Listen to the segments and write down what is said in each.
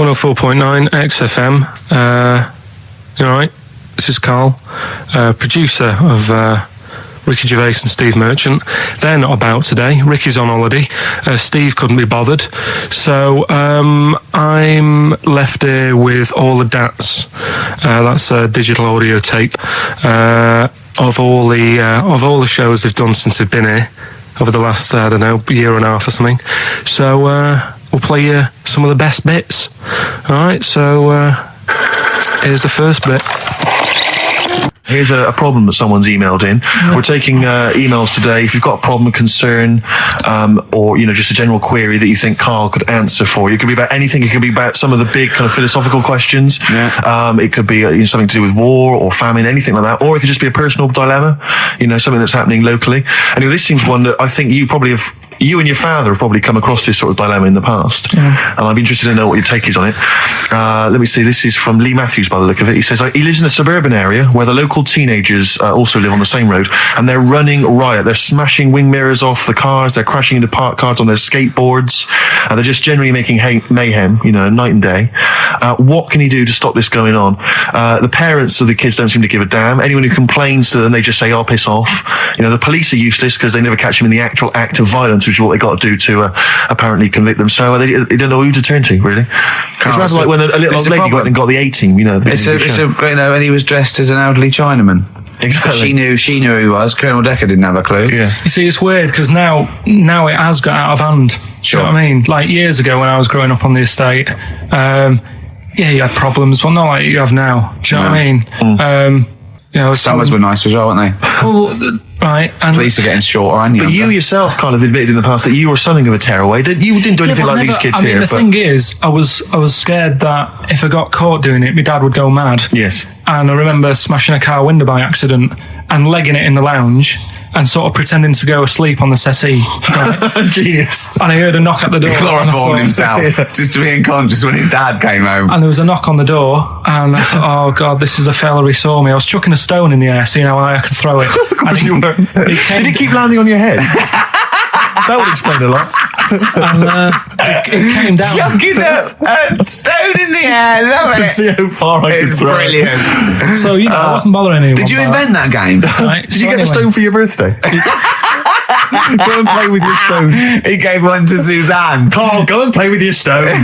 104.9 XFM. You alright? This is Karl, producer of Ricky Gervais and Steve Merchant. They're not about today. Ricky's on holiday. Steve couldn't be bothered. So I'm left here with all the DATs. That's a digital audio tape of all the shows they've done since they've been here over the last, I don't know, year and a half or something. So we'll play you some of the best bits. Alright, so here's the first bit. Here's a problem that someone's emailed in. We're taking emails today. If you've got a problem, a concern, or just a general query that you think Karl could answer for you, it could be about anything. It could be about some of the big kind of philosophical questions. Yeah. It could be something to do with war or famine, anything like that, or it could just be a personal dilemma. Something that's happening locally. Anyway, this seems one that I think you and your father have probably come across this sort of dilemma in the past. Yeah. And I'd be interested to know what your take is on it. Let me see, this is from Lee Matthews by the look of it. He says, he lives in a suburban area where the local teenagers also live on the same road, and they're running riot. They're smashing wing mirrors off the cars, they're crashing into parked cars on their skateboards, and they're just generally making mayhem, night and day. What can he do to stop this going on? The parents of the kids don't seem to give a damn. Anyone who complains to them, they just say, "Oh, piss off." The police are useless because they never catch them in the actual act of violence, which is what they got to do to apparently convict them. So they don't know who to turn to, really. It's rather like when a little old lady went and got the A-team, and he was dressed as an elderly Chinaman. Exactly. She knew who he was. Colonel Decker didn't have a clue. Yeah. You see, it's weird because now it has got out of hand. Sure. Do you know what I mean? Like years ago when I was growing up on the estate, you had problems, but not like you have now. Do you know what I mean? Summers were nice as well, weren't they? Well, right. And police are getting shorter, and but you yourself kind of admitted in the past that you were something of a tearaway. You didn't do anything like these kids here. The thing is, I was scared that if I got caught doing it, my dad would go mad. Yes. And I remember smashing a car window by accident and legging it in the lounge and sort of pretending to go asleep on the settee. Right? Genius. And I heard a knock at the door. He chloroformed himself just to be unconscious when his dad came home. And there was a knock on the door, and I thought, oh God, this is a fella. He saw me. I was chucking a stone in the air, seeing how high I could throw it. Of course you were. Did it keep landing on your head? That would explain a lot. And it came down. Chucking a stone in the air. I could see how far I could throw it. Brilliant. So, I wasn't bothering anyone. Did you invent that game? Right, Did you get a stone for your birthday? Go and play with your stone. He gave one to Suzanne. Karl, go and play with your stone.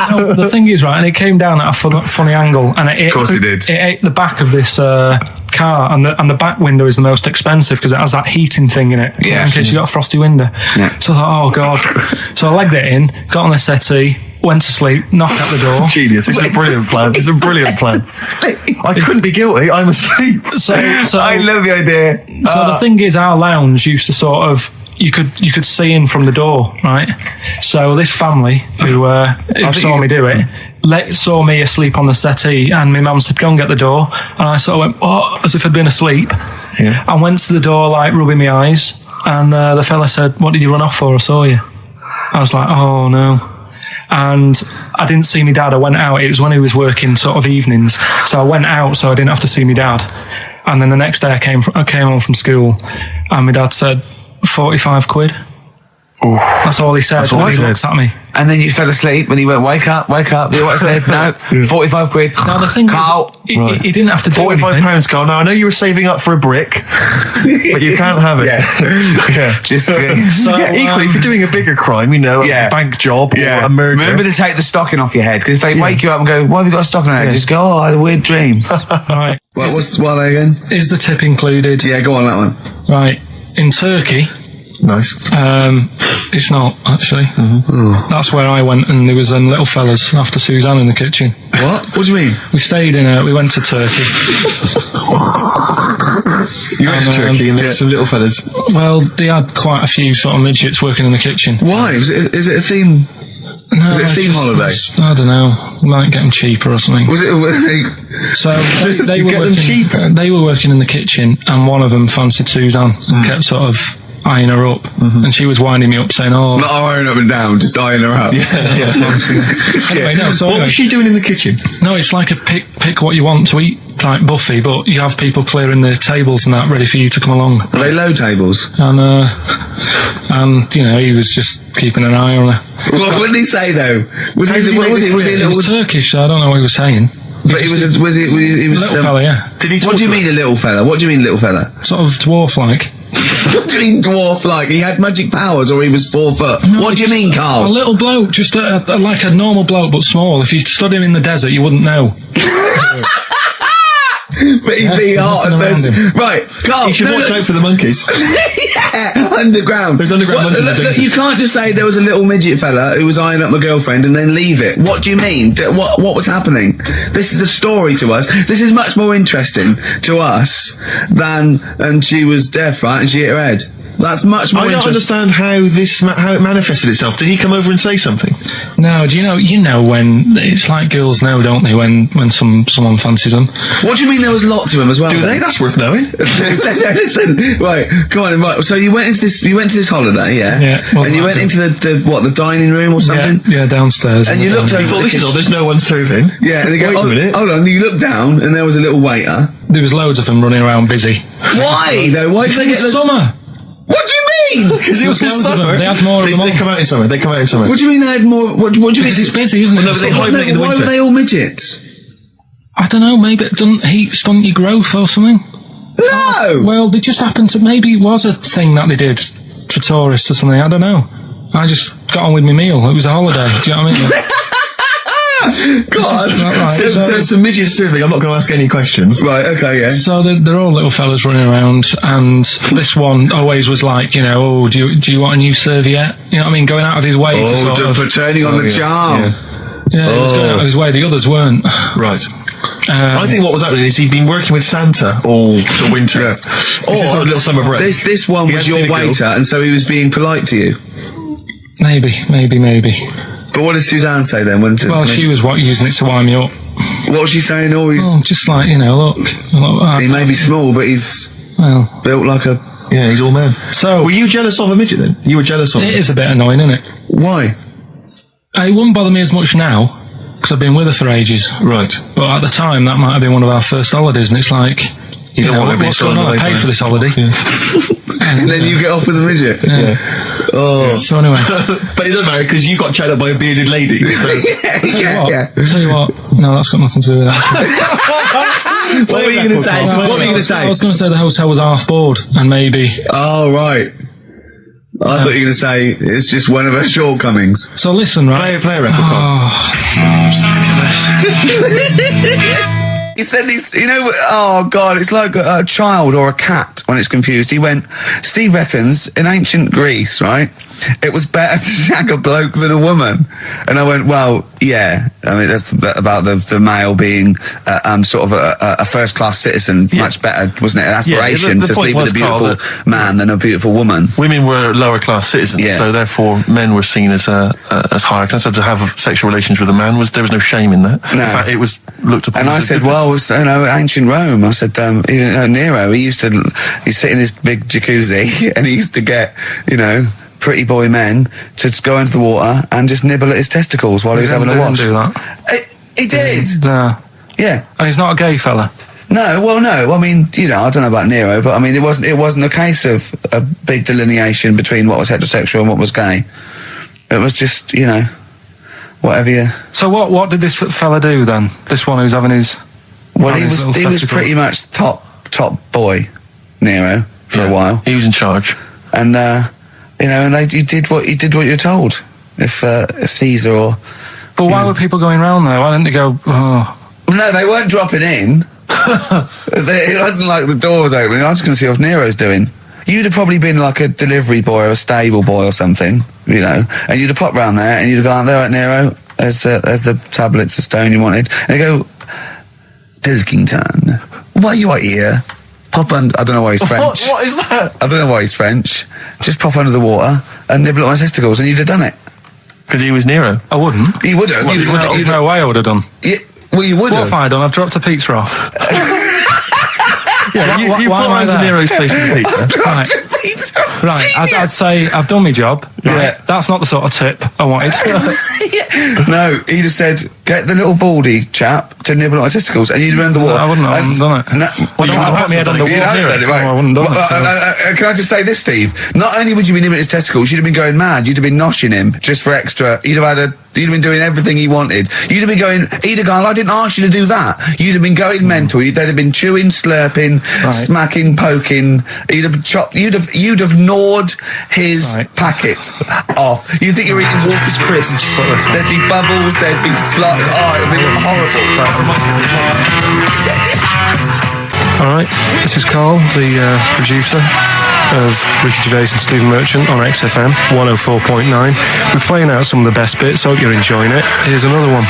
No, the thing is, right, and it came down at a funny angle, and of course it did. It ate the back of this car, and the back window is the most expensive because it has that heating thing in it, in case you got a frosty window. Yeah. So I thought, oh God. So I legged it in, got on the settee, went to sleep, knocked at the door. Genius. It's a brilliant plan. It's a brilliant plan. I couldn't be guilty. I'm asleep. So I love the idea. So the thing is, our lounge used to sort of, you could see in from the door, right? So this family who saw me do it saw me asleep on the settee, and my mum said, "Go and get the door." And I sort of went, "Oh," as if I'd been asleep. Yeah. I went to the door, like rubbing my eyes, and the fella said, "What did you run off for? I saw you." I was like, "Oh no." And I didn't see my dad. I went out. It was when he was working sort of evenings, so I went out so I didn't have to see my dad. And then the next day I came home from school, and my dad said, 45 quid. Oof. That's all he said. He looked at me. And then you fell asleep and he went, wake up. You know what I said? No, 45 quid. Now the thing Karl, is, he didn't have to do anything. £45, Karl. Now I know you were saving up for a brick, but you can't have it. Yeah. Just equally, if you're doing a bigger crime, a bank job or a murder. Remember to take the stocking off your head, because if they wake you up and go, "Why have you got a stocking on your head?" Just go, "Oh, I had a weird dream." Right. What are they again? Is the tip included? Yeah, go on that one. Right. In Turkey. Nice. It's not, actually. Mm-hmm. That's where I went, and there was little fellas after Suzanne in the kitchen. What? What do you mean? We went to Turkey. You went to Turkey and there were some little fellas? Well, they had quite a few sort of midgets working in the kitchen. Why? Is it a theme? No, was it a theme holiday? I don't know. We might get them cheaper or something. Was it? So they were working cheaper. They were working in the kitchen, and one of them fancied Suzanne and kept sort of eyeing her up, and she was winding me up saying, "Oh, not eyeing up and down, just eyeing her up." Anyway, no. So what was she doing in the kitchen? No, it's like a pick what you want to eat type buffet, but you have people clearing the tables and that ready for you to come along. Are they low tables? And and he was just keeping an eye on her. What did he say though? Was he He was Turkish, so I don't know what he was saying. But he was a little fella, yeah. Did he? What do you mean a little fella? What do you mean little fella? Sort of dwarf-like. What do you mean dwarf-like? He had magic powers, or he was 4 foot? No, What do you mean, A Carl? little bloke, just like a normal bloke, but small. If you stood him in the desert, you wouldn't know. But he'd be hot and messing around thirsty. Right, Carl. You should watch out for the monkeys. Yeah, underground. There's underground monkeys. Look, you can't just say there was a little midget fella who was eyeing up my girlfriend and then leave it. What do you mean? What was happening? This is a story to us. This is much more interesting to us than, and she was deaf, right? And she hit her head. That's much more I don't interesting. understand how it manifested itself. Did he come over and say something? No, do you know when it's like girls know, don't they? When someone fancies them. What do you mean there was lots of them as well? Do they? That's worth knowing. Listen, right, come on, right. So you went to this holiday, yeah? Yeah. And you went into the dining room or something? Yeah, downstairs. And you looked over. You thought, this is all, there's no one serving. Yeah, and they go, Wait a minute. hold on, you looked down and there was a little waiter. There was loads of them running around busy. Why though? Why did they get the summer? What do you mean? Because it was in loads of them. summer. They had more of them They on. come out in summer. They come out in summer. What do you mean they had more? What do you mean? Because it's busy, isn't it? Well, no, but they hibernate in the Why winter. were they all midgets? I don't know, maybe it doesn't heat stunt your growth or something. No! Well, they just happened to, maybe it was a thing that they did for tourists or something, I don't know. I just got on with my meal. It was a holiday, do you know what I mean? God. Right, So it's a midget serving. I'm not going to ask any questions. Right, okay, yeah. So they're all little fellas running around, and this one always was like, oh, do you want a new serviette? You know what I mean? Going out of his way to sort of... for turning on the charm. Yeah, he was going out of his way. The others weren't. Right. I think what was happening is he'd been working with Santa all the winter. This is sort of a little summer break. This one He was hadn't your seen a girl. waiter, and so he was being polite to you. Maybe. But what did Suzanne say then? Well, she was using it to wind me up. What was she saying? Oh, Just like, look. he may be small, but he's Well, built like a... Yeah, he's all man. So... Were you jealous of a midget then? You were jealous of him? It is a bit annoying, isn't it? Why? It wouldn't bother me as much now, because I've been with her for ages. Right. But at the time, that might have been one of our first holidays, and it's like, You don't want to be what's going on? thrown I've away paid by for this holiday. And then you get off with a midget. Yeah. Oh. So anyway, But it doesn't matter because you got chatted up by a bearded lady. So. yeah. tell you what, no, that's got nothing to do with that. What were you going to say? What were you going to say? I was going to say the hotel was half board, and maybe. Oh, right. I thought you were going to say it's just one of her shortcomings. So listen, right? Play a record. He said he's, oh God, it's like a child or a cat when it's confused. He went, Steve reckons in ancient Greece, right, it was better to shag a bloke than a woman. And I went, well, yeah. I mean, that's about the male being sort of a first-class citizen. Yeah. Much better, wasn't it? An aspiration the to point sleep with a was, beautiful Carl, man than a beautiful woman. Women were lower class citizens, Yeah. so therefore men were seen as higher class. So to have sexual relations with a man there was no shame in that. No. In fact, it was looked upon. And I as said, a good well, ancient Rome. I said, Nero, he'd sit in his big jacuzzi and he used to get, pretty boy men to just go into the water and just nibble at his testicles while he was having a watch. Do that. He did. Yeah. And he's not a gay fella. No, well, no. I mean, I don't know about Nero, but I mean, it wasn't a case of a big delineation between what was heterosexual and what was gay. It was just, whatever you... So what did this fella do then? This one who's having his... Well, he was pretty much top boy, Nero, for a while. He was in charge. And, you did what you're told. If Caesar or... But why were people going round there? Why didn't they go, No, they weren't dropping in. It wasn't like the door was opening. I was going to see what Nero's doing. You'd have probably been like a delivery boy or a stable boy or something, and you'd have popped round there and you'd have gone, there, right, Nero, there's the tablets of stone you wanted. And they go, Pilkington, why you are here? Pop under... I don't know why he's French. What is that? I don't know why he's French. Just pop under the water and nibble at my testicles and you'd have done it. Because he was Nero. I wouldn't. You would have. There's no way I would have done. Yeah, well, you would What have. have I done? I've dropped a pizza off. Yeah, you why put am I on to there? Nero's place with the pizza. Right, I'd say I've done my job. Right? Yeah. That's not the sort of tip I wanted. No, he'd have said, get the little baldy chap to nibble on my testicles, and you'd have done the what? I wouldn't have done it. No, Well, you can't wouldn't have put my head on the You'd wall have near done it. right. No, I wouldn't have done Well, it. can I just say this, Steve? Not only would you be nibbling his testicles, you'd have been going mad. You'd have been noshing him just for extra. You'd have been doing everything he wanted. You'd have been going, he'd have gone, I didn't ask you to do that. You'd have been going mental. They'd have been chewing, slurping, smacking, poking. You'd have gnawed his packet off. You'd think you're eating Walker's crisps. There'd be bubbles, there'd be flood. Oh, it'd be horrible. All right, this is Carl, the producer of Ricky Gervais and Stephen Merchant on XFM 104.9. We're playing out some of the best bits. Hope you're enjoying it. Here's another one.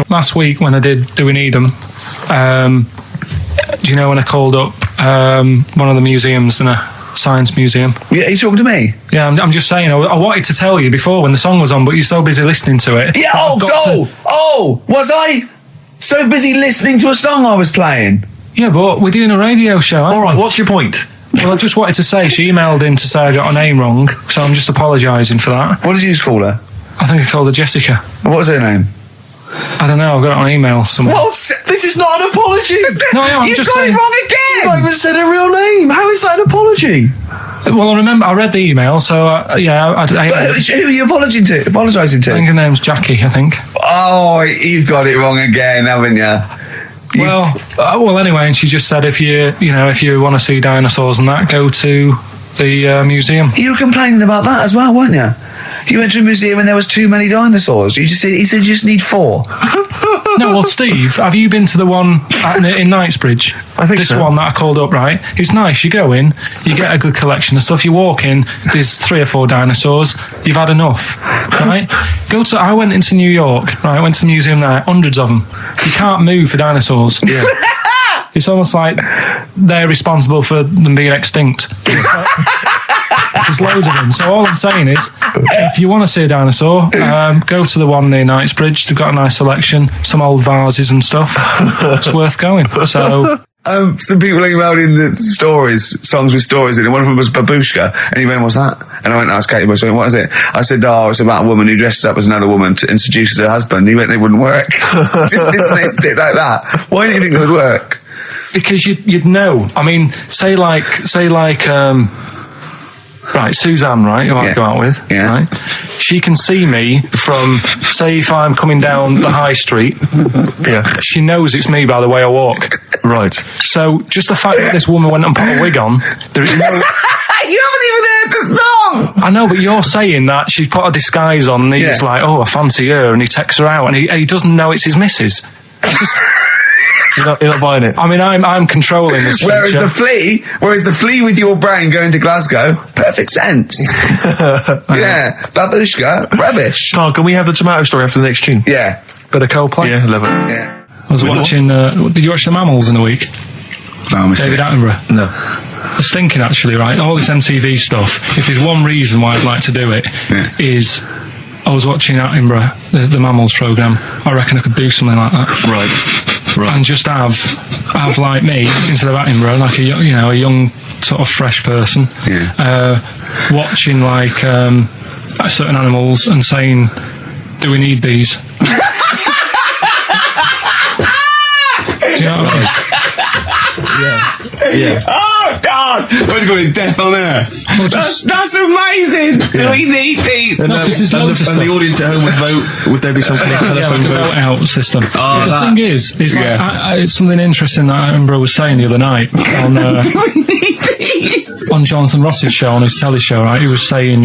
Last week when I did Do We Need 'Em, do you know when I called up one of the museums in a science museum? Yeah, you talking to me? Yeah, I'm just saying, I wanted to tell you before when the song was on, but you're so busy listening to it. Yeah, was I so busy listening to a song I was playing? Yeah, but we're doing a radio show, aren't All right, we? what's your point? Well, I just wanted to say she emailed in to say I got her name wrong, so I'm just apologising for that. What did you call her? I think I called her Jessica. What was her name? I don't know, I've got it on email somewhere. This is not an apology. No, I'm You've just got saying. it wrong You've not again! even said her real name. How is that an apology? Well, I remember I read the email, so I But who are you apologising to? think her name's Jackie, I think. Oh, you've got it wrong again, haven't you? Well, anyway, and she just said if you want to see dinosaurs and that, go to the museum. You were complaining about that as well, weren't you? You went to a museum and there was too many dinosaurs. He said you just need 4. No, well, Steve, have you been to the one in Knightsbridge? I think this so. one that I called up, right? It's nice. You go in, you get a good collection of stuff. You walk in, there's 3 or 4 dinosaurs. You've had enough, right? I went into New York, right? I went to the museum there, hundreds of them. You can't move for dinosaurs. Yeah. It's almost like they're responsible for them being extinct. There's loads of them. So all I'm saying is, if you want to see a dinosaur, go to the one near Knightsbridge. They've got a nice selection, some old vases and stuff. It's worth going. So. Some people emailed in the songs with stories in it. One of them was Babushka, and he went, "What's that?" And I went, "Ask Katie Bush, what is it?" I said, "Oh, it's about a woman who dresses up as another woman to seduces her husband." He went, "They wouldn't work." Just dismissed it like that. Why do you think they would work? Because you'd know. I mean, say like right, Suzanne, right, who I go out with, right? She can see me from, say, if I'm coming down the high street, she knows it's me by the way I walk. Right. So just the fact that this woman went and put a wig on, there is no... You haven't even heard the song! I know, but you're saying that she put a disguise on and he's like, oh, I fancy her, and he takes her out, and he doesn't know it's his missus. You're not buying it. I mean, I'm controlling this. Whereas the flea with your brain going to Glasgow, perfect sense. Yeah, Babushka, rubbish. Carl, can we have the tomato story after the next tune? Yeah. Bit of Coldplay. Yeah, love it. Yeah. I was watching. Did you watch The Mammals in the week? No, David Attenborough. No. I was thinking actually, right, all this MTV stuff. If there's one reason why I'd like to do it, is I was watching Attenborough, the Mammals programme. I reckon I could do something like that. Right. And just have like me instead of Attenborough, like a young sort of fresh person, watching like certain animals and saying, "Do we need these?" Do you know what I mean? Yeah. Oh God! What's going to Death on Earth? Well, that's amazing. Do we need these? And, No, 'cause there's loads of and the stuff. audience at home would vote. Would there be some kind of telephone like a vote out system. Oh, the thing is like, it's something interesting that Attenborough was saying the other night on on Jonathan Ross's show, on his telly show, right? He was saying,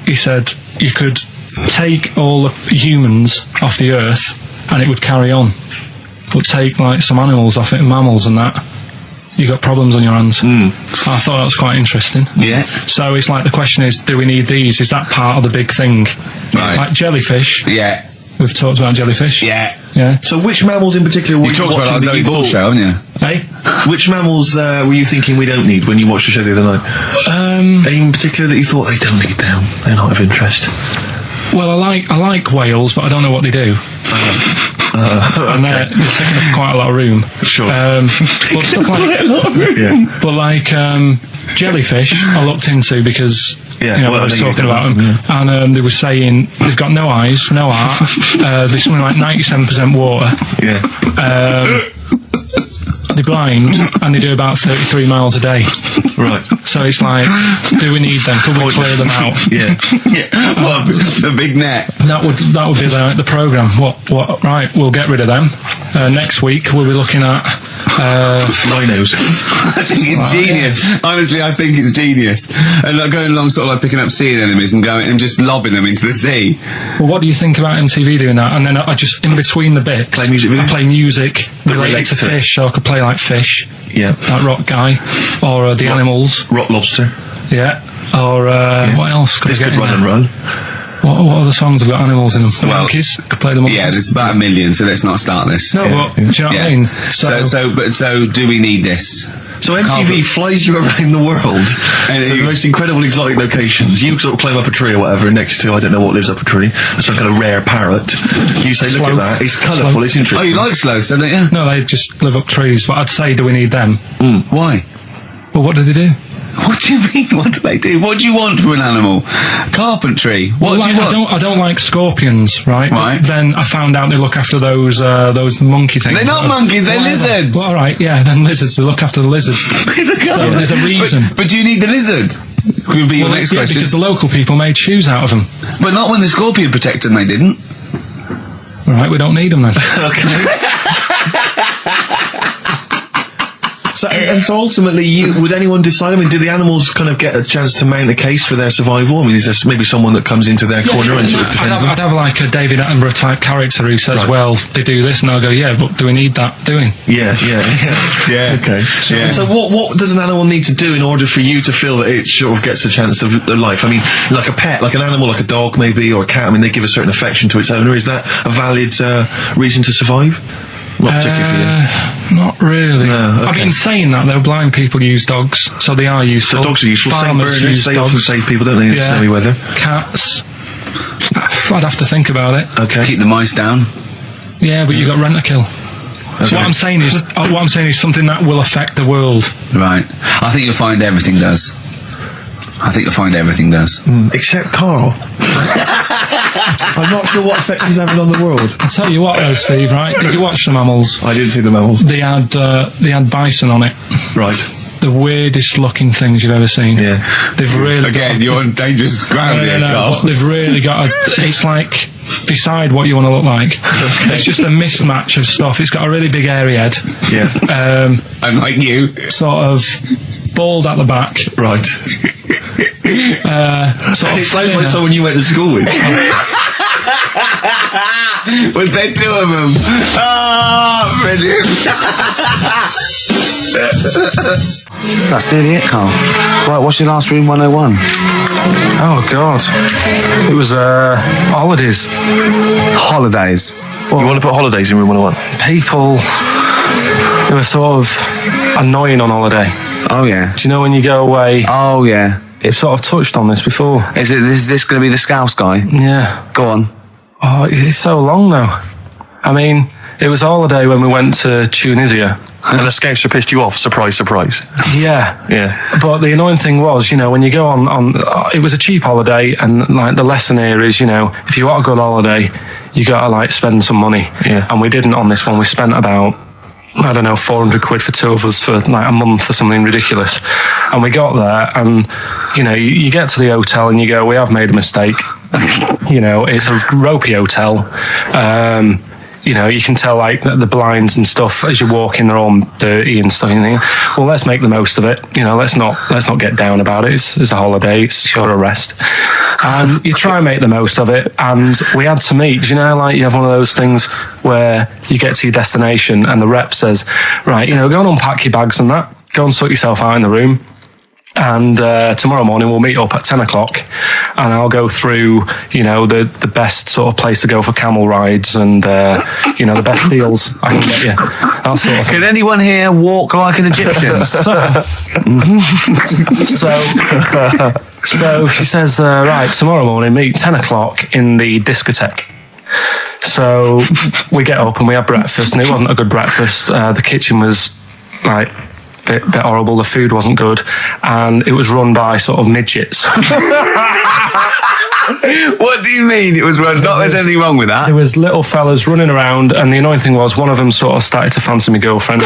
he said you could take all the humans off the earth and it would carry on, but take like some animals off it, mammals and that, you got problems on your hands. I thought that was quite interesting. Yeah. So it's like the question is, do we need these? Is that part of the big thing? Right. Like jellyfish. Yeah. We've talked about jellyfish. Yeah. Yeah. So which mammals in particular were you watching that you thought? haven't you? Hey? Which mammals were you thinking we don't need when you watched the show the other night? Any in particular that you thought they don't need them? They're not of interest. Well, I like whales, but I don't know what they do. and they're taking up quite a lot of room. Sure. But stuff like but like jellyfish, I looked into because I was talking about them, and they were saying they've got no eyes, no heart. There's something like 97% water. Yeah. They're blind, and they do about 33 miles a day. Right. So it's like, do we need them? Could we clear them out? Yeah. Well, the big net. That would be the programme. What? Right, we'll get rid of them. Next week we'll be looking at Rhinos. I think it's genius. Honestly, I think it's genius. And like going along, sort of like picking up sea anemones and going and just lobbing them into the sea. Well, what do you think about MTV doing that? And then I just, in between the bits, Play music videos? I play music related relates to to it. fish, so I could play like Fish, Yeah. that rock guy, or the animals, Rock Lobster. yeah, or what else could It's I get good in run there? and run. What other songs have got animals in them? The Well, Monkeys, could play the Monkeys. Yeah, there's about 1 million, so let's not start this. No, but do you know what I mean? So do we need this? So MTV flies you around the world And to the most incredible exotic locations. You sort of climb up a tree or whatever next to, I don't know what lives up a tree, some kind of rare parrot. You say, look Sloth. at that, it's colourful, Sloth. it's interesting. Oh, you like sloths, don't you? No, they just live up trees, but I'd say, do we need them? Why? Well, what do they do? What do you mean? What do they do? What do you want from an animal? Carpentry. What do you want? I don't like scorpions, right? Right. But then I found out they look after those monkey things. They're not monkeys, they're lizards. Well, all right, yeah, then lizards. They look after the lizards. So there's a reason. But do you need the lizard? Would be your next yeah, question. because the local people made shoes out of them. But not when the scorpion protected them, they didn't. All right, we don't need them then. So ultimately, would anyone decide? I mean, do the animals kind of get a chance to mount a case for their survival? I mean, is there maybe someone that comes into their corner and sort of defends them? I'd have like a David Attenborough type character who says, well, they do this, and I'll go, yeah, but do we need that doing? Yeah. Okay. So what does an animal need to do in order for you to feel that it sort of gets a chance of life? I mean, like a pet, like an animal, like a dog maybe, or a cat, I mean, they give a certain affection to its owner. Is that a valid reason to survive? Not particularly for you. Not really. No, okay. I mean, saying that, though, blind people use dogs, so they are useful. So dogs are useful. Same Farmers burners, use they dogs. often save people, don't they, in snowy weather? Cats. I'd have to think about it. Okay. Keep the mice down. Yeah, but you got rent to kill. Okay. What I'm saying is something that will affect the world. Right. I think you'll find everything does. Except Carl. I'm not sure what effect he's having on the world. I'll tell you what, though, Steve. Right? Did you watch the mammals? I didn't see the mammals. They had bison on it. Right. The weirdest looking things you've ever seen. Yeah. They've really Again, you're on dangerous ground here, Carl. but they've really got it's like, decide what you want to look like. It's just a mismatch of stuff. It's got a really big airy head. Yeah. And like you. Sort of bald at the back. Right. Sort of It sounds like thinner. someone you went to school with. Was there two of them? Oh, brilliant. That's nearly it, Carl. Right, what's your last room 101? Oh God! It was holidays. Holidays. You want to put holidays in room 101? People who are sort of annoying on holiday. Oh, yeah. Do you know when you go away? Oh, yeah. It sort of touched on this before. Is this going to be the Scouse guy? Yeah. Go on. Oh, it's so long now. I mean, it was a holiday when we went to Tunisia. And the Scouser pissed you off. Surprise, surprise. Yeah. Yeah. But the annoying thing was, when you go on it was a cheap holiday, and like the lesson here is, if you want a good holiday, you gotta like spend some money. Yeah. And we didn't on this one. We spent about, I don't know, 400 quid for two of us for like a month or something ridiculous. And we got there, and you get to the hotel and you go, we have made a mistake. It's a ropey hotel. You can tell like the blinds and stuff as you walk in, they're all dirty and stuff. You think, well, let's make the most of it. Let's not get down about it. It's a holiday. It's short of rest. And you try and make the most of it. And we had to meet. Like you have one of those things where you get to your destination and the rep says, right, go and unpack your bags and that. Go and sort yourself out in the room. And tomorrow morning we'll meet up at 10 o'clock and I'll go through, the best sort of place to go for camel rides and, the best deals I can get you. That sort of thing. Can anyone here walk like an Egyptian? So she says, right, tomorrow morning meet 10 o'clock in the discotheque. So we get up and we have breakfast, and it wasn't a good breakfast. The kitchen was like bit horrible. The food wasn't good, and it was run by sort of midgets. What do you mean it was run? Not there's anything wrong with that. There was little fellas running around, and the annoying thing was one of them sort of started to fancy my girlfriend.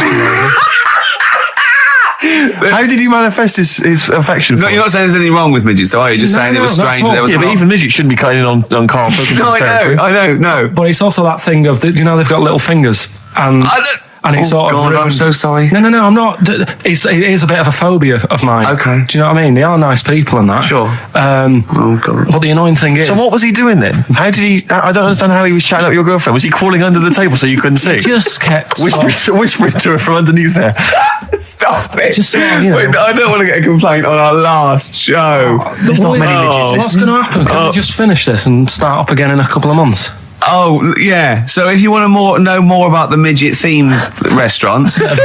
How did he manifest his affection for No, you're not saying there's anything wrong with midgets, though, are you? Just saying it was not strange at that there all. was Yeah, but even midgets shouldn't be cutting in on Karl Pilkington's No, territory. I know. But it's also that thing of, they've got little fingers, and it's sort of God, I'm ruined- so sorry. No, I'm not. It is a bit of a phobia of mine. Okay. Do you know what I mean? They are nice people and that. Sure. Oh, God. But the annoying thing is... So what was he doing then? How did he... I don't understand how he was chatting up your girlfriend. Was he crawling under the table so you couldn't see? just kept... Whispering to her from underneath there. Stop it. Just sort of, you know- Wait, I don't want to get a complaint on our last show. There's not many midgets What's going to happen? Can we just finish this and start up again in a couple of months? Oh, yeah. So if you want to know more about the midget theme restaurants, then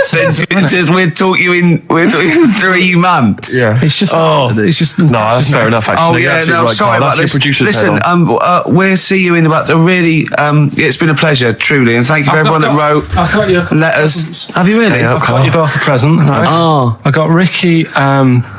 we'll talk you in 3 months. Yeah. It's just... It's just... No, that's fair enough, actually. Oh You're yeah, absolutely no, right, sorry Karl. about That's your this. producer's head Listen, on. we'll see you in about a really. It's been a pleasure, truly, and thank you for everyone that wrote I've got you a couple of letters. presents. Have you really? Yeah, I've got you both a present, right? Oh. I got Ricky, do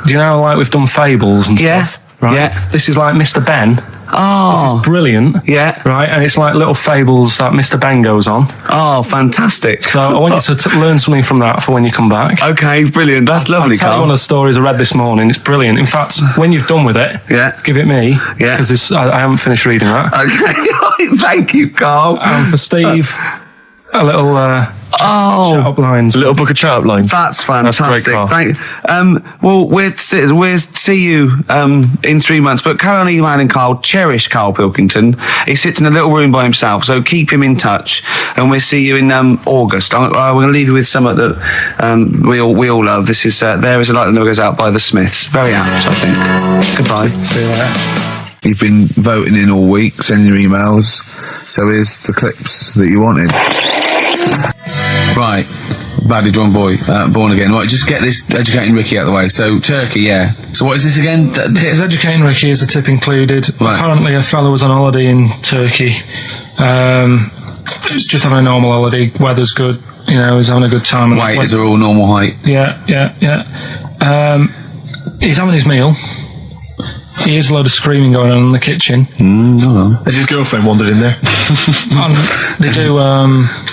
you know, like we've done fables and Yeah, stuff? Right? yeah. This is like Mr. Ben. This Oh, is brilliant. Yeah. Right? And it's like little fables that Mr. Ben goes on. oh, fantastic. So I want you to learn something from that for when you come back. Okay, brilliant. That's lovely, I'll tell you one of Karl. the stories I read this morning. It's brilliant. In fact, when you've done with it, Yeah. give it me. Yeah. Because I haven't finished reading that. Okay, thank you, Karl. And for Steve, a little shout up lines. A little book of chat-up lines. That's great, fantastic. Karl. Well, we'll see you in 3 months. But carry on emailing Karl. Cherish Karl Pilkington. He sits in a little room by himself, so keep him in touch. And we'll see you in August. We're going to leave you with something that we all love. This is There Is a Light That Never Goes Out by the Smiths. Very apt, I think. Goodbye. See you later. You've been voting in all week, sending your emails. So here's the clips that you wanted. Right, badly drawn boy, born again. Right, just get this educating Ricky out of the way. So Turkey, yeah. So what is this again? It's educating Ricky. Is the tip included? Right. Apparently, a fellow was on holiday in Turkey. He's just having a normal holiday. Weather's good. You know, he's having a good time. And Weight is all normal height. Yeah. He's having his meal. He hears a load of screaming going on in the kitchen. No. Has his girlfriend wandered in there? And they do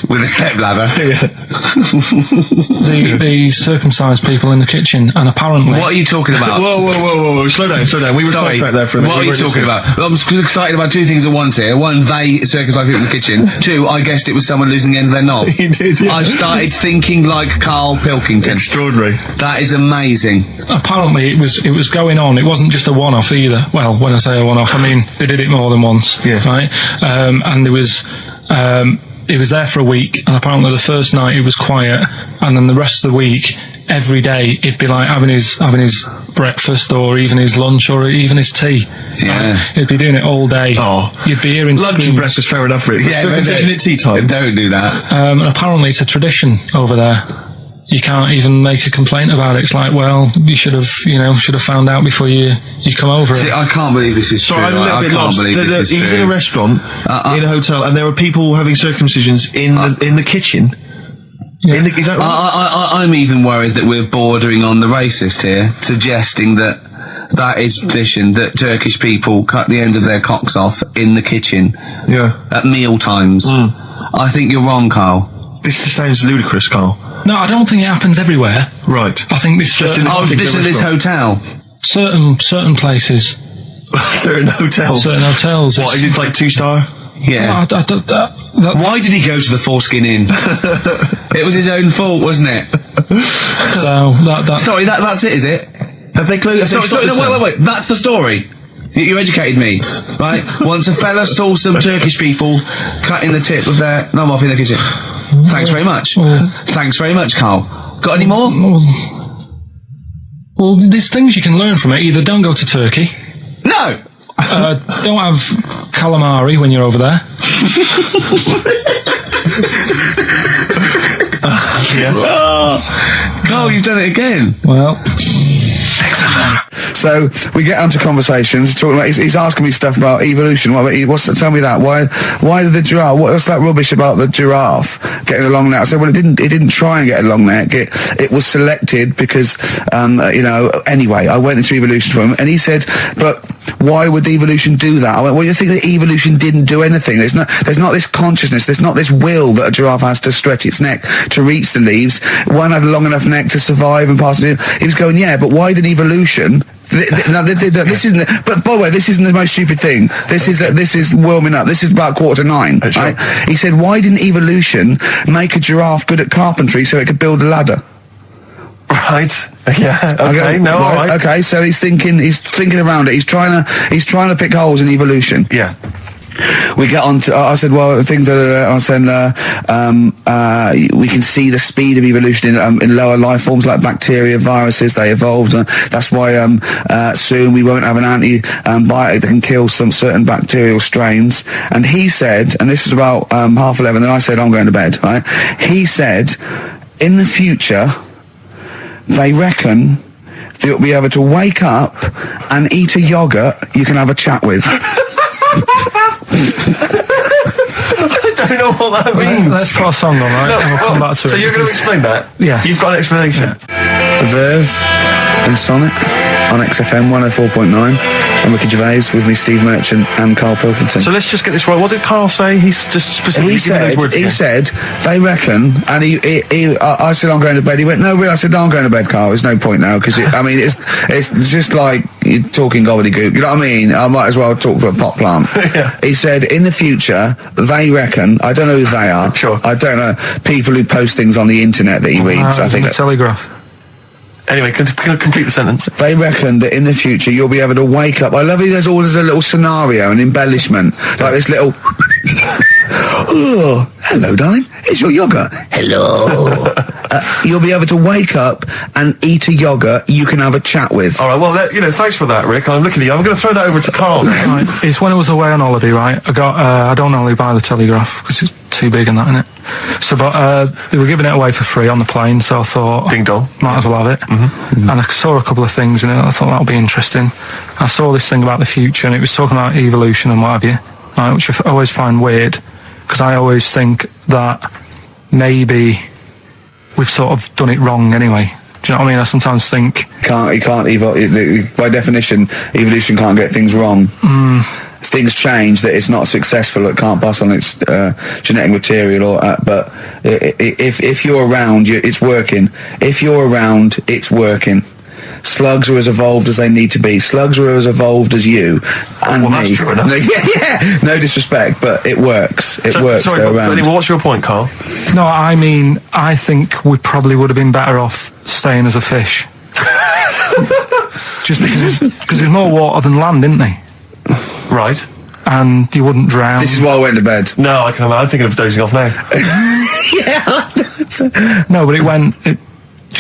With a step ladder. the circumcised people in the kitchen, and apparently What are you talking about? Whoa. Slow down. We were Sorry, talking there for a minute. what are you talking about? I'm excited about two things at once here. One, they circumcised people in the kitchen. Two, I guessed it was someone losing the end of their knob. You did, yeah. I started thinking like Karl Pilkington. Extraordinary. That is amazing. apparently it was going on. It wasn't just a one-off either. Well, when I say a one-off, I mean they did it more than once. Yeah. Right. And there was. He was there for a week, and apparently the first night it was quiet, and then the rest of the week, every day he'd be like having his breakfast, or even his lunch, or even his tea. Yeah. He'd be doing it all day. Oh. You'd be hearing Lunch and screams. breakfast, fair enough, Rick. Yeah, Circumcision at tea time. Don't do that. And apparently it's a tradition over there. You can't even make a complaint about it. It's like, well, you should have found out before you come over See, it. I can't believe this is So true. I'm a little I bit can't lost. believe this is He was in true. a restaurant, in a hotel, and there were people having circumcisions in the kitchen. Yeah. Is that right? I'm even worried that we're bordering on the racist here, suggesting that is tradition that Turkish people cut the end of their cocks off in the kitchen Yeah. at meal times. I think you're wrong, Karl. This sounds ludicrous, Karl. No, I don't think it happens everywhere. Right. I think this Just in Oh, I think this there in was this wrong. hotel. certain places, Certain hotels. certain hotels. What, is it like 2-star? Yeah. Why did he go to the Foreskin Inn? It was his own fault, wasn't it? That's Sorry, that's it, is it? Have they closed? Sorry, no, wait. That's the story. You educated me, right? Once a fella saw some Turkish people cutting the tip of their knob off in the kitchen. Thanks very much. Thanks very much, Karl. Got any more? Well, there's things you can learn from it. Either don't go to Turkey, No. don't have calamari when you're over there. Karl, you've done it again. Well. So we get onto conversations. Talking about, he's asking me stuff about evolution. Tell me that. Why did the giraffe? What's that rubbish about the giraffe getting a long neck? I said, well, it didn't try and get a long neck. It was selected because, anyway, I went into evolution for him, and he said, but why would evolution do that? I went, well, you think that evolution didn't do anything? There's not this consciousness, there's not this will that a giraffe has to stretch its neck to reach the leaves. One had a long enough neck to survive and pass it. He was going, yeah, but why did evolution? This isn't. But by the way, this isn't the most stupid thing. This is warming up. This is about 8:45. Right? He said, why didn't evolution make a giraffe good at carpentry so it could build a ladder? Right. Yeah. Okay. No. All right. Okay. So he's thinking around it. He's trying to pick holes in evolution. Yeah. We get on to, I said, well, things are, I said, we can see the speed of evolution in lower life forms like bacteria, viruses, they evolved. That's why soon we won't have an antibiotic that can kill some certain bacterial strains. And he said, and this is about 11:30, and I said, I'm going to bed, right? He said, in the future, they reckon that you'll be able to wake up and eat a yogurt you can have a chat with. I don't know what that means. Let's put a song on, right? No, and we'll come back to so it. you're going to explain that? Yeah. You've got an explanation? Yeah. The Verve and Sonic on XFM 104.9. I'm Ricky Gervais, with me Steve Merchant and Karl Pilkington. So let's just get this right. What did Karl say? He's just specifically giving those words again. He said, they reckon, and I said, I'm going to bed. He went, no, really? I said, no, I'm going to bed, Karl. There's no point now, because it's just like you're talking gobbledygook. You know what I mean? I might as well talk to a pot plant. Yeah. He said, in the future, they reckon, I don't know who they are. Sure. I don't know, people who post things on the internet that he reads. I think the Telegraph. Anyway, complete the sentence. They reckon that in the future you'll be able to wake up. I love it. There's always a little scenario, an embellishment, like this little. Oh, hello, darling. It's your yogurt. Hello. You'll be able to wake up and eat a yogurt you can have a chat with. All right. Well, thanks for that, Rick. I'm looking at you. I'm going to throw that over to Karl. Right. It's when I was away on holiday, right? I don't normally buy the Telegraph because it's too big and that, innit? So, but they were giving it away for free on the plane, so I thought, ding dong, might as well have it. Mm-hmm. And I saw a couple of things in it. I thought that would be interesting. I saw this thing about the future, and it was talking about evolution and what have you, right, which I always find weird, because I always think that maybe we've sort of done it wrong anyway. Do you know what I mean? I sometimes think by definition, evolution can't get things wrong. Things change, that it's not successful, it can't pass on its genetic material, but if you're around, it's working. If you're around, it's working. Slugs are as evolved as they need to be. Slugs are as evolved as you and me. That's true enough. Yeah. No disrespect, but it works. It works. Sorry, but what's your point, Karl? No, I mean, I think we probably would have been better off staying as a fish. Just because there's more water than land, isn't there? Right. And you wouldn't drown. This is why I went to bed. No, I'm thinking of dozing off now. Yeah. No, but do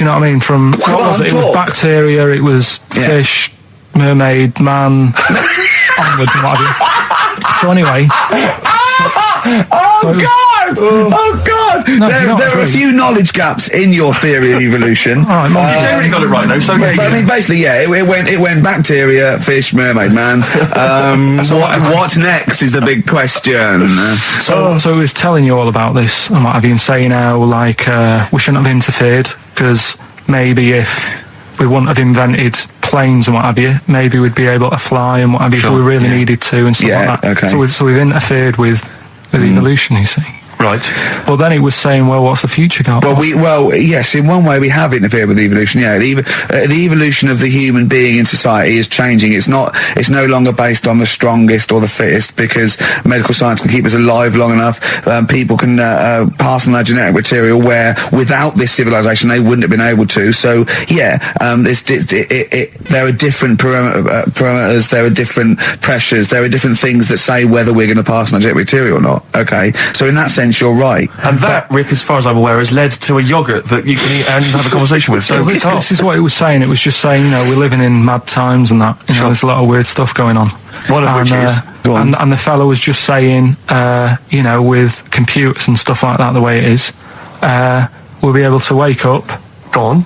you know what I mean? From what was it? It was bacteria, it was fish, mermaid, man, onwards and what have you. So anyway. Oh God! No, there are a few knowledge gaps in your theory of evolution. You generally got it right though. So I mean, basically, yeah, it went bacteria, fish, mermaid, man. What next is the big question. So it was telling you all about this, and what have you, and saying how we shouldn't have interfered, because maybe if we wouldn't have invented planes and what have you, maybe we'd be able to fly and what have you, if we really needed to and stuff like that. Okay. So we've interfered with evolution, you see. Right. But then it was saying, well, what's the future got? Well, yes, in one way we have interfered with evolution. Yeah, the evolution of the human being in society is changing. It's no longer based on the strongest or the fittest, because medical science can keep us alive long enough. People can pass on their genetic material where without this civilization they wouldn't have been able to. So yeah, there are different parameters, there are different pressures, there are different things that say whether we're going to pass on our genetic material or not. Okay, so in that sense you're right. And that, Rick, as far as I'm aware, has led to a yogurt that you can eat and have a conversation with. So this is what it was saying. It was just saying, we're living in mad times and that. There's a lot of weird stuff going on. One of which is... And the fellow was just saying, with computers and stuff like that, the way it is, we'll be able to wake up. Go on.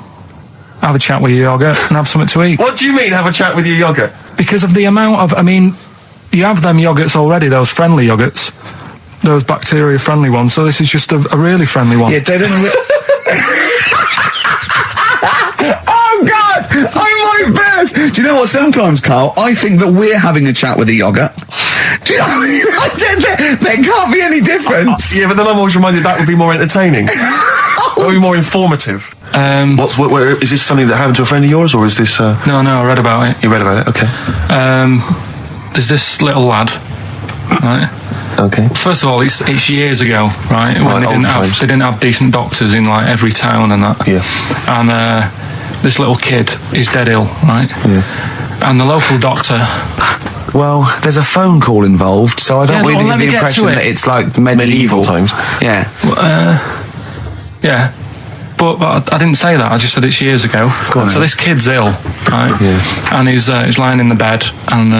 have a chat with your yogurt and have something to eat. What do you mean, have a chat with your yogurt? Because of the amount of, I mean, you have them yogurts already, those friendly yogurts, those bacteria-friendly ones, so this is just a really friendly one. Yeah, they don't... Oh, God! I might burst! Do you know what, sometimes, Carl, I think that we're having a chat with a yogurt. Do you know what I mean? There can't be any difference. Yeah, but then I'm always reminded that would be more entertaining. That would be more informative. Is this something that happened to a friend of yours, or is this... No, I read about it. You read about it, okay. There's this little lad, right? Okay. First of all, it's years ago, right? When they didn't have decent doctors in like every town and that. Yeah. And this little kid is dead ill, right? Yeah. And the local doctor. Well, there's a phone call involved, so I don't really get the impression that it's like medieval times. Yeah. Yeah. But I didn't say that. I just said it's years ago. So this kid's ill, right? Yeah. And he's lying in the bed, and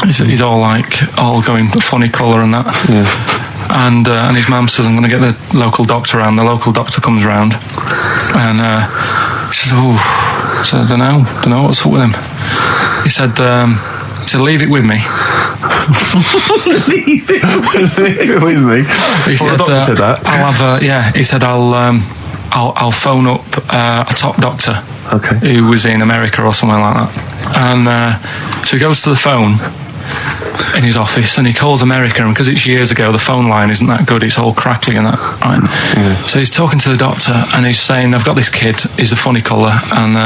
he's all going funny colour and that. Yeah. And his mum says, I'm going to get the local doctor around. The local doctor comes round, and he says, I don't know what's up with him. He said, leave it with me. Leave it with me. He said, the doctor said that. I'll have he said I'll phone up a top doctor, who was in America or somewhere like that. And so he goes to the phone in his office and he calls America, and because it's years ago, the phone line isn't that good, it's all crackly and that, right? Yeah. So he's talking to the doctor and he's saying, I've got this kid, he's a funny colour, and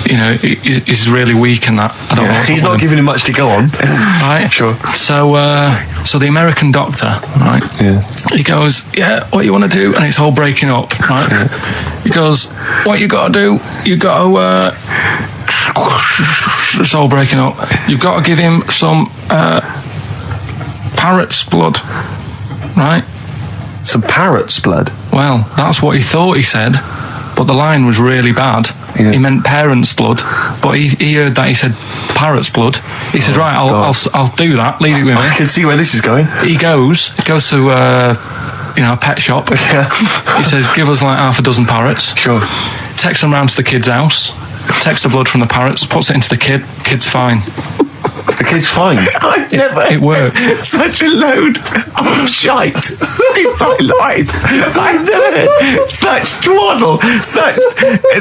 he's really weak and that. I don't know. He's not giving him much to go on. Right? Sure. So the American doctor, right? Yeah. He goes, what you want to do? And it's all breaking up, right? Yeah. He goes, what you got to do? You got to, it's all breaking up. You've got to give him some parrot's blood, right? Some parrot's blood? Well, that's what he thought he said, but the line was really bad. Yeah. He meant parents' blood, but he heard that he said parrot's blood. He said, right, I'll do that. Leave it with me. I can see where this is going. He goes to a pet shop. Yeah. He says, give us like half a dozen parrots. Sure. Takes them round to the kid's house. Takes the blood from the parrots, puts it into the kid. Kid's fine. The kid's fine. It worked. Such a load of shite in my life. I've never heard such twaddle, such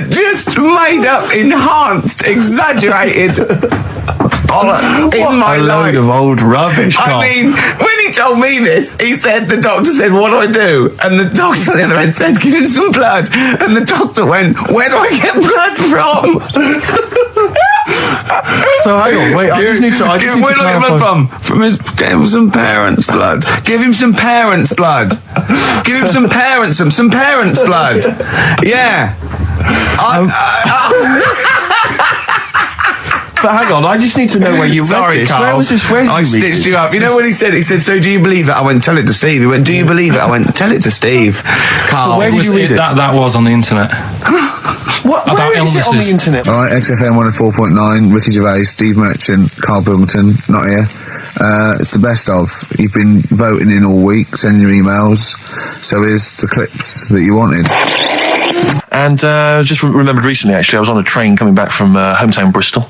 just made up, enhanced, exaggerated in my life. A load of old rubbish, Carl. I mean, when he told me this, the doctor said, what do I do? And the doctor on the other end said, give him some blood. And the doctor went, where do I get blood from? So hang on, wait, I just need to where do I get blood from? Give him some parents' blood. Give him some parents' blood. Give him some parents' blood. Yeah. But hang on, I just need to know where you read this. Carl. Where was this? Where did I stitched you up. You know what he said? He said, so do you believe it? I went, tell it to Steve. He went, do you believe it? I went, tell it to Steve. Carl. Where did you read it? That was on the internet. Where is it on the internet? All right, XFM 104.9, Ricky Gervais, Steve Merchant, Karl Pilkington, not here. It's the best of. You've been voting in all week, sending your emails. So here's the clips that you wanted. And just remembered recently, actually, I was on a train coming back from hometown Bristol,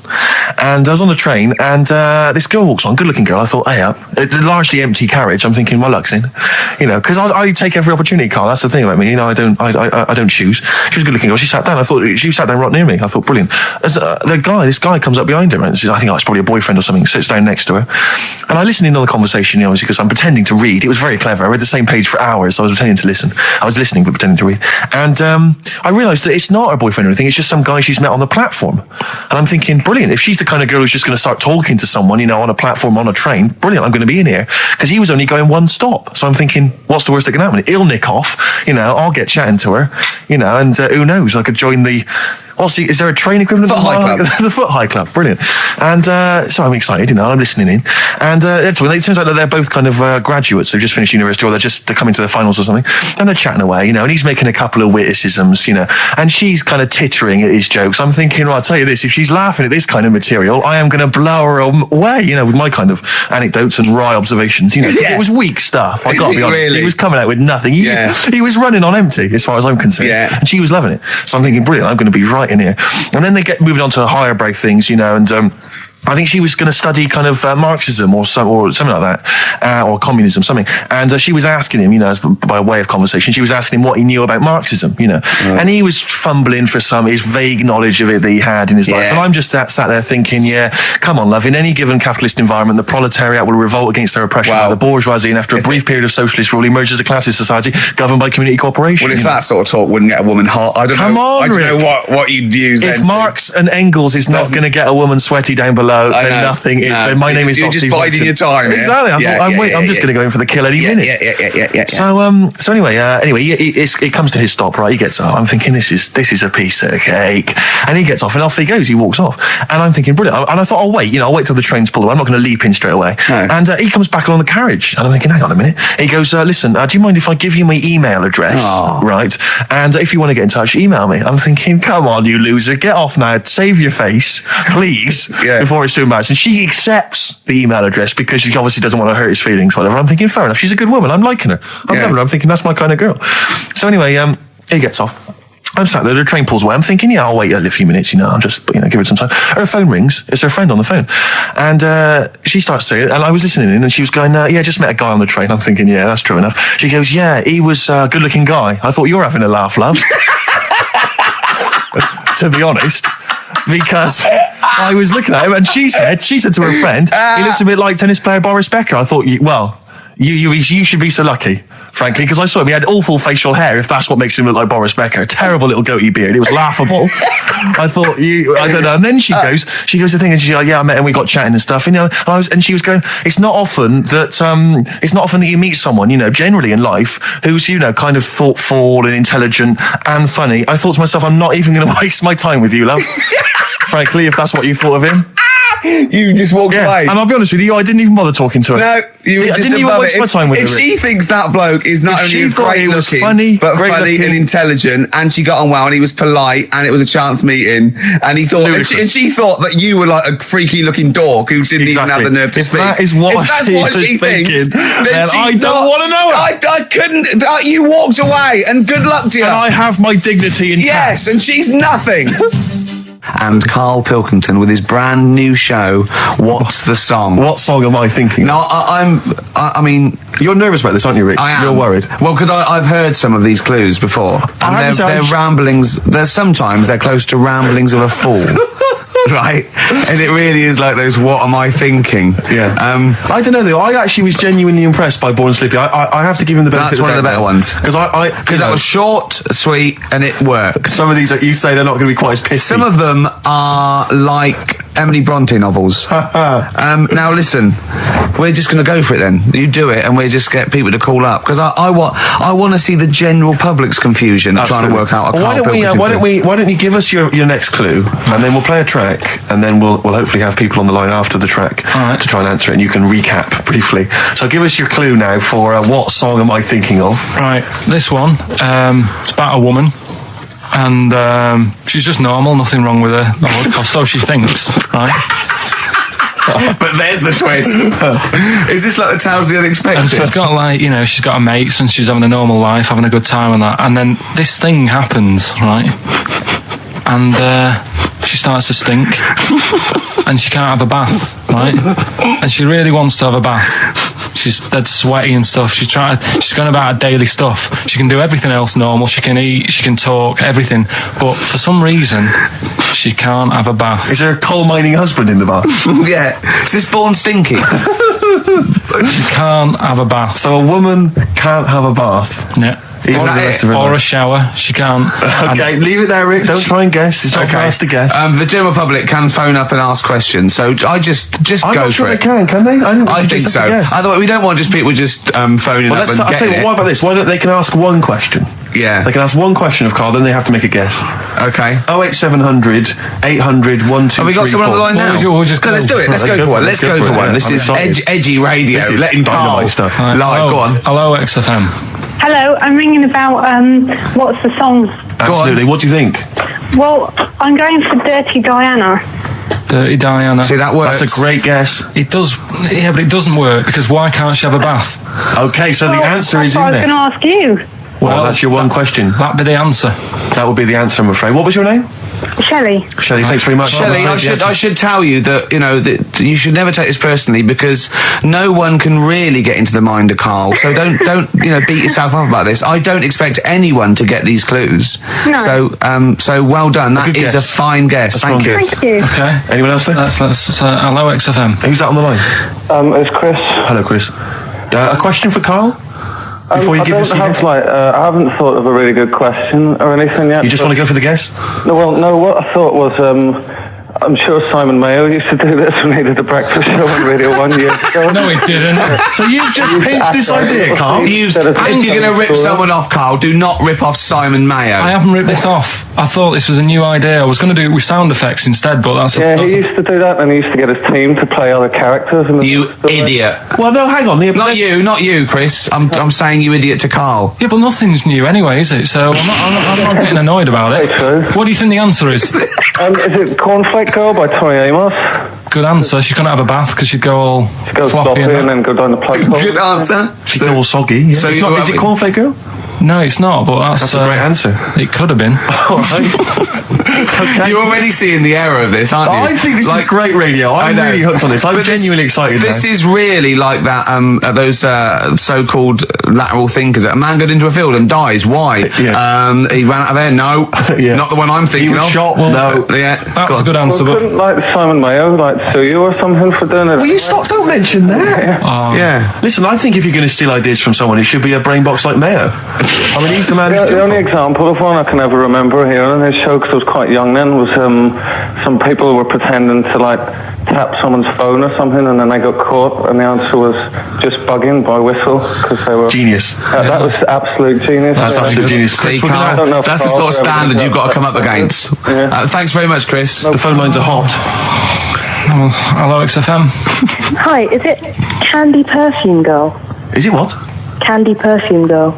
and I was on the train, and this girl walks on, good-looking girl. I thought, hey, a largely empty carriage. I'm thinking, my luck's in, because I take every opportunity, Carl. That's the thing about me, I don't choose. She was a good-looking girl. She sat down. I thought she sat down right near me. I thought, brilliant. As this guy comes up behind her, and says, I think it's probably a boyfriend or something. Sits down next to her, and I listened in on the conversation, obviously, because I'm pretending to read. It was very clever. I read the same page for hours. So I was pretending to listen. I was listening but pretending to read, and I realised that it's not her boyfriend or anything, it's just some guy she's met on the platform. And I'm thinking, brilliant, if she's the kind of girl who's just going to start talking to someone, on a platform, on a train, brilliant, I'm going to be in here. Because he was only going one stop. So I'm thinking, what's the worst that can happen? He'll nick off, I'll get chatting to her, and who knows, I could join the... Is there a train equivalent? Foot High Club. The Foot High Club, brilliant. And so I'm excited, I'm listening in. And it turns out that they're both kind of graduates. They've just finished university, or they're coming to their finals or something. And they're chatting away, and he's making a couple of witticisms, and she's kind of tittering at his jokes. I'm thinking, well, I'll tell you this, if she's laughing at this kind of material, I am going to blow her away, with my kind of anecdotes and wry observations. It was weak stuff. I got to be honest. Really? He was coming out with nothing. He was running on empty, as far as I'm concerned. Yeah. And she was loving it. So I'm thinking, brilliant, I'm going to be right in here. And then they get moving on to higher brow things, and I think she was going to study kind of Marxism or something like that, or communism, something. And she was asking him, as by way of conversation, she was asking him what he knew about Marxism, and he was fumbling for his vague knowledge of it that he had in his life. And I'm just sat there thinking, come on, love, in any given capitalist environment, the proletariat will revolt against their oppression by the bourgeoisie, and after a brief period of socialist rule, emerges a classist society governed by community cooperation. Well, if that sort of talk wouldn't get a woman hot, I don't know what you'd use. If Marx and Engels is not going to get a woman sweaty down below, then nothing is. Then my name is You're not just Steve biding Watson. your time. Exactly. I'm just going to go in for the kill any minute. Yeah. So anyway, it comes to his stop. Right, he gets off. I'm thinking this is a piece of cake, and he gets off and off he goes. He walks off, and I'm thinking brilliant. And I thought, I'll wait. I'll wait till the train's pulled away. I'm not going to leap in straight away. No. And he comes back along the carriage, and I'm thinking, hang on a minute. He goes, listen, do you mind if I give you my email address? Right, and if you want to get in touch, email me. I'm thinking, come on, you loser, get off now. Save your face, please, before it's too embarrassing. She accepts the email address because she obviously doesn't want to hurt his feelings, whatever. I'm thinking, fair enough. She's a good woman. I'm liking her. I'm loving her. I'm thinking that's my kind of girl. So anyway, he gets off. I'm sat there, the train pulls away. I'm thinking, I'll wait a few minutes, I'll just, give it some time. Her phone rings. It's her friend on the phone. And she starts saying it, and I was listening in, and she was going, just met a guy on the train. I'm thinking, that's true enough. She goes, he was a good-looking guy. I thought, you're having a laugh, love. To be honest. Because I was looking at him, and she said to her friend, he looks a bit like tennis player Boris Becker. I thought, you should be so lucky, frankly, because I saw him. He had awful facial hair, if that's what makes him look like Boris Becker. Terrible little goatee beard. It was laughable. I thought, I don't know. And then she goes to thing, and she's like, I met him, we got chatting and stuff, and she was going, it's not often that you meet someone, generally in life, who's, kind of thoughtful and intelligent and funny. I thought to myself, I'm not even going to waste my time with you, love. Frankly, if that's what you thought of him. You just walked away. And I'll be honest with you, I didn't even bother talking to her. No, I didn't even waste my time with her. If she thinks that bloke is not only great looking, funny, but funny and intelligent, and she got on well, and he was polite, and it was a chance meeting, and he thought, and she thought that you were like a freaky looking dork who didn't even have the nerve to speak. If that's what she thinks, then I don't want to know her. I couldn't. You walked away, and good luck to you. And I have my dignity intact. Yes, and she's nothing. And Karl Pilkington with his brand new show, What's the Song? What song am I thinking? No, I mean... You're nervous about this, aren't you, Rick? I am. You're worried. Well, because I've heard some of these clues before. And they're ramblings... Sometimes they're close to ramblings of a fool. Right? And it really is like those, what am I thinking? Yeah. I don't know, though. I actually was genuinely impressed by Born Sleepy. I have to give him the benefit. That's one of the better ones. Because that was short, sweet, and it worked. Some of these, you say, they're not going to be quite as pissy. Some of them are like Emily Bronte novels. Now, listen, we're just going to go for it then. You do it, and we just get people to call up. Because I want to see the general public's confusion trying to work out a why don't you give us your next clue, and then we'll play a track, and then we'll hopefully have people on the line after the track to try and answer it, and you can recap briefly. So give us your clue now for what song am I thinking of? Right, this one, it's about a woman, and she's just normal, nothing wrong with her, or so she thinks, right? But there's the twist. Is this like the Tales of the Unexpected? And she's got she's got her mates, and she's having a normal life, having a good time and that, and then this thing happens, right? And she starts to stink, and she can't have a bath, right? And she really wants to have a bath. She's dead sweaty and stuff. She's going about her daily stuff. She can do everything else normal. She can eat, she can talk, everything. But for some reason, she can't have a bath. Is there a coal mining husband in the bath? Yeah. Is this Born Stinky? She can't have a bath. So a woman can't have a bath? Yeah. Or a shower. She can't. Okay, leave it there, Rick. Don't try and guess. It's not for us to guess. The general public can phone up and ask questions. So I just I'm go not for sure it. They can they? I think so. Otherwise, we don't want just people just phoning up and I'll tell you what about this? Why don't they can ask one question? Yeah. They can ask one question of Karl, then they have to make a guess. Okay. 08700 800 1234. Have we got someone on the line now? We'll just let's do it. Let's go for one. Let's go for one. This is edgy radio. Letting Karl stuff. Live. Go on. Hello, XFM. Hello, I'm ringing about what's the song? Absolutely. What do you think? Well, I'm going for Dirty Diana. Dirty Diana. See, that works. That's a great guess. It does, yeah, but it doesn't work because why can't she have a bath? Okay, so the answer is in there. I was going to ask you. Well, that's your one question. That'd be the answer. That would be the answer, I'm afraid. What was your name? Shelley. Shelley, thanks very much. Shelley, I should tell you that, that you should never take this personally, because no one can really get into the mind of Karl. So don't beat yourself up about this. I don't expect anyone to get these clues. No. So well done. That is a fine guess. Thank you. Thank you. Okay. Anyone else there? Let's hello, XFM. Who's that on the line? It's Chris. Hello, Chris. A question for Karl? Before you give us your guess? I haven't thought of a really good question or anything yet. You just want to go for the guess? No, what I thought was, I'm sure Simon Mayo used to do this when he did the breakfast show on Radio 1 years ago. No, he didn't. So you've just pinched this idea, Karl? If you're going to rip someone off, Karl, do not rip off Simon Mayo. I haven't ripped this off. I thought this was a new idea. I was going to do it with sound effects instead, but that's... he used to do that, and he used to get his team to play other characters. You idiot. Well, no, hang on. Not you, Chris. I'm saying you idiot to Karl. Yeah, but nothing's new anyway, is it? So I'm not getting annoyed about it. True. What do you think the answer is? Is it Cornflake Girl by Tonny Amos? Good answer. She couldn't have a bath because she'd go all Go floppy sloppy and and then go down the plug hole. Good answer. She's all soggy. Yeah. So Is it Cornflake Girl? No, it's not, but That's a great answer. It could have been. Okay. You're already seeing the error of this, aren't you? I think this is great radio. I'm really hooked on this. I'm genuinely excited. This is really like that. Those so-called lateral thinkers. A man got into a field and dies. Why? Yeah. He ran out of air. No, not the one I'm thinking He was of. shot. No, That was a good answer, Well, but couldn't Simon Mayo sue you or something for doing it? Will you stop? Don't mention that. yeah. Listen, I think if you're going to steal ideas from someone, it should be a brain box like Mayo. I mean, he's the man who's The only example of one I can ever remember hearing on his show, because I was quite young then, was some people were pretending to tap someone's phone or something, and then they got caught, and the answer was just bugging by whistle, because they were genius. That was absolute genius. That's absolute genius. See, Chris, we're Karl, don't know if that's the Karl's sort of ever standard gonna you've got to come up against. Yeah. Thanks very much, Chris. The phone lines are hot. hello, XFM. Hi, is it Candy Perfume Girl? Is it what? Candy Perfume Girl.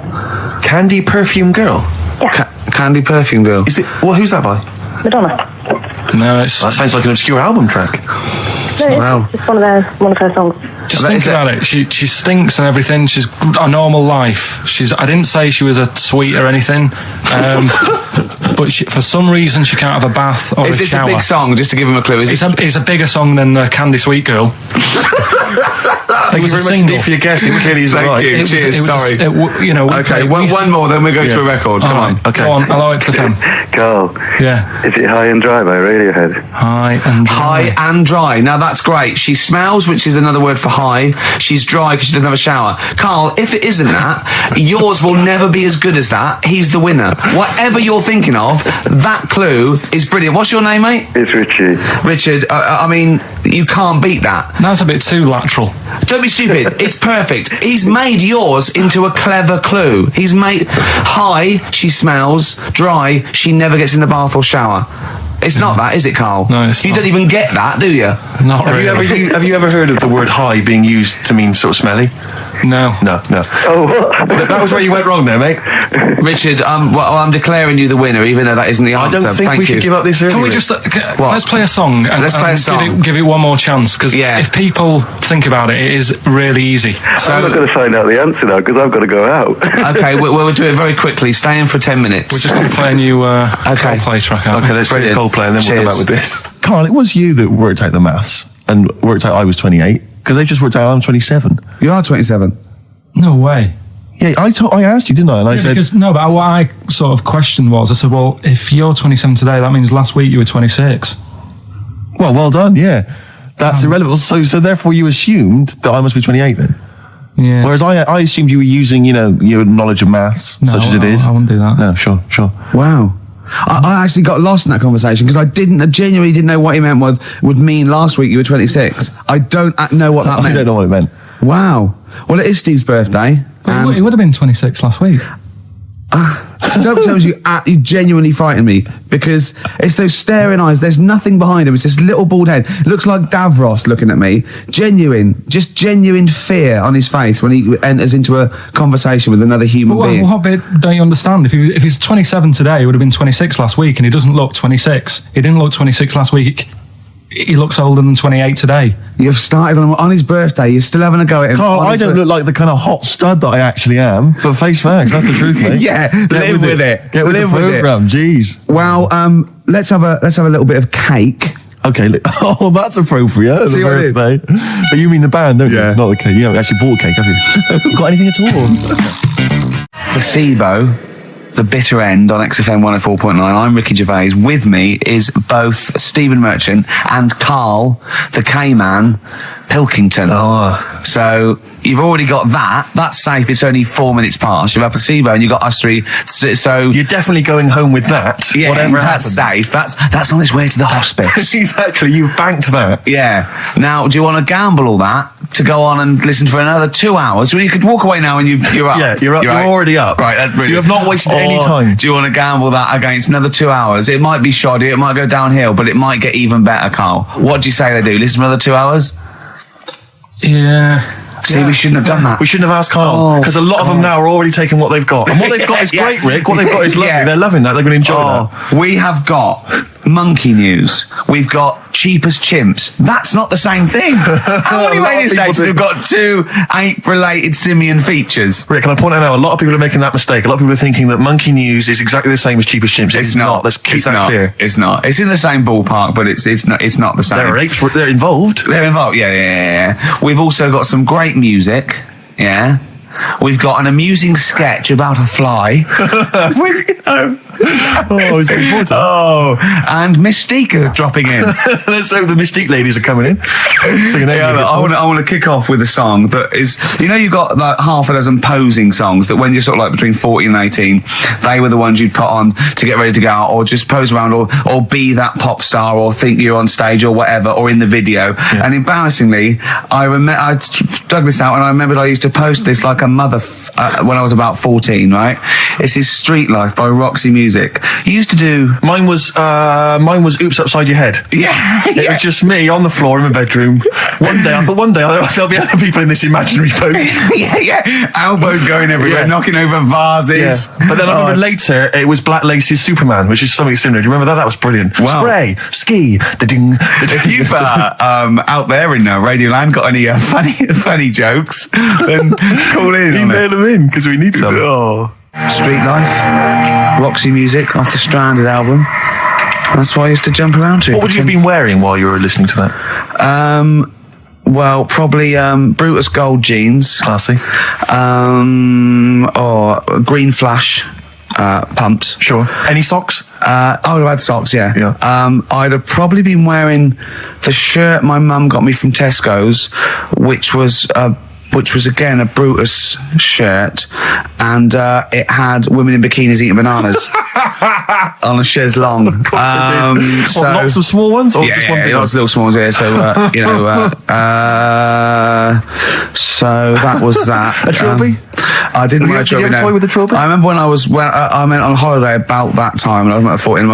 Candy Perfume Girl? Yeah. Candy Perfume Girl. Is it? Well, who's that by? Madonna. No, it's That sounds like an obscure album track. No, Wow. it's one of her songs. just That think is about it. She stinks and everything. She's a normal life. I didn't say she was a sweet or anything, but for some reason she can't have a bath or Is a this shower. a big song? Just to give him a clue. It's a bigger song than Candy Sweet Girl. Thank you was a very much single. indeed for your guess. It clearly is Thank right. you. Cheers. Sorry. We Okay, played one more, then we go Yeah. to a record. Come on. Okay. Go on, hello XFM. Carl, Yeah. is it High and Dry by Radiohead? High and dry. High and dry. Now that's great. She smells, which is another word for high. She's dry because she doesn't have a shower. Karl, if it isn't that, yours will never be as good as that. He's the winner. Whatever you're thinking of, that clue is brilliant. What's your name, mate? It's Richie. Richard. I mean, you can't beat that. That's a bit too lateral. Don't be stupid. It's perfect. He's made yours into a clever clue. He's made high, she smells, dry, she never gets in the bath or shower. It's not that, is it, Karl? No, it's You not. don't even get that, do you? Not really. Have you ever heard of the word high being used to mean sort of smelly? No. No. Oh, what? That was where you went wrong there, mate. Richard, I'm declaring you the winner, even though that isn't the I answer. don't think Thank we you. should give up this early. Can we Rick. just let's play a song and, Let's play a song. Give it one more chance, because Yeah. if people think about it, it is really easy. I'm not going to find out the answer now because I've got to go out. Okay, we'll do it very quickly. Stay in for 10 minutes. We're just going to play a new Coldplay track out. Okay, let's do Brilliant. Coldplay and then we'll Cheers. come back with this. Carl, it was you that worked out the maths and worked out I was 28 because they just worked out I'm 27. You are 27. No way. Yeah, I asked you, didn't I? And I said, But what I sort of questioned was, I said, well, if you're 27 today, that means last week you were 26. well done, yeah. That's irrelevant. So therefore you assumed that I must be 28 then. Yeah. Whereas I assumed you were using, your knowledge of maths, such as it is. I wouldn't do that. No, sure. Wow. I actually got lost in that conversation because I genuinely didn't know what he meant would mean last week you were 26. I don't know what that I meant. don't know what it meant. Wow. Well, it is Steve's birthday. It would have been 26 last week. Sometimes you genuinely frighten me because it's those staring eyes. There's nothing behind him. It's this little bald head. It looks like Davros looking at me. Genuine fear on his face when he enters into a conversation with another human being. What bit don't you understand? If he's 27 today, he would have been 26 last week, and he doesn't look 26. He didn't look 26 last week. he looks older than 28 today. You've started on his birthday. You're still having a go at him. Carl, I don't look like the kind of hot stud that I actually am, but face facts, that's the truth, mate. Yeah, live with it. Get with the program, jeez. Well, let's have a little bit of cake. Okay, oh, that's appropriate. See what it birthday. But you mean the band, don't Yeah. you? Not the cake. You haven't actually bought cake, have you? Got anything at all? The SIBO, the bitter end on XFM 104.9. I'm Ricky Gervais. With me is both Stephen Merchant and Karl, the K-Man, Pilkington. Oh. So you've already got that. That's safe. It's only 4 minutes past. You've had placebo and you've got us three. So You're definitely going home with that. yeah, whatever that's happens. safe. That's on its way to the hospice. Exactly. You've banked that. Yeah. Now, do you want to gamble all that to go on and listen for another 2 hours? Well, you could walk away now and you're up. Yeah, you're up. You're right. already up. Right, that's brilliant. You have not wasted any Or time. Do you want to gamble that against another 2 hours? It might be shoddy, it might go downhill, but it might get even better, Karl. What do you say they do? Listen for another 2 hours? Yeah. See, we shouldn't have done that. We shouldn't have asked Karl, because a lot of them now are already taking what they've got. And what they've got is Yeah. great, Rick. What they've got is lovely. Yeah. They're loving that. They're going to enjoy that. We have got monkey news. We've got cheap as chimps. That's not the same thing. How many A lot of radio people stations do. have got two ape-related simian features? Rick, can I point out now, a lot of people are making that mistake. A lot of people are thinking that monkey news is exactly the same as cheap as chimps. It's not. Let's keep It's that not. clear. It's not. It's in the same ballpark, but it's not the same. There are apes. They're involved. They're involved. Yeah. We've also got some great music. Yeah. We've got an amusing sketch about a fly. Oh, it's important. Oh, and Mystique dropping in. Let's hope the Mystique ladies are coming in. Singing their Yeah, music I for us. want to kick off with a song that is, you've got like half a dozen posing songs that when you're sort of like between 40 and 18, they were the ones you'd put on to get ready to go out or just pose around or be that pop star or think you're on stage or whatever or in the video. Yeah. And embarrassingly, I dug this out and I remembered I used to post this like a mother when I was about 14, right? This is Street Life by Roxy Music. You used to do... Mine was Oops Upside Your Head. Yeah. It was just me on the floor in my bedroom. One day there'll be other people in this imaginary boat. yeah. Elbows going everywhere, Yeah. knocking over vases. Yeah. But then I remember later it was Black Lace's Superman, which is something similar. Do you remember that? That was brilliant. Wow. Spray, ski, da-ding, da-ding. If you've out there in Radioland got any funny jokes, then call in. Email them in because we need some. Oh. Street Life, Roxy Music off the Stranded album. That's why I used to jump around to. What would you have been wearing while you were listening to that? Well, probably Brutus Gold jeans. Classy. Or Green Flash pumps. Sure. Any socks? I would have had socks, yeah. Yeah. I'd have probably been wearing the shirt my mum got me from Tesco's, which was again a Brutus shirt, and it had women in bikinis eating bananas on a chaise longue. Of course it did. So, lots of small ones, or yeah, just one big lots of one? little small ones. Yeah, so that was that. A trilby? I didn't wear a Did you trilby. have a no. toy with a trilby? I remember when I went on holiday about that time, and I was at 14.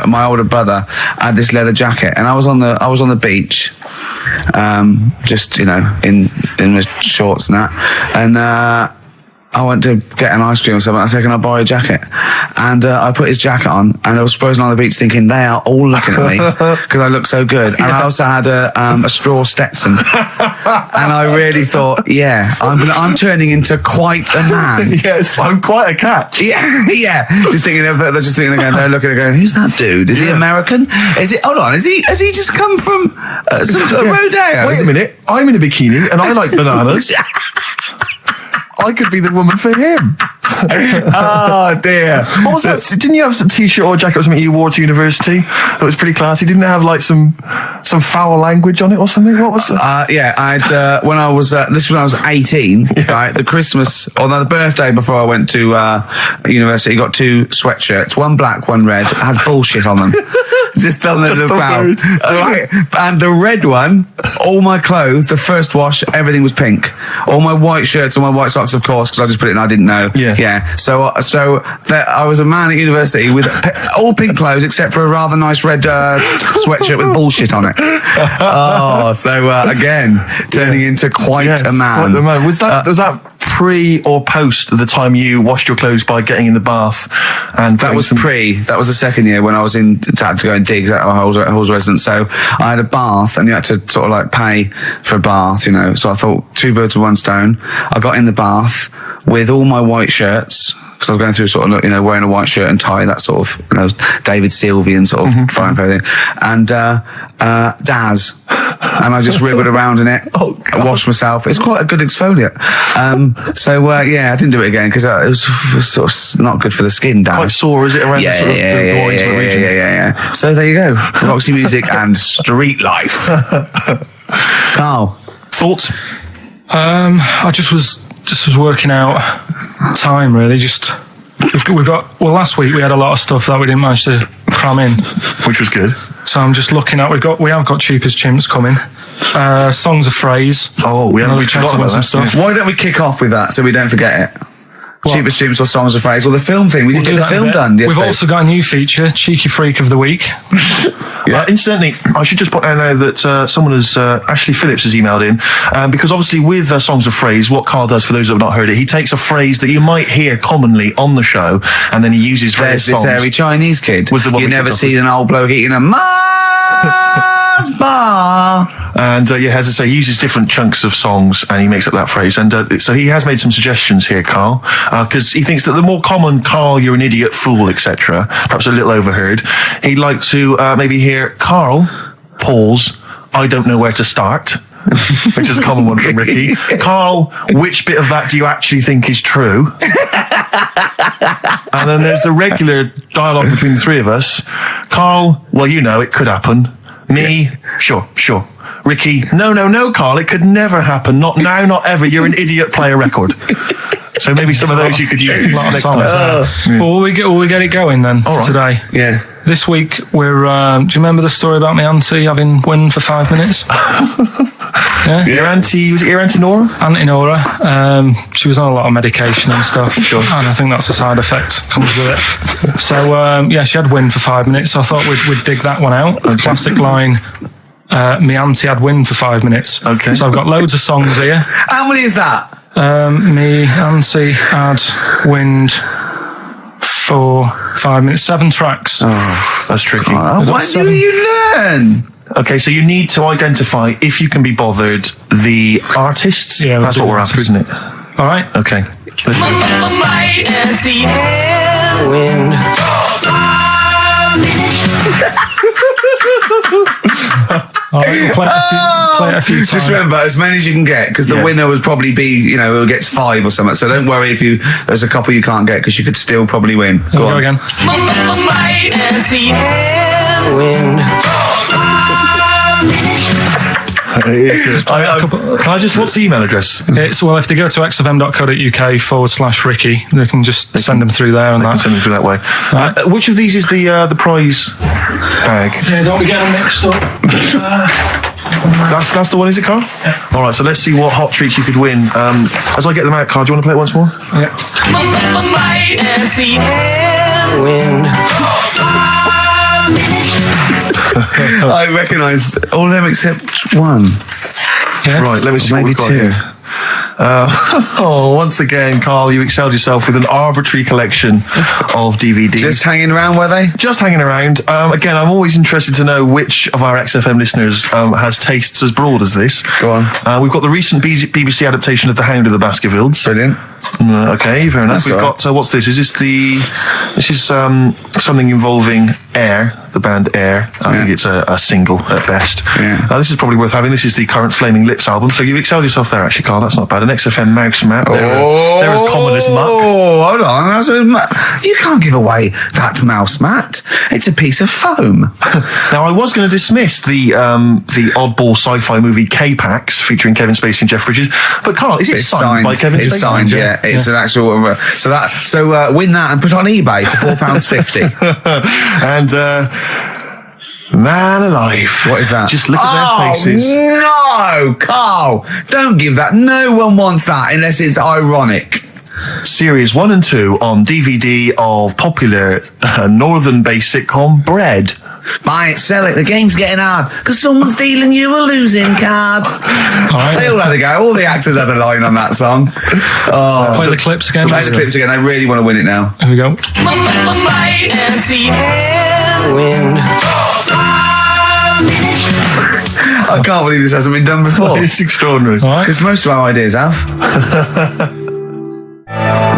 My older brother had this leather jacket, and I was on the beach, just in my shorts and that, and I went to get an ice cream or something. I said, "Can I borrow your jacket?" And I put his jacket on, and I was frozen on the beach, thinking they are all looking at me because I look so good. And I also had a straw Stetson, and I really thought, yeah, I'm turning into quite a man. Yes, I'm quite a catch. Yeah. Just thinking, they're looking, going, who's that dude? Is he American? Has he just come from some sort of rodeo? Wait a minute, I'm in a bikini and I like bananas. I could be the woman for him. Oh dear. What was that? Didn't you have a t-shirt or jacket or something you wore to university that was pretty classy? Didn't it have like some foul language on it or something? What was that? Yeah, I'd when I was 18, right? The Christmas or the birthday before I went to university, got two sweatshirts, one black, one red, had bullshit on them. Just on the proud. Right. And the red one, all my clothes, the first wash, everything was pink. All my white shirts and my white socks, of course, because I just put it in, I didn't know. Yeah. So I was a man at university with all pink clothes except for a rather nice red sweatshirt with bullshit on it. Again, turning into quite a man. Quite the man. Was that pre or post the time you washed your clothes by getting in the bath? And That was That was the second year when I was had to go in digs at Hall's residence. So I had a bath, and you had to sort of like pay for a bath, you know. So I thought 2 birds with 1 stone. I got in the bath with all my white shirts, because I was going through sort of, you know, wearing a white shirt and tie, that sort of, you know, David Sylvian sort of trying for everything. And Daz. And I just wriggled around in it. I washed myself. It's quite a good exfoliant. Yeah, I didn't do it again because it was sort of not good for the skin, Daz. quite sore, is it, around the sort of the groins regions? Yeah. So there you go. Roxy Music and Street Life. Carl, Thoughts? I just was working out time, really. We've got last week we had a lot of stuff that we didn't manage to cram in, Which was good. so I'm just looking at. We have got Cheap as Chimps coming. Songs of Phrase. Oh, we haven't Another chance to forgotten win about some that, stuff. why don't we kick off with that so we don't forget it? What? Cheap as Chimps or Songs of Phrase or the film thing. We didn't Do get the that in a film bit. done We've yesterday. also got a new feature, Cheeky Freak of the Week. Incidentally, I should just point out now that someone has, Ashley Phillips has emailed in, because obviously with Songs of Phrase, what Carl does, for those that have not heard it, he takes a phrase that you might hear commonly on the show, and then he uses various There's this songs. hairy Chinese kid. Was the one You we never kicked off seen an old bloke eating a Mars bar. And as I say, he uses different chunks of songs and he makes up that phrase. And so he has made some suggestions here, Carl, because he thinks that the more common "Carl, you're an idiot, fool," etc., perhaps a little overheard, he'd like to maybe hear "Carl, pause, I don't know where to start," which is a common one from Ricky. "Carl, which bit of that do you actually think is true?" And then there's the regular dialogue between the three of us. "Carl, well, you know, it could happen." Me, sure. Ricky, no, Carl, it could never happen. Not now, not ever. You're an idiot, play a record. So maybe some of those you could use next time. Well, we get it going then All right. today. Yeah. This week we're. Do you remember the story about my auntie having wind for 5 minutes? Yeah. Your auntie, was it your auntie Nora? Auntie Nora, she was on a lot of medication and stuff, and I think that's a side effect comes with it. So she had wind for 5 minutes. So I thought we'd dig that one out. Okay. Classic line. Me auntie had wind for 5 minutes. Okay. So I've got loads of songs here. How many is that? Me auntie had wind for 5 minutes. 7 tracks. That's tricky. What do you learn? Okay, so you need to identify, if you can be bothered, the artists. Yeah, we'll that's do what we're after, artists. isn't it? All right. Okay. Let's go. Wind. All right, we'll play it a few times. Just remember, as many as you can get, because the Yeah. winner would probably be, you know, who gets 5 or something. So don't worry if there's a couple you can't get, because you could still probably win. Here we on. go again. Wind. Can I just, what's the email address? It's, well, if they go to xfm.co.uk/Ricky, they can just send them through there and I can that. send them through that way. Which of these is the prize bag? Yeah, don't be getting mixed up. That's the one, is it, Carl? Yeah. All right, so let's see what hot treats you could win. As I get them out, Carl, do you want to play it once more? Yeah. Wind. I recognise all of them except one. Yeah. Right, let me see Or what maybe we've got 2. here. Once again, Carl, you excelled yourself with an arbitrary collection of DVDs. Just hanging around, were they? Just hanging around. Again, I'm always interested to know which of our XFM listeners has tastes as broad as this. Go on. We've got the recent BBC adaptation of The Hound of the Baskervilles. Brilliant. Okay, fair enough. That's We've all right. got, what's this? Is this this is something involving Air, the band Air. I think it's a single at best. Yeah. This is probably worth having. This is the current Flaming Lips album. So you've excelled yourself there, actually, Carl. That's not bad. An XFM mouse map. They're as common as muck. Oh, hold on. You can't give away that mouse mat. It's a piece of foam. Now, I was going to dismiss the oddball sci-fi movie K-Pax featuring Kevin Spacey and Jeff Bridges, but Carl, is it signed by Kevin Spacey? It's signed, yeah. It's an actual. So win that and put it on eBay for £4.50. And man alive, What is that? Just look at their faces. No, Carl, don't give that. No one wants that unless it's ironic. Series 1 and 2 on DVD of popular northern-based sitcom Bread. Buy it, sell it. The game's getting hard because someone's dealing you a losing card. They all had a go. All the actors had a line on that song. Play the clips again. Play the clips again. They really want to win it now. Here we go. I can't believe this hasn't been done before. It's extraordinary. Because most of our ideas have.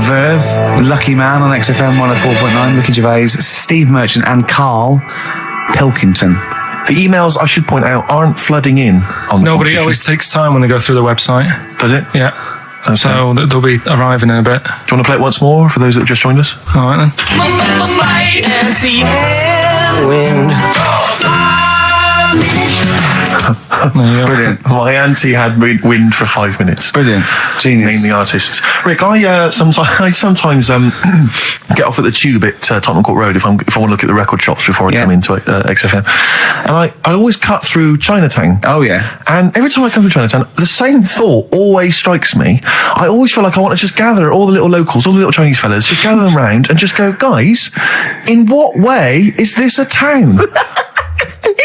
Verve, Lucky Man on XFM 104.9, Ricky Gervais, Steve Merchant and Karl Pilkington. The emails, I should point out, aren't flooding in on the No, but it competition. always takes time when they go through the website. Does it? Yeah. Okay. So they'll be arriving in a bit. Do you want to play it once more for those that have just joined us? All right then. Brilliant. My auntie had wind for 5 minutes. Brilliant. Genius. Name the artists. Rick, I sometimes get off at the Tube at Tottenham Court Road if I want to look at the record shops before I come into XFM. And I always cut through Chinatown. Oh, yeah. And every time I come to Chinatown, the same thought always strikes me. I always feel like I want to just gather all the little locals, all the little Chinese fellas, just gather them round and just go, guys, in what way is this a town?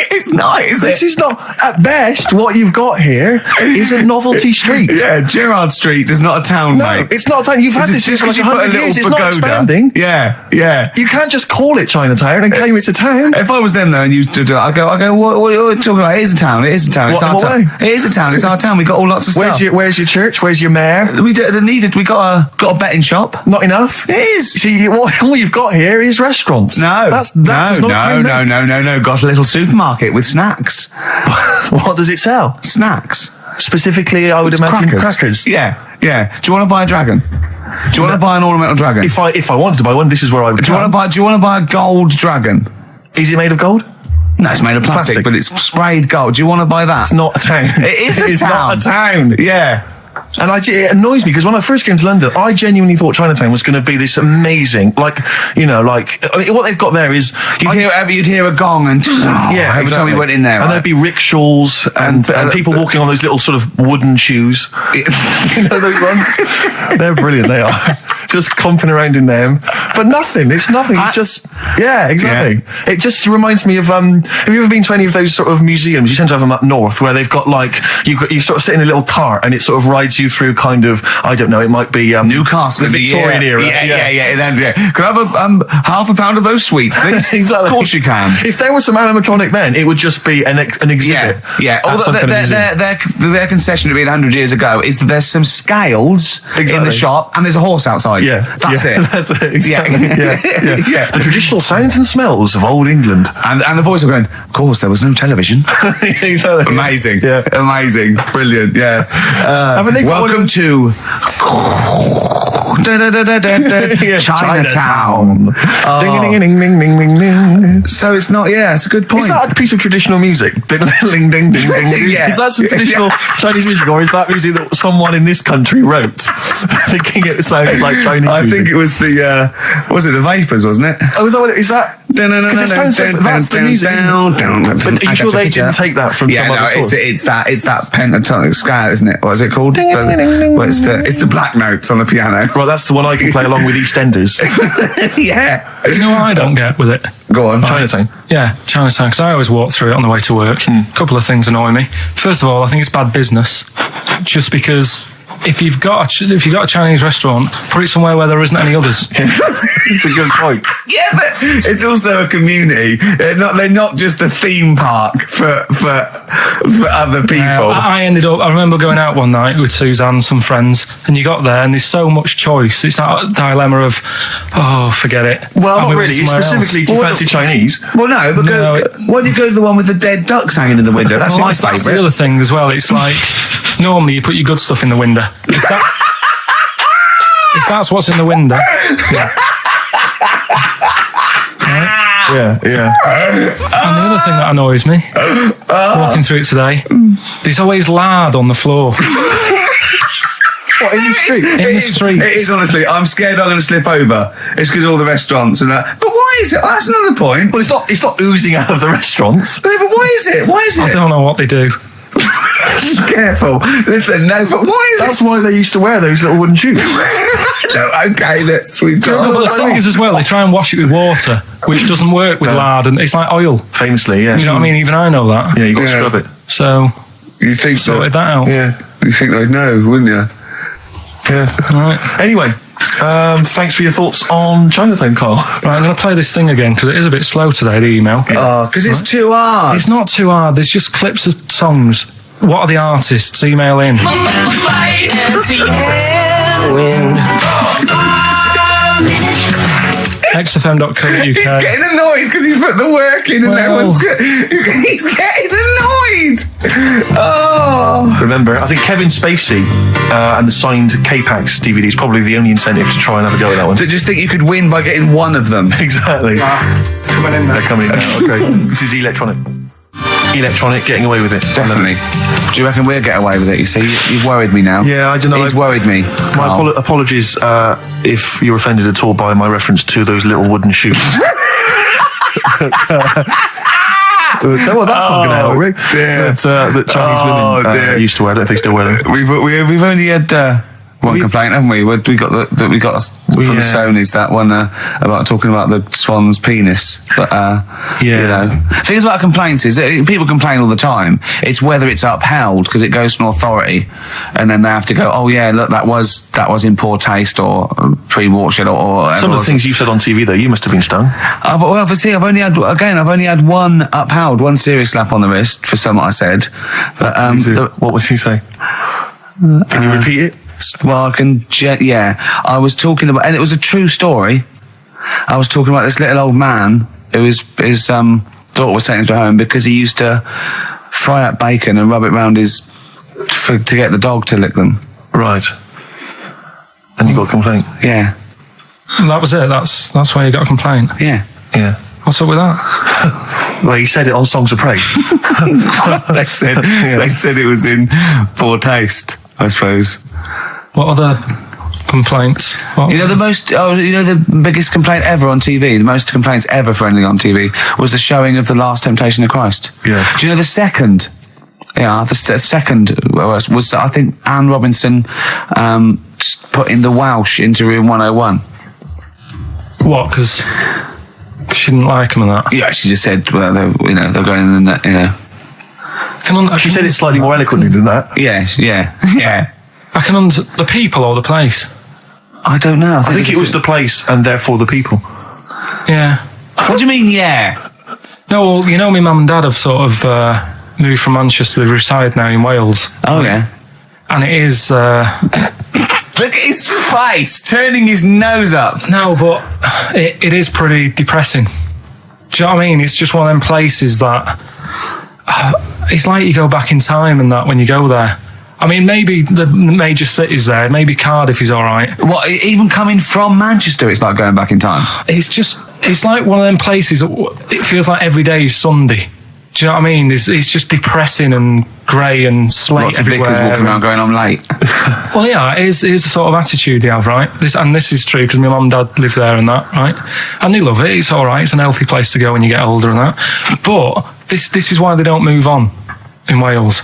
It's not, is it? This is not, at best, what you've got here is a novelty street. Yeah, Gerrard Street is not a town, No, mate. it's not a town. You've had this Just for like because you put a 100 little years. It's not pagoda. expanding. Yeah. You can't just call it Chinatown and claim it's a town. If I was them though and you stood there, I go, what are you talking about? It is a town. It is a town. It's What- our what town. way? It is a town. It's our town. We got all lots of stuff. Where's your church? Where's your mayor? We needed. We got a betting shop. Not enough. It is. See, all you've got here is restaurants. No, that's not a town. no. Got a little supermarket with snacks. What does it sell? Snacks. Specifically, I would imagine crackers. Yeah. Do you want to buy a dragon? Do you want to buy an ornamental dragon? If I wanted to buy one, this is where I would. Do you want to buy a gold dragon? Is it made of gold? No, it's made of plastic, but it's sprayed gold. Do you want to buy that? It's not a town. It is a It's town. not a town. Yeah. And it annoys me because when I first came to London, I genuinely thought Chinatown was going to be this amazing, what they've got there is You'd hear a gong and every time you went in there, and there'd be rickshaws and people walking on those little sort of wooden shoes. You know those ones? They're brilliant. They are just comping around in them, but nothing. It's nothing. Exactly. Yeah. It just reminds me of. Have you ever been to any of those sort of museums? You tend to have them up north where they've got you sort of sit in a little cart and it sort of rides you through kind of, I don't know, it might be Newcastle, the Victorian era. Yeah. Can I have half a pound of those sweets, please? Exactly. Of course you can. If there was some animatronic then, it would just be an exhibit. Yeah. Their concession to be 100 years ago is that there's some scales in the shop and there's a horse outside. Yeah. That's it. That's it. Exactly. Yeah. The traditional sounds and smells of old England. And the voice of going, of course, there was no television. Exactly. Amazing. Yeah. Amazing. Brilliant. Yeah. Welcome to Chinatown. Ding, ding, ding, ding, ding. So it's not, it's a good point. Is that a piece of traditional music? Ding, ding, ding, ding, ding. Yeah. Is that some traditional Chinese music, or is that music that someone in this country wrote, thinking it sounded like Chinese music? I think it was the Vapors, wasn't it? Oh, is that what it is? That? Because it sounds so, that's the music. But are you sure they didn't take that from some other source? It's that pentatonic scale, isn't it? What is it called? It's the black notes on the piano. Right, that's the one I can play along with EastEnders. Yeah. Do you know what I don't get with it? Go on. Chinatown. Yeah, Chinatown, because I always walk through it on the way to work. A couple of things annoy me. First of all, I think it's bad business, just because if you've got a Chinese restaurant, put it somewhere where there isn't any others. It's a good point. Yeah, but it's also a community. They're not just a theme park for other people. I remember going out one night with Suzanne, some friends, and you got there and there's so much choice. It's that dilemma of, forget it. Well, I'm not moving really. somewhere Specifically, else. do you fancy Chinese? Well, no, but why do you go to the one with the dead ducks hanging in the window? That's my That's the favourite. other thing as well. It's like, normally you put your good stuff in the window. If that's what's in the window. Yeah. Yeah. And the other thing that annoys me, walking through it today, there's always lard on the floor. What, in the street? In the streets. It is, honestly. I'm scared I'm going to slip over. It's because all the restaurants and that. But why is it? That's another point. Well, it's not oozing out of the restaurants. But why is it? I don't know what they do. Careful. Listen, no, but why is That's why they used to wear those little wooden shoes. No, okay, we've got... No, but the thing is as well, they try and wash it with water, which doesn't work with lard, and it's like oil. Famously, yeah. You know what I mean? Even I know that. Yeah, you got to Yeah. scrub it. So, You think sorted that out. Yeah. You think they'd know, wouldn't you? Yeah. Right. Anyway, thanks for your thoughts on Chinatown, Carl. Right, I'm going to play this thing again, because it is a bit slow today, the email. Oh, because it's too hard. It's not too hard. There's just clips of songs. What are the artists? Email in. XFM.co.uk. He's getting annoyed because he put the work in and no Well. one's good. He's getting annoyed. Oh. Remember, I think Kevin Spacey and the signed K-Pax DVD is probably the only incentive to try and have a go at that one. To just think you could win by getting one of them. Exactly. Coming in They're coming in now. Okay. This is electronic. Electronic, getting away with it. Definitely. Do you reckon we'll get away with it? You see, you've worried me now. Yeah, I don't know. He's worried me. My Carl. apologies if you're offended at all by my reference to those little wooden shoes. Well, that's not going to help, Rick. dear. That Chinese women used to wear. I don't think they still wear them. We've only had one complaint, haven't we? We got from the Sony's that one about talking about the swan's penis. But you know, things about complaints is that people complain all the time. It's whether it's upheld because it goes to an authority, and then they have to go, oh yeah, look, that was in poor taste or pre-watershed or Some of the things you said on TV, though, you must have been stung. I've only had one upheld, one serious slap on the wrist for something I said. But What was he saying? Can you repeat it? Well, I was talking about, and it was a true story. I was talking about this little old man who his daughter was taken to home because he used to fry up bacon and rub it round to get the dog to lick them. Right. And you got a complaint? Yeah. And that was it. That's why you got a complaint. Yeah. Yeah. What's up with that? Well, he said it on Songs of Praise. They said it was in poor taste, I suppose. What other complaints? You know the biggest complaint ever on TV, the most complaints ever for anything on TV was the showing of The Last Temptation of Christ. Yeah. Do you know the second? Yeah, the second was I think Anne Robinson putting the Welsh into Room 101. What? Because she didn't like him and that. Yeah, she just said, well, they're going in the, She said it slightly more eloquently than that. Yes, yeah. I can the people or the place. I don't know. I think it was the place and therefore the people. Yeah. What do you mean, yeah? No, well, you know, my mum and dad have sort of moved from Manchester. They reside now in Wales. Oh, yeah. And it is... Look at his face, turning his nose up. No, but it is pretty depressing. Do you know what I mean? It's just one of them places that... it's like you go back in time and that when you go there. I mean, maybe the major cities there, maybe Cardiff is all right. What, even coming from Manchester, it's like going back in time? It's like one of them places, it feels like every day is Sunday. Do you know what I mean? It's just depressing and grey and slate Lots of everywhere. vicars walking around going, I'm late. Well, yeah, it is the sort of attitude they have, right? This is true because my mum and dad live there and that, right? And they love it. It's all right. It's an healthy place to go when you get older and that. But this is why they don't move on in Wales.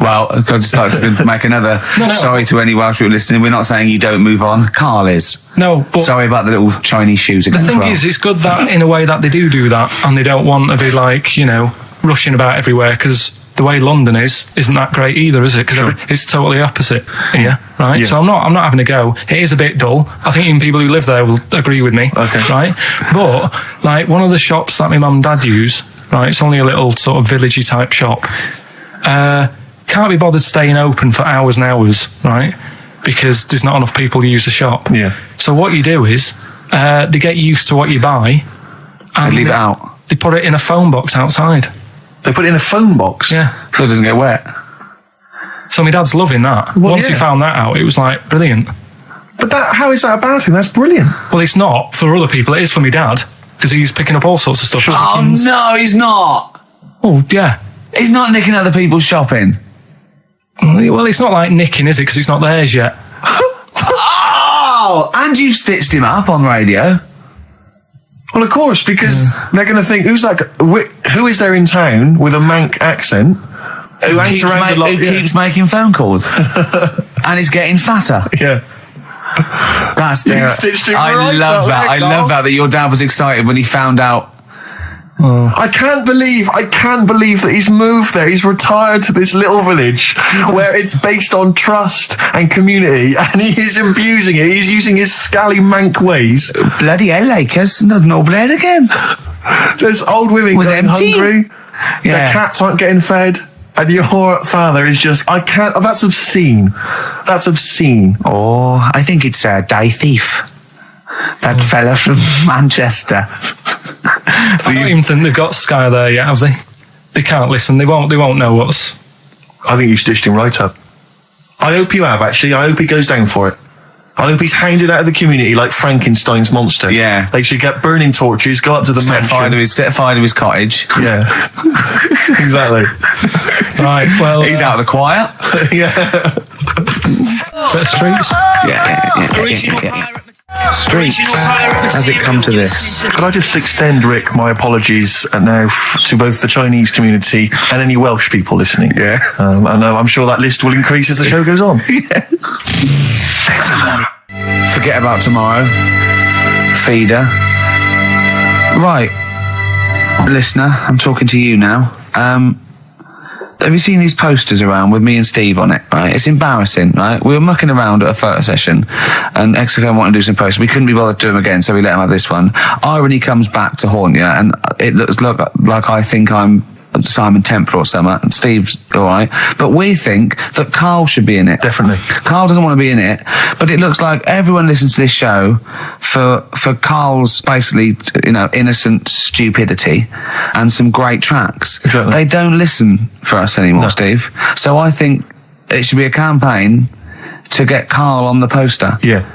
Well, I'd just like to make another sorry to any Welsh people listening. We're not saying you don't move on. Carl is. No, but... Sorry about the little Chinese shoes again. The thing is, it's good that in a way that they do that and they don't want to be like, rushing about everywhere because the way London isn't that great either, is it? Because it's totally opposite here, right? Yeah. So I'm not having a go. It is a bit dull. I think even people who live there will agree with me, right? But like one of the shops that my mum and dad use, right? It's only a little sort of villagey type shop. Can't be bothered staying open for hours and hours, right? Because there's not enough people who use the shop. Yeah. So what you do is they get used to what you buy and they leave it out. They put it in a phone box outside. They put it in a phone box? Yeah. So it doesn't get wet. So my dad's loving that. Well, Once he found that out, it was like brilliant. But how is that a bad thing? That's brilliant. Well, it's not for other people. It is for my dad because he's picking up all sorts of stuff. Oh no, he's not. Oh yeah. He's not nicking other people's shopping. Well, it's not like nicking, is it? Because it's not theirs yet. Oh, and you've stitched him up on radio. Well, of course, because they're going to think, who is there in town with a Manc accent Who hangs around a lot, who yeah. keeps making phone calls. And he's getting fatter. Yeah. That's You stitched him I right love up that. there, I Carl. love that your dad was excited when he found out. I can't believe that he's moved there. He's retired to this little village where it's based on trust and community, and he is abusing it. He's using his scally mank ways. Bloody hell, Lakers. There's no bread again. There's old women Was going empty. hungry. Yeah. Their cats aren't getting fed. And your father is just, I can't, that's obscene. That's obscene. Oh, I think it's Die Thief. That fella from Manchester. I don't even think they've got Sky there yet, have they? They can't listen. They won't know what's... I think you stitched him right up. I hope you have, actually. I hope he goes down for it. I hope he's hounded out of the community like Frankenstein's monster. Yeah. They should get burning torches, go up to the Set fire to his cottage. Yeah. Exactly. Right, well... He's out of the choir. Yeah. The streets. Yeah. Streets. Has it come to this? Could I just extend, Rick, my apologies now to both the Chinese community and any Welsh people listening? Yeah. And I'm sure that list will increase as the show goes on. Forget about tomorrow. Feeder. Right. Listener, I'm talking to you now. Have you seen these posters around with me and Steve on it, right? It's embarrassing, right? We were mucking around at a photo session and XFM wanted to do some posters. We couldn't be bothered to do them again, so we let him have this one. Irony comes back to haunt you, and it looks like I think I'm Simon Temple or something, and Steve's all right. But we think that Karl should be in it. Definitely. Karl doesn't want to be in it, but it looks like everyone listens to this show for Karl's basically, innocent stupidity and some great tracks. Exactly. They don't listen for us anymore, Steve. So I think it should be a campaign to get Karl on the poster. Yeah.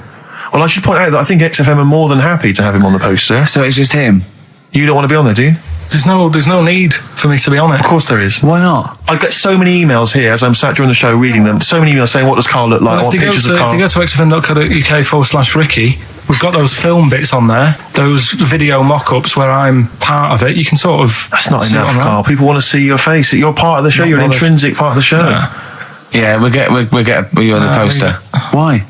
Well, I should point out that I think XFM are more than happy to have him on the poster. So it's just him. You don't want to be on there, do you? There's no need for me to be on it. Of course there is. Why not? I get so many emails here as I'm sat during the show reading them. So many emails saying, what does Karl look like? Well, I want pictures of if Karl. you go to xfm.co.uk/Ricky, we've got those film bits on there, those video mock-ups where I'm part of it. You can sort of... That's not see it enough, on there. Karl. People want to see your face. You're part of the show. Not You're an bothered. intrinsic part of the show. Yeah, we'll get you on the poster. Why?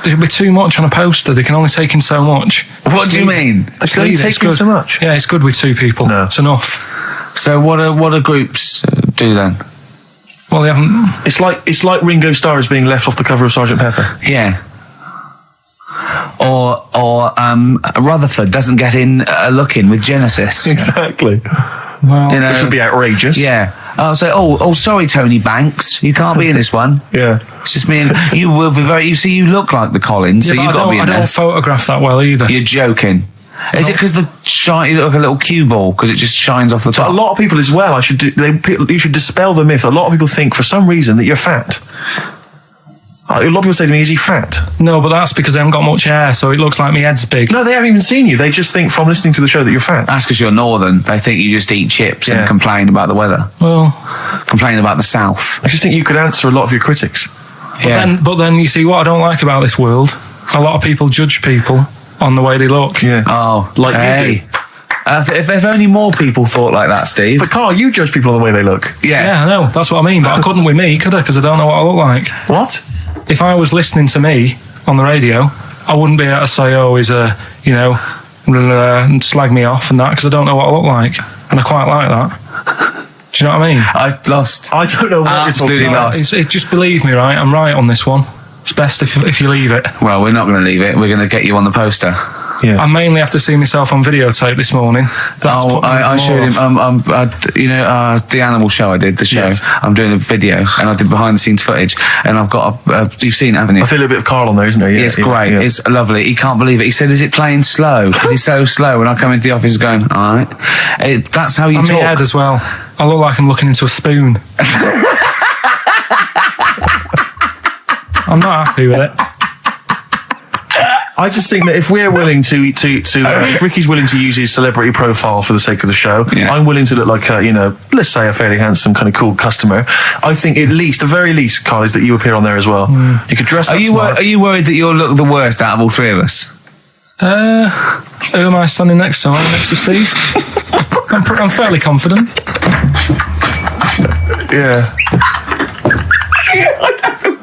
It'd be too much on a poster. They can only take in so much. What do you mean? They can only take in so much. Yeah, it's good with two people. No. It's enough. So what do groups do then? Well, they haven't... It's like Ringo Starr is being left off the cover of Sgt. Pepper. Yeah. Or Rutherford doesn't get in a look in with Genesis. Exactly. Well, Which would be outrageous. Yeah. Oh, sorry, Tony Banks, you can't be in this one. Yeah. It's just me and you will be very. You see, you look like the Collins, so but you've got to be in I there. don't photograph that well either. You're joking. Is it because you look like a little cue ball because it just shines off the But top? a lot of people as well, you should dispel the myth. A lot of people think for some reason that you're fat. A lot of people say to me, is he fat? No, but that's because I haven't got much hair, so it looks like my head's big. No, they haven't even seen you. They just think from listening to the show that you're fat. That's because you're northern. They think you just eat chips Yeah. and complain about the weather, Well, complain about the south. I just think you could answer a lot of your critics. but then you see what I don't like about this world. A lot of people judge people on the way they look. Yeah. Oh, Like you hey. do. If only more people thought like that, Steve. But Karl, you judge people on the way they look. Yeah, I know. That's what I mean. But I couldn't with me, could I? Because I don't know what I look like. What? If I was listening to me on the radio, I wouldn't be able to say, oh, he's and slag me off and that, because I don't know what I look like. And I quite like that. Do you know what I mean? I lost. I don't know what Absolutely you're talking about. lost. Just believe me, right? I'm right on this one. It's best if you leave it. Well, we're not going to leave it. We're going to get you on the poster. Yeah. I mainly have to see myself on videotape this morning. That's put me I showed him. off. The animal show I did, the show. Yes. I'm doing a video, and I did behind the scenes footage, and I've got. You've seen it, haven't you? I feel a bit of Karl on there, isn't there? Yeah, It's great. yeah. It's lovely. He can't believe it. He said, "Is it playing slow?" Because he's so slow. When I come into the office, he's going, "All right." That's how you And my talk. head as well. I look like I'm looking into a spoon. I'm not happy with it. I just think that if we're willing if Ricky's willing to use his celebrity profile for the sake of the show, Yeah. I'm willing to look like let's say a fairly handsome, kind of cool customer. I think the very least, Karl, is that you appear on there as well. You could dress up smart. Are you worried that you'll look the worst out of all three of us? Who am I standing next to? I'm next to Steve. I'm fairly confident. Yeah.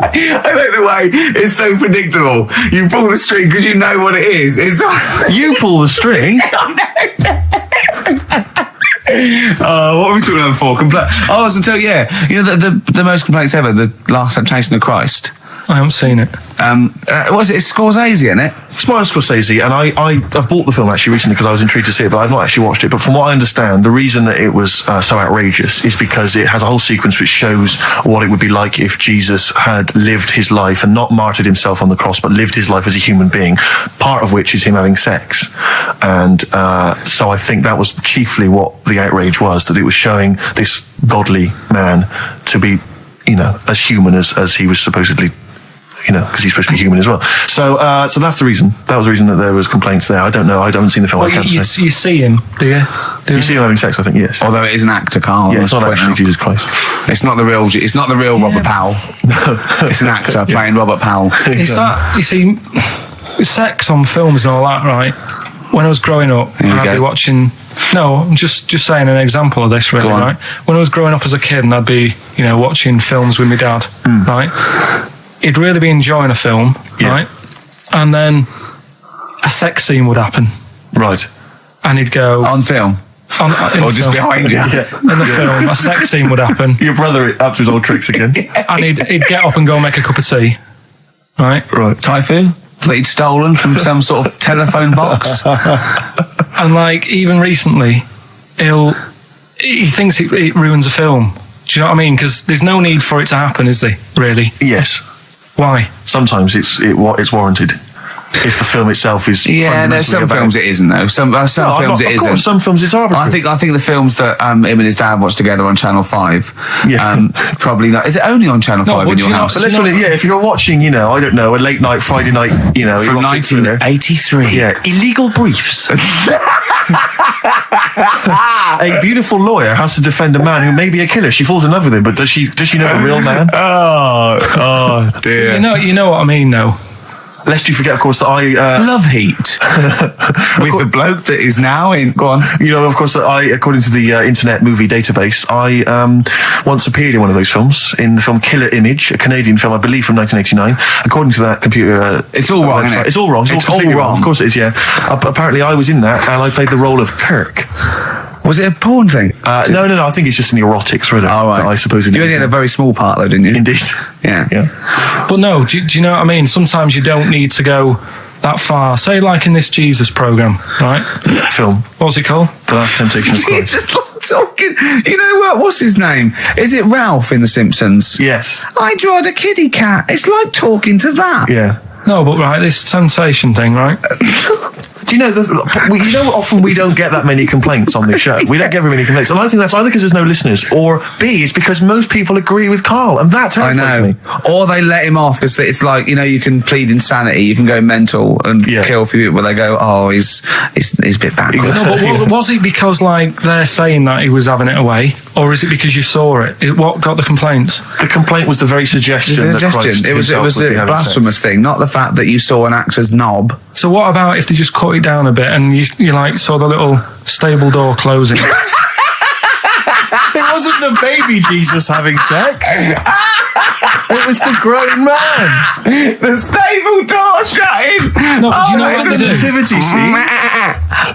I like the way it's so predictable. You pull the string because you know what it is. It's You pull the string. What were we talking about before? I was until you know the most complaints ever, the Last Temptation of Christ. I haven't seen it. What is it? It's Scorsese, isn't it? It's Martin Scorsese, and I've bought the film actually recently because I was intrigued to see it, but I've not actually watched it. But from what I understand, the reason that it was so outrageous is because it has a whole sequence which shows what it would be like if Jesus had lived his life and not martyred himself on the cross, but lived his life as a human being, part of which is him having sex. And so I think that was chiefly what the outrage was, that it was showing this godly man to be, you know, as human as he was supposedly, you know, because he's supposed to be human as well. So so that's the reason. That was the reason that there was complaints there. I don't know. I haven't seen the film. Well, I can't say. you see him, do you? You see him having sex, I think, yes. Although it is an actor, Carl. Yeah, it's not actually Jesus Christ. It's not the real. It's not the real Robert Powell. No. It's an actor playing Robert Powell. It's that, you see, sex on films and all that, right? When I was growing up, Here we I'd go. be watching... No, I'm just saying an example of this, really, Go on. right? When I was growing up as a kid and I'd be, you know, watching films with my dad, right? He'd really be enjoying a film, right? And then a sex scene would happen. Right. And he'd go... On film. in Or the just film. behind you. In the film, a sex scene would happen. Your brother up to his old tricks again. And he'd get up and go make a cup of tea, right? Right. Typhoon that he'd stolen from some sort of telephone box. And like even recently, he thinks it ruins a film. Do you know what I mean? Because there's no need for it to happen, is there? Really? Yes. Why? Sometimes it's warranted. If the film itself is No, some films it isn't though. Some films it of isn't. course, some films it's arbitrary. I think the films that him and his dad watched together on Channel 5, probably not. Is it only on Channel 5 in your house? But let's put it, if you're watching, you know, I don't know, a late night Friday night, you know, From erotic thriller. 1983. Yeah, illegal briefs. A beautiful lawyer has to defend a man who may be a killer. She falls in love with him, but does she know the real man? Oh dear. You know what I mean, though. Lest you forget, of course, that I... Love Heat. With the bloke that is now in... Go on. You know, of course, that I, according to the Internet Movie Database, I once appeared in one of those films, in the film Killer Image, a Canadian film, I believe, from 1989. According to that computer... It's all wrong, isn't it? It's all wrong. It's completely all wrong. Of course it is, yeah. Apparently, I was in that, and I played the role of Kirk. Was it a porn thing? No, I think it's just an erotic thriller. Oh, right. That I suppose it You only is. had a very small part, though, didn't you? Indeed. Yeah. But no, do you know what I mean? Sometimes you don't need to go that far. Say like in this Jesus program, right? Film. What's it called? The Last Temptation of You're Christ. just like talking. You know what? What's his name? Is it Ralph in The Simpsons? Yes. I drawed a kitty cat. It's like talking to that. Yeah. No, but right, this temptation thing, right? Do you know, often we don't get that many complaints on this show. We don't get very many complaints. And I think that's either because there's no listeners, or B, it's because most people agree with Carl. And that I terrifies know. me. Or they let him off because it's like, you know, you can plead insanity, you can go mental and kill a few people. They go, oh, he's a bit bad. No, but was it because like they're saying that he was having it away, or is it because you saw it? What got the complaints? The complaint was the very suggestion. It was a blasphemous thing, not the fact that you saw an actor's knob. So what about if they just cut it down a bit and you like saw the little stable door closing? It wasn't the baby Jesus having sex. It was the grown man. The stable door shutting. No, but do you know what the they do? nativity scene.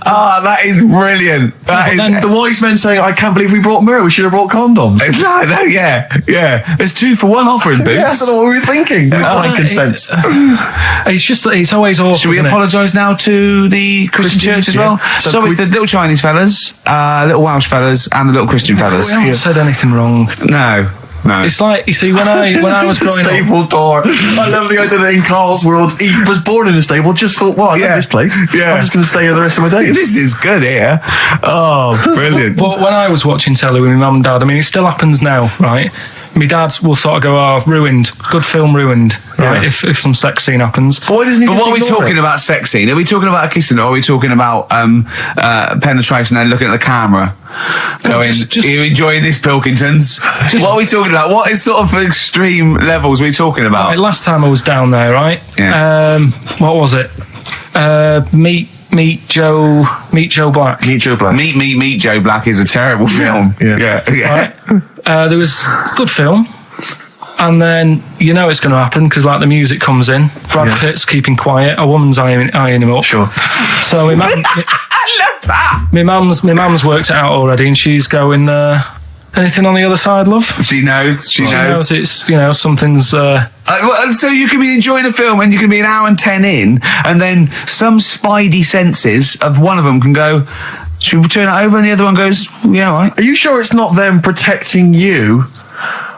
Oh, that is brilliant. That is. then- The wise men saying, I can't believe we brought myrrh. We should have brought condoms. No, yeah. There's 2 for 1 offering, boots. Yeah, that's what we were thinking. With frankincense. It's just it's always awkward. Should we isn't it? apologise now to the Christian church as well? Yeah. So Sorry, we- the little Chinese fellas, little Welsh fellas, and the little Christian fellas. We haven't said anything wrong. No. It's like, you see, when I was growing up, Stable door. I love the idea that in Carl's world, he was born in a stable, just thought, well, I love this place. Yeah. I'm just going to stay here the rest of my days. This is good here. Oh, brilliant. but when I was watching telly with my mum and dad, I mean, it still happens now, right? My dad will sort of go, oh, ruined, good film ruined, right? Yeah. If some sex scene happens. But why doesn't he But just what are we ignore talking it? about sex scene? Are we talking about a kissing, or are we talking about penetration and looking at the camera? Going, just- are you enjoying this, Pilkingtons? What are we talking about? What is sort of extreme levels are we talking about? Right, last time I was down there, right? Yeah. What was it? Meet Joe Meet Joe Black. Meet Joe Black. Meet Joe Black is a terrible film. Yeah. Right? There was a good film. And then you know it's going to happen because like the music comes in. Brad Pitt's keeping quiet. A woman's eyeing him up. Sure. So my mum, I love that. my mum's worked it out already, and she's going. Anything on the other side, love? She knows. She knows. It's something's. And so you can be enjoying a film and you can be an hour and 10 in, and then some spidey senses of one of them can go, should we turn it over? And the other one goes, yeah, all right. Are you sure it's not them protecting you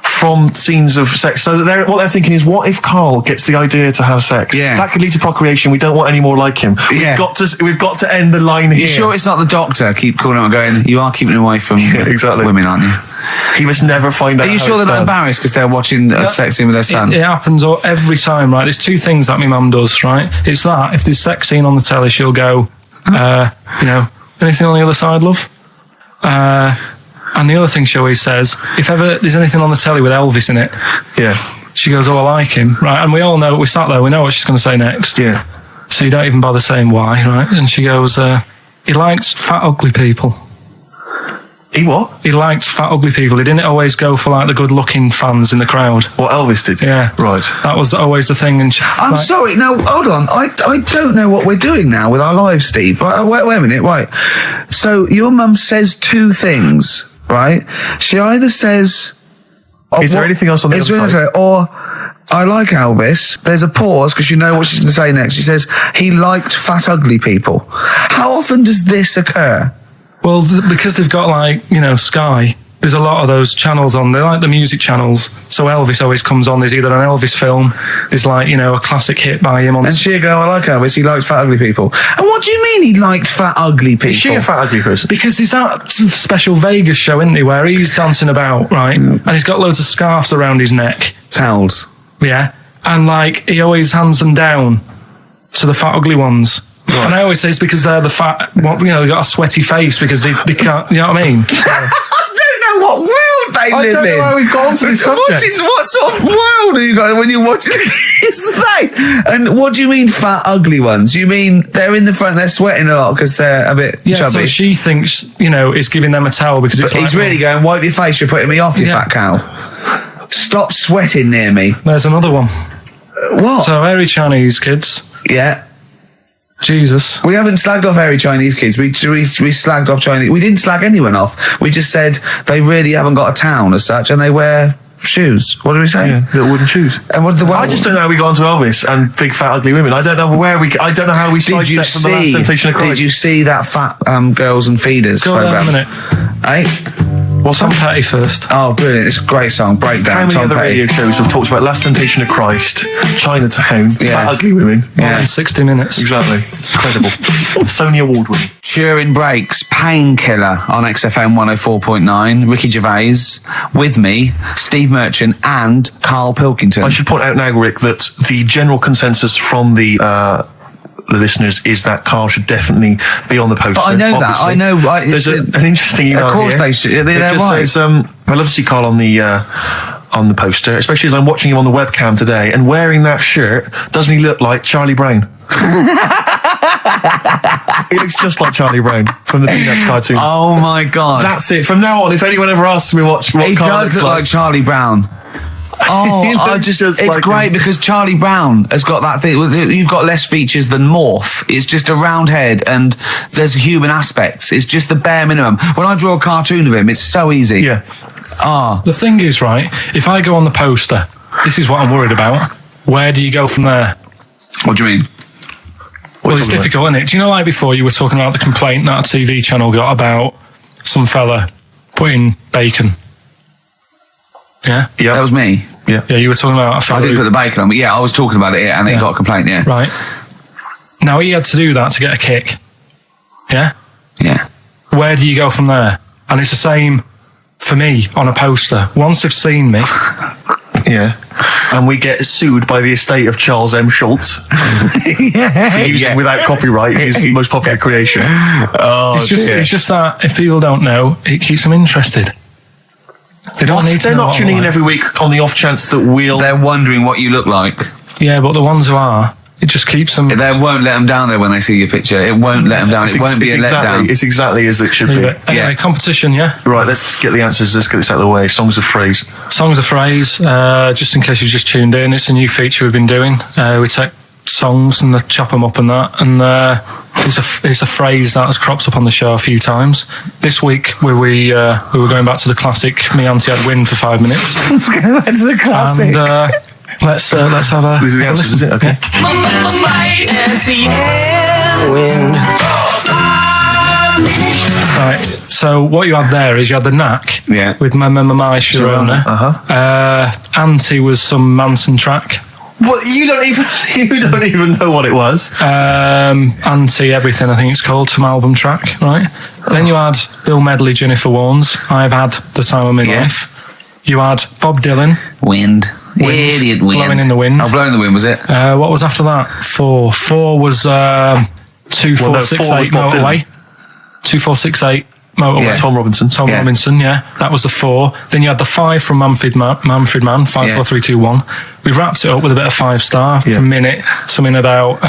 from scenes of sex? So that what they're thinking is, what if Karl gets the idea to have sex? Yeah. That could lead to procreation. We don't want any more like him. Yeah. We've got to end the line here. You sure it's not the doctor? Keep calling out and going, you are keeping away from exactly. women, aren't you? He must never find out. Are you how sure it's they're not done. embarrassed because they're watching a sex scene with their son? It happens every time, right? There's two things that my mum does, right? It's that if there's sex scene on the telly, she'll go, anything on the other side, love? And the other thing she always says, if ever there's anything on the telly with Elvis in it, she goes, oh, I like him, right? And we all know, we sat there, we know what she's going to say next. Yeah. So you don't even bother saying why, right? And she goes, he likes fat, ugly people. He what? He liked fat, ugly people. He didn't always go for like the good-looking fans in the crowd. What Elvis did? Yeah. Right. That was always the thing. And I'm sorry. No, hold on. I don't know what we're doing now with our lives, Steve. Wait a minute. Right. So your mum says two things, right? She either says... Is there anything else on the other side? Or... I like Elvis. There's a pause because you know what she's going to say next. She says, he liked fat, ugly people. How often does this occur? Well, because they've got Sky, there's a lot of those channels on. They're like the music channels. So Elvis always comes on. There's either an Elvis film, there's a classic hit by him on. And she'll go, I like Elvis, he likes fat, ugly people. And what do you mean he liked fat, ugly people? Is she a fat, ugly person? Because there's that special Vegas show, isn't he, where he's dancing about, right? And he's got loads of scarves around his neck. Towels. Yeah. And he always hands them down to the fat, ugly ones. Right. And I always say it's because they're the fat, they've got a sweaty face because they can't, you know what I mean? I don't know what world they live in. I don't know how we've got onto this subject. What sort of world are you got when you're watching his face? And what do you mean fat, ugly ones? You mean they're in the front, they're sweating a lot because they're a bit chubby? So she thinks, is giving them a towel because it's he's really going, wipe your face, you're putting me off, you fat cow. Stop sweating near me. There's another one. What? So, hairy Chinese kids. Yeah. Jesus. We haven't slagged off hairy Chinese kids. We slagged off Chinese. We didn't slag anyone off. We just said they really haven't got a town as such, and they wear shoes. What did we say? Yeah, little wooden shoes. And what did I just don't know how we got onto Elvis and big fat ugly women. I don't know I don't know how we sidestepped from the Last Temptation of Christ. Did you see that fat girls and feeders Go program? on a minute. Hey. What's Tom Petty first? Oh, brilliant. It's a great song. Breakdown. How many Tom other Petty. radio shows have talked about Last Temptation of Christ, Chinatown, fat ugly women? Yeah. 60 minutes. Exactly. Incredible. Sony Award winning. During breaks, Painkiller on XFM 104.9. Ricky Gervais with me, Steve Merchant and Karl Pilkington. I should point out now, Rick, that the general consensus from the listeners is that Karl should definitely be on the poster. But I know obviously. that. I know. There's an interesting email. Of course here. they should. They're It just right. says, I love to see Karl on the poster, especially as I'm watching him on the webcam today, and wearing that shirt, doesn't he look like Charlie Brown? He looks just like Charlie Brown from the Peanuts cartoons. Oh my God. That's it. From now on, if anyone ever asks me what he Karl does looks look like Charlie Brown. Oh, it's like great him. because Charlie Brown has got that thing. You've got less features than Morph. It's just a round head and there's human aspects. It's just the bare minimum. When I draw a cartoon of him, it's so easy. Yeah. The thing is, right, if I go on the poster, this is what I'm worried about. Where do you go from there? What do you mean? Well, it's difficult, isn't it? Do you know, before you were talking about the complaint that a TV channel got about some fella putting bacon? Yeah? Yeah. That was me. Yeah. Yeah, you were talking about a fella I didn't who- put the bacon on, but yeah, I was talking about it and it got a complaint, yeah. Right. Now, he had to do that to get a kick. Yeah? Yeah. Where do you go from there? And it's the same for me on a poster. Once they've seen me, Yeah. And we get sued by the estate of Charles M. Schultz for using without copyright his most popular creation. Oh, it's just that if people don't know, it keeps them interested. They don't need to They're know not what tuning I in like. every week on the off chance that we'll... They're wondering what you look like. Yeah, but the ones who are, it just keeps them. They won't let them down there when they see your picture. It won't let them down. It won't be a letdown. It's exactly as it should be. Anyway, competition, yeah. Right, let's get the answers. Let's get this out of the way. Songs of phrase. Songs of phrase. Just in case you just tuned in, it's a new feature we've been doing. We take songs and chop them up and that, and it's a phrase that has cropped up on the show a few times. This week we were going back to the classic "Me Auntie Had Wind" for 5 minutes. Let's go back to the classic. And let's have a. These are the answers, is it? Okay. Right. So what you had there is you had the knack. Yeah. With my Sharona. Auntie was some Manson track. Well, you don't even know what it was. Auntie Everything, I think it's called, some album track, right? Then you had Bill Medley, Jennifer Warnes. I've had The Time of My Life. You had Bob Dylan. Wind. Idiot wind. Blowing in the Wind. Oh, Blowing in the Wind, was it? What was after that? Four was 2468 Motorway. 2468 Motorway. Yeah. Tom Robinson. Tom Robinson, yeah. That was the 4. Then you had the 5 from Manfred Mann, 5, 4, 3, 2, 1. We wrapped it up with a bit of 5-star for a minute. Something about...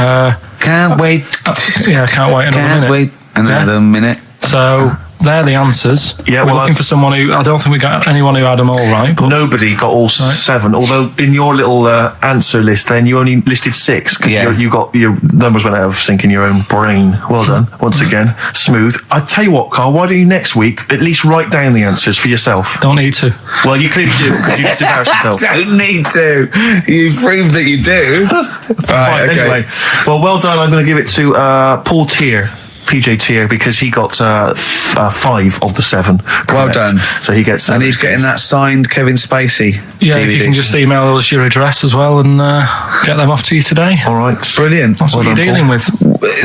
Can't wait. Can't wait another minute. So... They're the answers. Yeah, we're looking for someone who... I don't think we got anyone who had them all right. But nobody got all 7. Although in your little answer list, then you only listed 6 because you got your numbers went out of sync in your own brain. Well done, once again, smooth. I tell you what, Carl. Why don't you next week at least write down the answers for yourself? Don't need to. Well, you clearly do because you just embarrassed yourself. Don't need to. You've proved that you do. Right. Okay. Anyway, well done. I'm going to give it to Paul Tier. PJ Tier, because he got 5 of the 7. Correct. Well done. So he gets... And he's getting that signed Kevin Spacey Yeah, DVD. if you can just email us your address as well and get them off to you today. All right. Brilliant. That's what you're dealing with.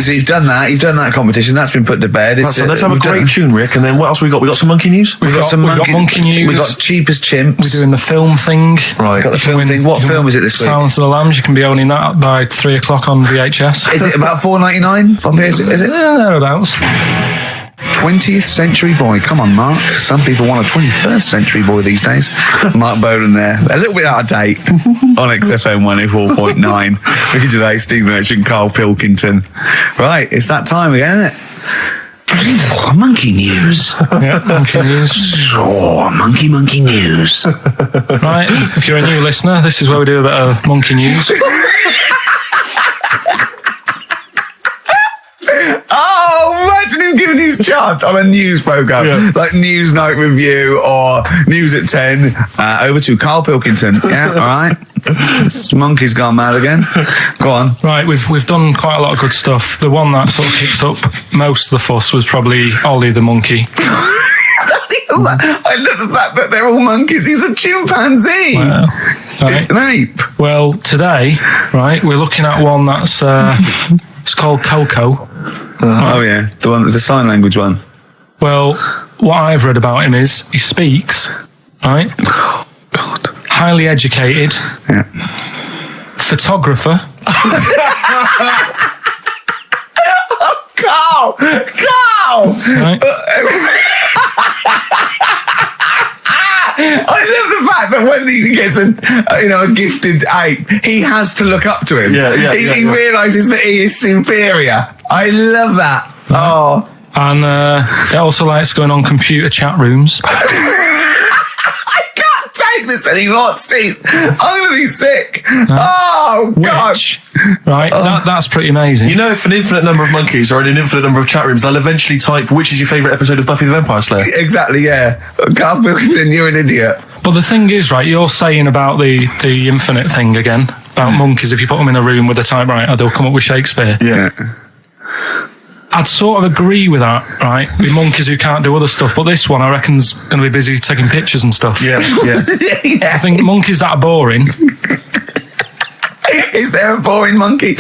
So you've done that competition. That's been put to bed. Let's have a great tune, Rick. And then what else we got? We got some monkey news? We've got monkey news. We've got Cheap as Chimps. We're doing the film thing. Right. Got the film thing. What film is it this week? Silence of the Lambs. You can be owning that by 3 o'clock on VHS. Is it about $4.99? Is it? Yeah, thereabouts. 20th century boy. Come on, Mark. Some people want a 21st century boy these days. Mark Bolan there. A little bit out of date on XFM 104.9. Ricky Gervais, Steve Merchant, Karl Pilkington. Right, it's that time again, isn't it? Monkey news. Yeah, monkey news. Oh, monkey news. Right, if you're a new listener, this is where we do a bit of monkey news. Oh, imagine him giving these charts on a news programme, like News Night Review or News at 10. Over to Karl Pilkington. Yeah, all right. Monkey's gone mad again. Go on. Right, we've done quite a lot of good stuff. The one that sort of kicked up most of the fuss was probably Ollie the monkey. I love the fact that they're all monkeys. He's a chimpanzee. Wow. Right. It's an ape. Well, today, right, we're looking at one that's it's called Coco. Oh yeah, the sign language one. Well, what I've read about him is he speaks, right? Oh, God. Highly educated. Yeah. Photographer. Carl! Right? I love the fact that when he gets a gifted ape, he has to look up to him. He realises that he is superior. I love that. Right. Oh. And he also likes going on computer chat rooms. I can't take this anymore, Steve. I'm going to be sick. Oh, God. Right, that's pretty amazing. You know, if an infinite number of monkeys are in an infinite number of chat rooms, they'll eventually type, which is your favourite episode of Buffy the Vampire Slayer? Exactly, yeah. Karl Pilkington, you're an idiot. But the thing is, right, you're saying about the infinite thing again, about monkeys, if you put them in a room with a typewriter, they'll come up with Shakespeare. Yeah. I'd sort of agree with that, right? With monkeys who can't do other stuff, but this one I reckon's going to be busy taking pictures and stuff. Yeah. I think monkeys that are boring. Is there a boring monkey?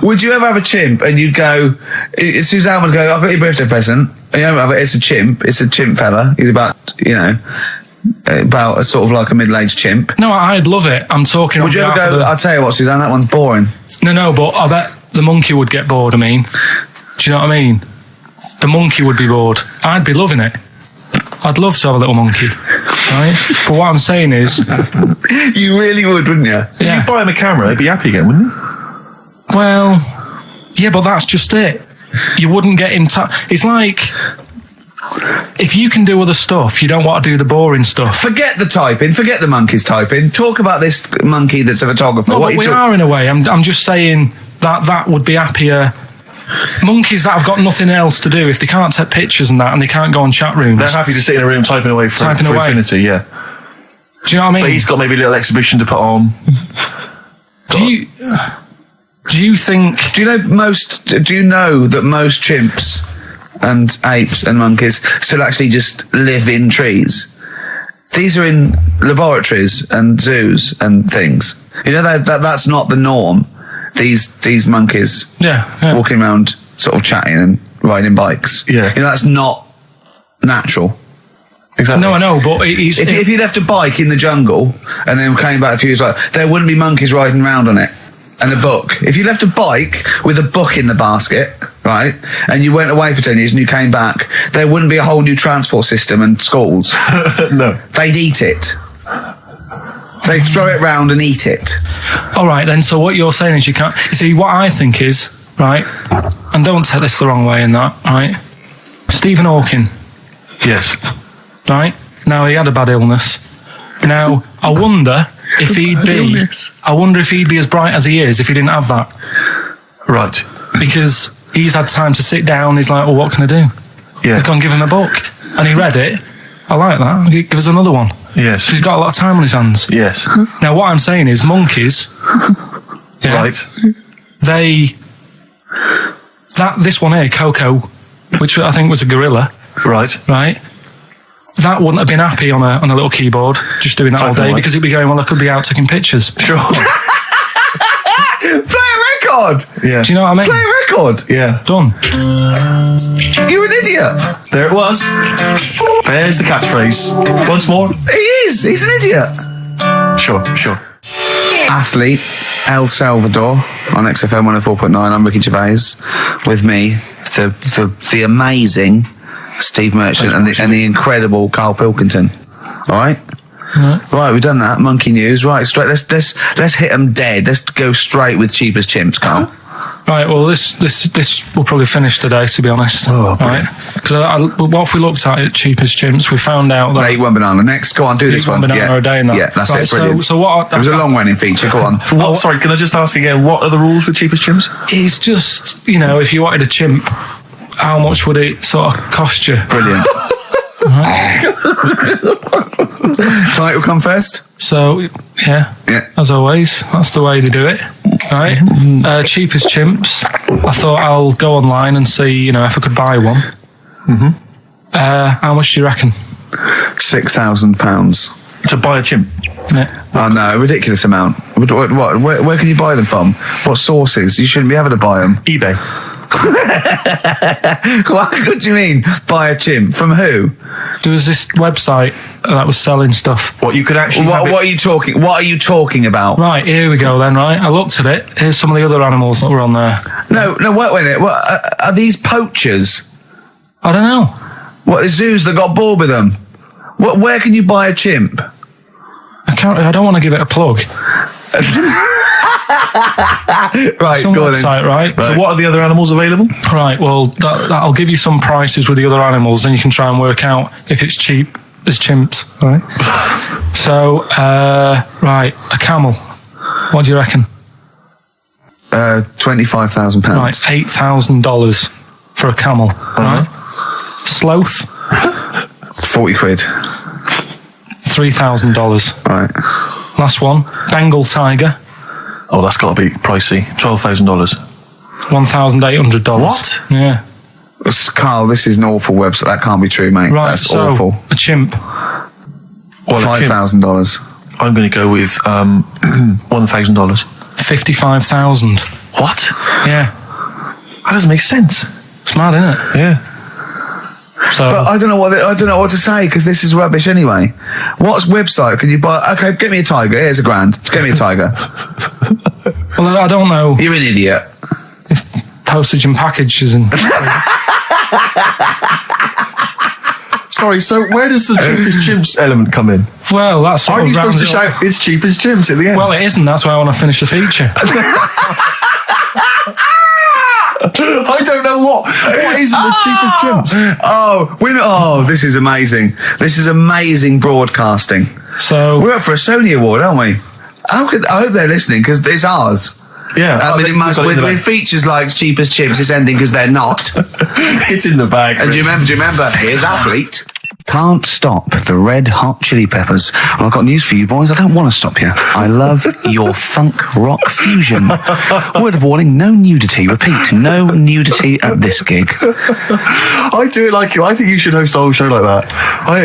Would you ever have a chimp and you'd go, Suzanne would go, I've got your birthday present. It's a chimp fella. He's about a sort of like a middle-aged chimp. No, I'd love it. I'm talking. Would you ever go, I'll tell you what, Suzanne, that one's boring. No, but I bet the monkey would get bored, do you know what I mean? The monkey would be bored. I'd be loving it. I'd love to have a little monkey, right? But what I'm saying is... You really would, wouldn't you? Yeah. If you buy him a camera, he'd be happy again, wouldn't he? Well, yeah, but that's just it. You wouldn't get in touch. It's like, if you can do other stuff, you don't want to do the boring stuff. Forget the typing. Forget the monkeys typing. Talk about this monkey that's a photographer. No, What but you we talk- are in a way. I'm just saying that would be happier. Monkeys that have got nothing else to do, if they can't take pictures and that, and they can't go on chat rooms. They're happy to sit in a room typing away for infinity, yeah. Do you know what I mean? But he's got maybe a little exhibition to put on. Do you think? Do you know that most chimps and apes and monkeys still actually just live in trees? These are in laboratories and zoos and things. You know that's not the norm. These monkeys walking around sort of chatting and riding bikes. Yeah. You know, that's not natural. Exactly. No, I know, but if you left a bike in the jungle and then came back a few years later, there wouldn't be monkeys riding around on it. And a book. If you left a bike with a book in the basket, right, and you went away for 10 years and you came back, there wouldn't be a whole new transport system and schools. No. They'd eat it. They'd throw it round and eat it. All right, then. So what you're saying is you can't see. What I think is, right, and don't take this the wrong way in that, right. Stephen Hawking. Yes. Right now he had a bad illness. Now I wonder if he'd be as bright as he is if he didn't have that. Right. Because he's had time to sit down. He's like, well, what can I do? Yeah. I've gone give him a book, and he read it. I like that. Give us another one. Yes. He's got a lot of time on his hands. Yes. Now what I'm saying is monkeys. Yeah, Right. This one here, Coco, which I think was a gorilla. Right. Right. That wouldn't have been happy on a little keyboard, just doing that all day, because he'd be going, well, I could be out taking pictures. Sure. Play a record! Yeah. Do you know what I mean? Play a record! Yeah. Done. You're an idiot! There it was. There's the catchphrase. Once more. He is! He's an idiot! Sure. Athlete, El Salvador, on XFM 104.9. I'm Ricky Gervais. With me, the amazing Steve Merchant and the incredible Karl Pilkington. All right? Right, we've done that. Monkey news. Right, straight. Let's hit them dead. Let's go straight with cheap as chimps, Karl. Right, well, this will probably finish today, to be honest. Oh, right? Because what if we looked at it, cheap as chimps, we found out that... Eat one banana. Next, go on, do this one. banana a day and that. Yeah, that's right, it, brilliant. So what... It was a long-running feature, go on. What? Sorry, can I just ask again, what are the rules with cheapest chimps? It's just, if you wanted a chimp, how much would it sort of cost you? Brilliant. Title come first? So, yeah, as always, that's the way they do it, right? Cheapest chimps. I thought I'll go online and see, if I could buy one. Mm-hmm. How much do you reckon? £6,000. To buy a chimp? Yeah. Oh no, a ridiculous amount. Where can you buy them from? What sources? You shouldn't be able to buy them. eBay. What do you mean? Buy a chimp? From who? There was this website that was selling stuff. What you could actually... What are you talking? What are you talking about? Right, here we go then, right? I looked at it. Here's some of the other animals that were on there. No, wait a minute. What, are these poachers? I don't know. What, zoos that got bored with them? Where can you buy a chimp? I don't want to give it a plug. Right, Some go on website, right? So what are the other animals available? Right, well, that'll give you some prices with the other animals, then you can try and work out if it's cheap as chimps, right? So, right, a camel. What do you reckon? £25,000. Right, $8,000 for a camel, right? Sloth, 40 quid. $3,000. Right. Last one, Bengal tiger. Oh, that's got to be pricey. $12,000. $1,800. What? Yeah. Carl, this is an awful website. That can't be true, mate. Right, That's so awful. a chimp. Well, $5,000. I'm going to go with $1,000. 55,000. What? Yeah. That doesn't make sense. It's mad, isn't it? Yeah. So, But I don't know what to say because this is rubbish anyway. What website can you buy? Okay, get me a tiger. Here's £1,000. Get me a tiger. well, I don't know You're an idiot. if postage and packages and... Sorry, so where does the cheapest chimps element come in? Well, that's sort Aren't of you supposed to rounds it up. shout, it's cheapest chimps at the end? Well, it isn't. That's why I want to finish the feature. I don't know what is the cheapest chimps. This is amazing. This is amazing broadcasting. So We're up for a Sony Award, aren't we? I hope they're listening, because it's ours. Yeah. With features like cheapest chips, it's ending because they're not. It's in the bag. And do you remember? Here's Athlete. Can't stop the Red Hot Chili Peppers. Well, I've got news for you, boys. I don't want to stop you. I love your funk rock fusion. Word of warning, no nudity. Repeat, no nudity at this gig. I do it like you. I think you should host a whole show like that.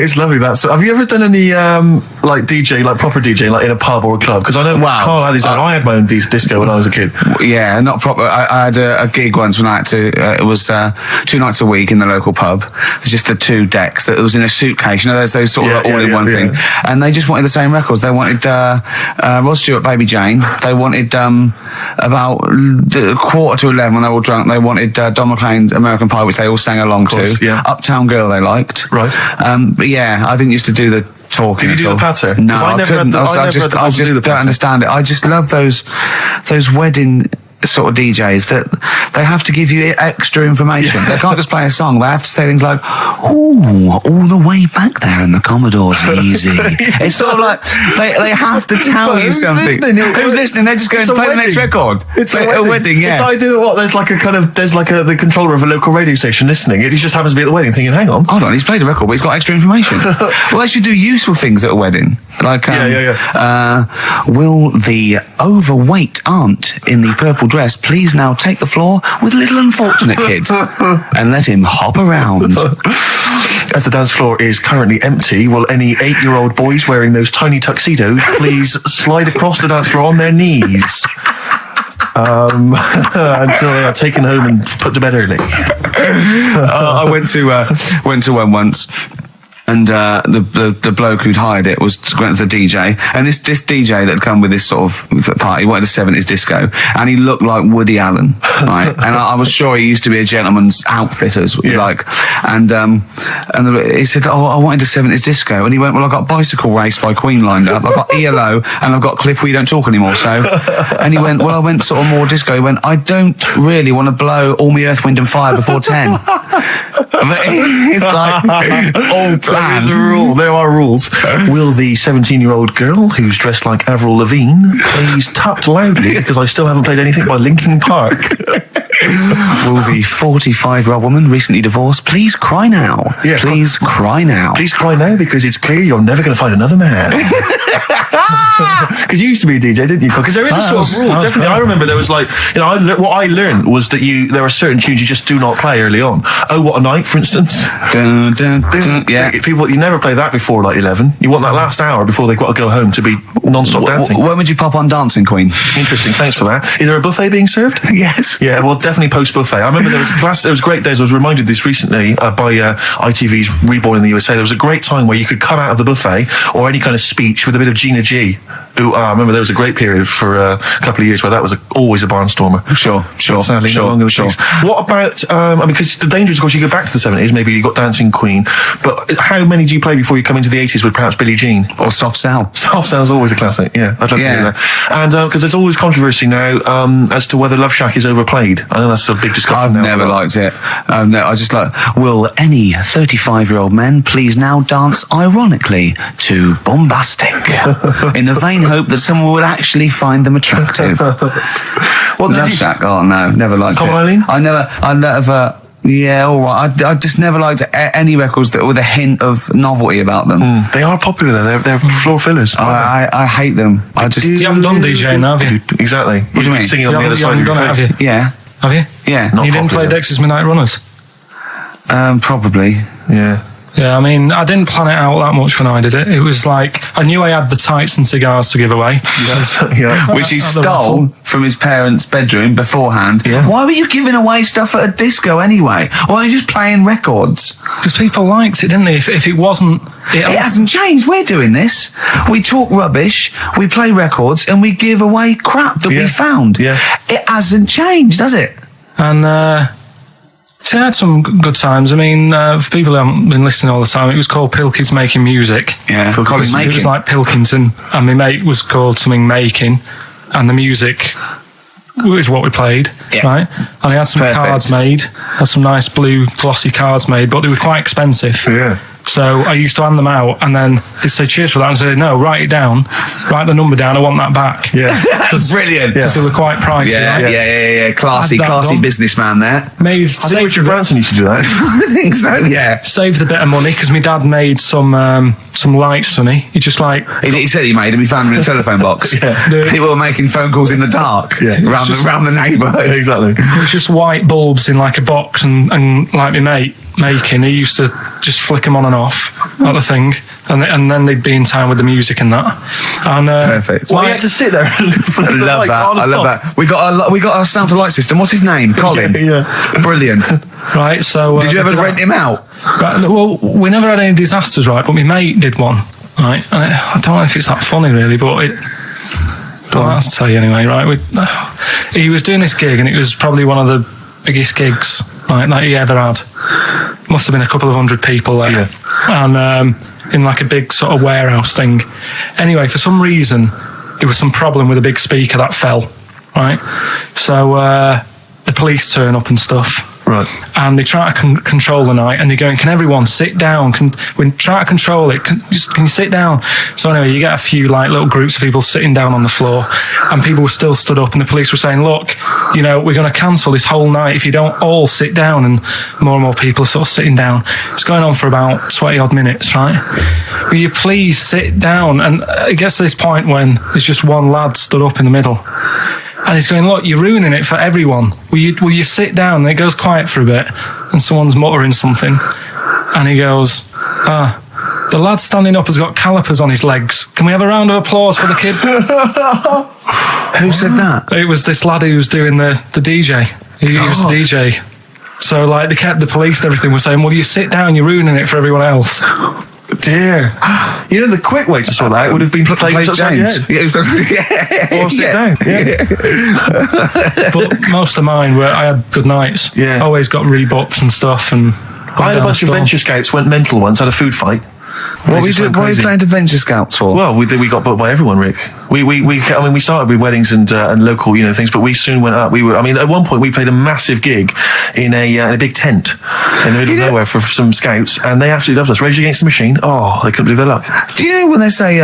It's lovely. So, have you ever done any proper DJ, like in a pub or a club? Because I know Carl had his own. I had my own disco when I was a kid. Yeah, not proper. I had a gig once when I had to. It was 2 nights a week in the local pub. It was just the 2 decks. That was in a suitcase. You know, there's those sort of all-in-one thing. And they just wanted the same records. They wanted Rod Stewart, Baby Jane. They wanted about 11:15 when they were all drunk. They wanted Don McLean's American Pie, which they all sang along to. Yeah. Uptown Girl they liked. Right. But yeah, I didn't used to do the talking. Did you do the patter? No, I couldn't. I just don't understand it. I just love those wedding sort of DJs that they have to give you extra information. They can't just play a song. They have to say things like, "Ooh, all the way back there in the Commodore's easy." It's sort of like they have to tell you something. Who's listening? They're just going to play the next record. It's a wedding. Yeah. It's like, there's the controller of a local radio station listening. He just happens to be at the wedding, thinking, "Hang on, hold on, he's played a record, but he's got extra information." Well, they should do useful things at a wedding. Like, will the overweight aunt in the purple dress please now take the floor with little unfortunate kid and let him hop around? As the dance floor is currently empty, will any 8-year-old boys wearing those tiny tuxedos please slide across the dance floor on their knees until they are taken home and put to bed early? I went to one once. And the bloke who'd hired it went to the DJ, and this DJ that had come with this sort of party wanted a 70s disco, and he looked like Woody Allen, right? And I was sure he used to be a gentleman's outfitters, like. And he said, "Oh, I wanted a 70s disco," and he went, "Well, I've got Bicycle Race by Queen lined up, I've got ELO, and I've got Cliff We Don't Talk Anymore." So, and he went, "Well, I went sort of more disco." He went, "I don't really want to blow all my Earth, Wind and Fire before 10. But it's like all planned. There is a rule. There are rules. Will the 17-year-old girl who's dressed like Avril Lavigne please tap loudly because I still haven't played anything by Linkin Park? Will the 45-year-old woman recently divorced please cry now? Yeah, please cry now. Please cry now because it's clear you're never going to find another man. Because you used to be a DJ, didn't you? Because there is a sort of rule. Definitely, I remember there was like, what I learned was that there are certain tunes you just do not play early on. Oh, What a Night, for instance. Dun, dun, dun, yeah. People, you never play that before like 11. You want that last hour before they've got to go home to be non-stop dancing. When would you pop on Dancing Queen? Interesting, thanks for that. Is there a buffet being served? Yes. Yeah, well, definitely post-buffet. I remember there was great days. I was reminded of this recently by ITV's Reborn in the USA. There was a great time where you could come out of the buffet or any kind of speech with a bit of Gina G. I remember there was a great period for a couple of years where that was always a barnstormer. Sure. Sadly, no longer the case. What about, because the danger is, of course, you go back to the 70s, maybe you got Dancing Queen, but how many do you play before you come into the 80s with perhaps Billie Jean? Or Soft Cell? Soft Cell's always a classic, yeah. I'd love to do that. And because there's always controversy now as to whether Love Shack is overplayed. I know that's a big discussion now. I've never liked it. I just will any 35-year-old men please now dance ironically to Bombastic in the vain hope that someone would actually find them attractive. Love Shack? Oh no, never liked it. Eileen? I never. Yeah, all right. I just never liked any records that with a hint of novelty about them. They are popular though. They're floor fillers. I hate them. You haven't done DJ now, have you? Exactly. What do you mean? Singing on the other side of your face. Have you? Yeah. Have you? Yeah. You didn't play Dexter's Midnight Runners? Probably. Yeah. Yeah, I mean, I didn't plan it out that much when I did it. It was like, I knew I had the tights and cigars to give away. Yeah. Which he stole from his parents' bedroom beforehand. Yeah. Why were you giving away stuff at a disco anyway? Why are you just playing records? Because people liked it, didn't they? If it wasn't... It hasn't changed. We're doing this. We talk rubbish, we play records, and we give away crap that we found. Yeah. It hasn't changed, does it? And... So I had some good times. I mean, for people who haven't been listening all the time, it was called Pilkie's Making Music. Yeah, it was like Pilkington, and my mate was called something Making, and the music is what we played, Yeah. right? And I had some Perfect. cards made, had some nice blue glossy cards made, but they were quite expensive. Yeah. So I used to hand them out, and then they'd say cheers for that, and say, no, write it down, write the number down, I want that back. Yeah. Brilliant. Because they were quite pricey. Yeah, right? yeah. Classy, Had that classy done. businessman there. Made, I think Richard Branson used to do that. I think so, yeah. saved a bit of money, because my dad made some lights for me. He just like... He said he made them. He found them in a telephone box. The- People were making phone calls in the dark around the neighbourhood. Exactly. It was just white bulbs in like a box, and like my mate making, he used to just flick them on and off, like the thing, and then they'd be in time with the music and that. And Perfect. Well, you had to sit there and flick I the love lights that. on I and love off. that. We got our sound to light system. What's his name? Colin. Yeah. Brilliant. right, so Did you ever rent him out? Right, well, we never had any disasters, right? But my mate did one, right? And I don't know if it's that funny, really, but it. Well, I have to tell you anyway, right? He was doing this gig, and it was probably one of the biggest gigs, right, that he ever had. Must have been a couple of hundred people there, and in like a big sort of warehouse thing. Anyway, for some reason, there was some problem with a big speaker that fell, right? So the police turn up and stuff. Right. And they try to control the night, and they're going, can everyone sit down? We try to control it. Can you sit down? So anyway, you get a few like little groups of people sitting down on the floor, and people were still stood up, and the police were saying, look, you know, we're going to cancel this whole night if you don't all sit down. And more people are sort of sitting down. It's going on for about 20 odd minutes, right? Will you please sit down? And it gets to this point when there's just one lad stood up in the middle. And he's going, look, you're ruining it for everyone. Will you sit down? And it goes quiet for a bit, and someone's muttering something. And he goes, the lad standing up has got calipers on his legs. Can we have a round of applause for the kid? Who said that? It was this lad who was doing the DJ. He was the DJ. So, like, the police and everything were saying, well, you sit down, you're ruining it for everyone else. Dear. You know, the quick way to sort that out would have been play James. Or sit down. Yeah. But most of mine I had good nights. Yeah. Always got rebooked and stuff. And I had a bunch of Venture Scouts went mental once, had a food fight. What are you playing to Venture Scouts for? Well, we got booked by everyone, Rick. We started with weddings and local, things, but we soon went up. At one point we played a massive gig in a big tent in the middle of nowhere for some scouts, and they absolutely loved us. Rage Against the Machine. Oh, they couldn't believe their luck. Do you know when they say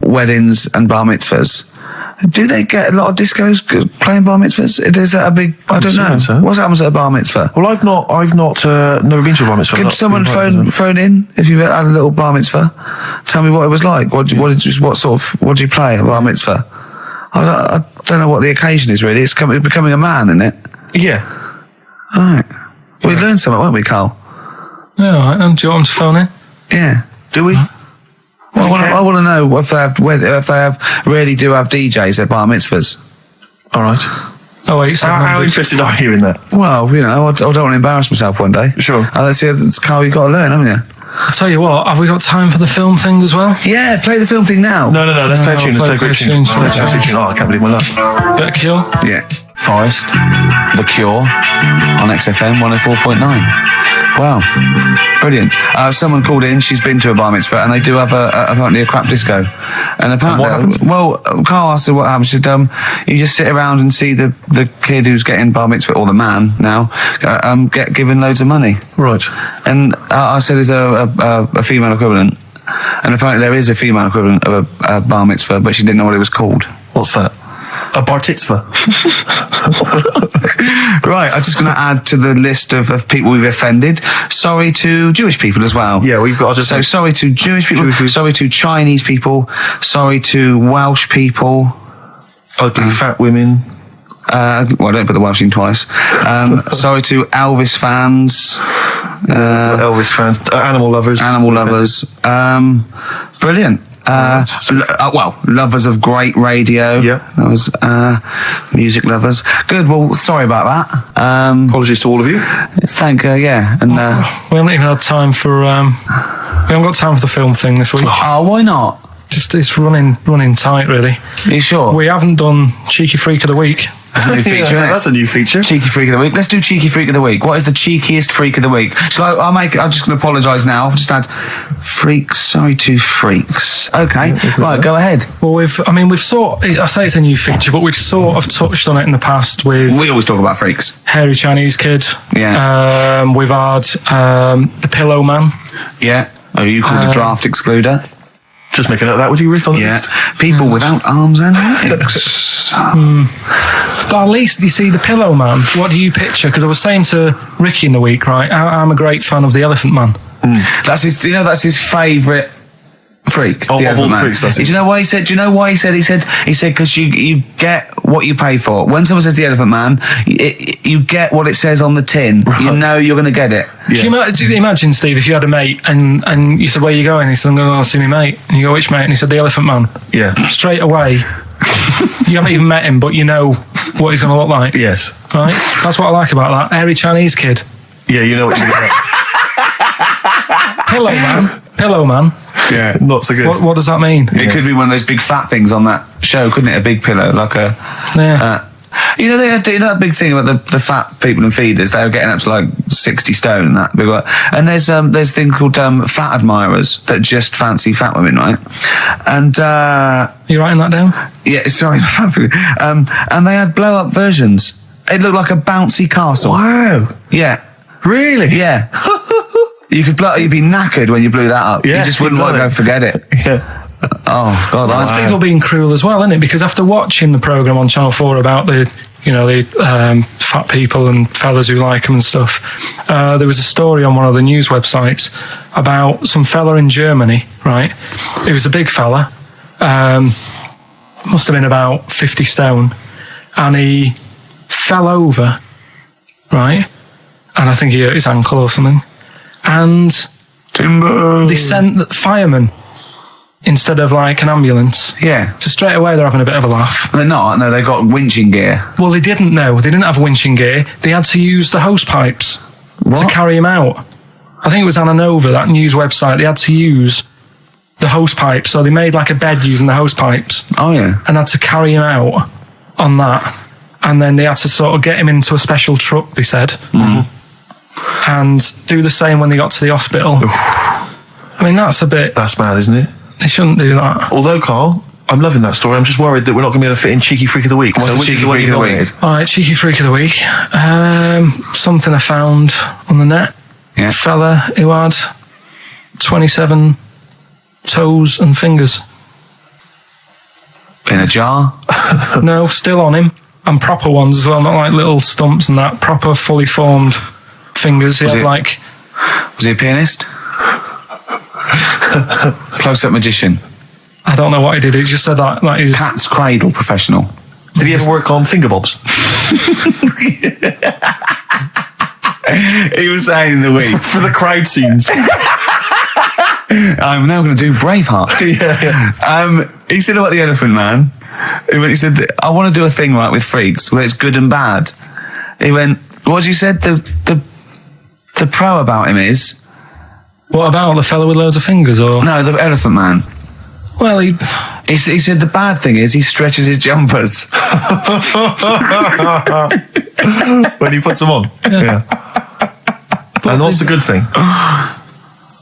weddings and bar mitzvahs? Do they get a lot of discos playing bar mitzvahs? Is that a big? I don't know. So. What happens at a bar mitzvah? Well, I've never been to a bar mitzvah. Could someone phone in if you had a little bar mitzvah? Tell me what it was like. What did you play at a bar mitzvah? I don't know what the occasion is really. It's becoming a man, isn't it? Yeah. All right. We learned something, won't we, Carl? Yeah, all right. Do you want them to phone in? Yeah. Do we? Well, I want to know if they really do have DJs at bar mitzvahs. All right. Oh, wait, How interested are you in that? Well, I don't want to embarrass myself one day. Sure. Let's see, Carl, you've got to learn, haven't you? I'll tell you what, have we got time for the film thing as well? Yeah, play the film thing now. No. Let's play a tune. play Let's play a a tune. tune. Oh, I can't believe my luck. Bit of Cure? Yeah. Forest, The Cure, on XFM 104.9. Wow, brilliant. Someone called in, she's been to a bar mitzvah, and they do have apparently a crap disco. And apparently, what happens? well, Carl asked her what happens. She said, you just sit around and see the kid who's getting bar mitzvah, or the man now, get given loads of money. Right. And I said, is there a female equivalent? And apparently there is a female equivalent of a bar mitzvah, but she didn't know what it was called. What's that? A bar mitzvah. Right, I'm just going to add to the list of people we've offended. Sorry to Jewish people as well. Yeah, we've got to So sorry to Jewish people, sorry to Chinese people, sorry to Welsh people. Ugly fat women. Well, don't put the Welsh in twice. Sorry to Elvis fans. Elvis fans. Animal lovers. Animal lovers. Brilliant. Lovers of great radio. Yeah. That was music lovers. Good. Well, sorry about that. Apologies to all of you. Thank yeah. And We haven't even had time for... we haven't got time for the film thing this week. oh, why not? it's running tight, really. Are you sure? We haven't done Cheeky Freak of the Week. That's a new feature, isn't it? That's a new feature. Cheeky Freak of the Week. Let's do Cheeky Freak of the Week. What is the cheekiest freak of the week? I'm just going to apologise now. I've just had freaks. Sorry to freaks. Okay, right, go ahead. Well, we've sort. I say it's a new feature, but we've sort of touched on it in the past with We always talk about freaks. Hairy Chinese Kid. Yeah. We've had the Pillow Man. Yeah. Oh, you called a draft excluder? Just make a note of that, would you, Rick, on the Yeah. list? People without arms and legs. But at least, you see, the Pillow Man, what do you picture? Because I was saying to Ricky in the week, right, I'm a great fan of the Elephant Man. That's his. Do you know that's his favourite freak? Oh, the of all Elephant the Man. freaks, that's it. Do you know why he said? Do you know why he said? He said because you get what you pay for. When someone says the Elephant Man, you get what it says on the tin. Right. You know you're going to get it. Do you imagine, Steve, if you had a mate and you said, where are you going? He said, I'm going to go see my mate. And you go, which mate? And he said, the Elephant Man. Yeah. Straight away, you haven't even met him, but you know what he's going to look like. Yes. Right? That's what I like about that. Hairy Chinese Kid. Yeah, you know what you're going to Pillow Man. Yeah. Not so good. What does that mean? It could be one of those big fat things on that show, couldn't it? A big pillow, like a. Yeah. You know that big thing about the fat people and feeders. They were getting up to like 60 stone and that big one. And there's a thing called fat admirers that just fancy fat women, right? And you writing that down? yeah, sorry, and they had blow up versions. It looked like a bouncy castle. Wow. Yeah, Really? yeah. You'd be knackered when you blew that up. Yeah, You just wouldn't want to go forget it. Yeah. Oh God, That's people being cruel as well, isn't it? Because after watching the programme on Channel 4 about the fat people and fellas who like them and stuff, there was a story on one of the news websites about some fella in Germany, right? He was a big fella, must have been about 50 stone, and he fell over, right? And I think he hurt his ankle or something. And they sent the firemen instead of like an ambulance. Yeah. So straight away they're having a bit of a laugh. They're not. No, they've got winching gear. Well, they didn't know. They didn't have winching gear. They had to use the hose pipes to carry him out. I think it was Anna Nova, that news website. They had to use the hose pipes. So they made like a bed using the hose pipes. Oh yeah. And had to carry him out on that. And then they had to sort of get him into a special truck, they said. Mm-hmm. And do the same when they got to the hospital. I mean, that's mad, isn't it? They shouldn't do that. Although, Carl, I'm loving that story. I'm just worried that we're not going to be able to fit in Cheeky Freak of the Week. What's the which Cheeky is one Freak you of the nominated? Week? All right, Cheeky Freak of the Week. Something I found on the net. Yeah. A fella who had 27 toes and fingers. In a jar? No, still on him. And proper ones as well, not like little stumps and that. Proper, fully formed fingers. He had like... Was he a pianist? Close-up magician? I don't know what he did. He just said that. Like he was, Cat's cradle professional? Did he ever work on finger bobs? He was saying in the week. For the crowd scenes. I'm now going to do Braveheart. Yeah. He said about the Elephant Man. He said, I want to do a thing right with freaks where it's good and bad. He went, what you said? The pro about him is... what about the fella with loads of fingers? Or No, the Elephant Man. well, He said the bad thing is he stretches his jumpers. When he puts them on. Yeah. And what's the good thing?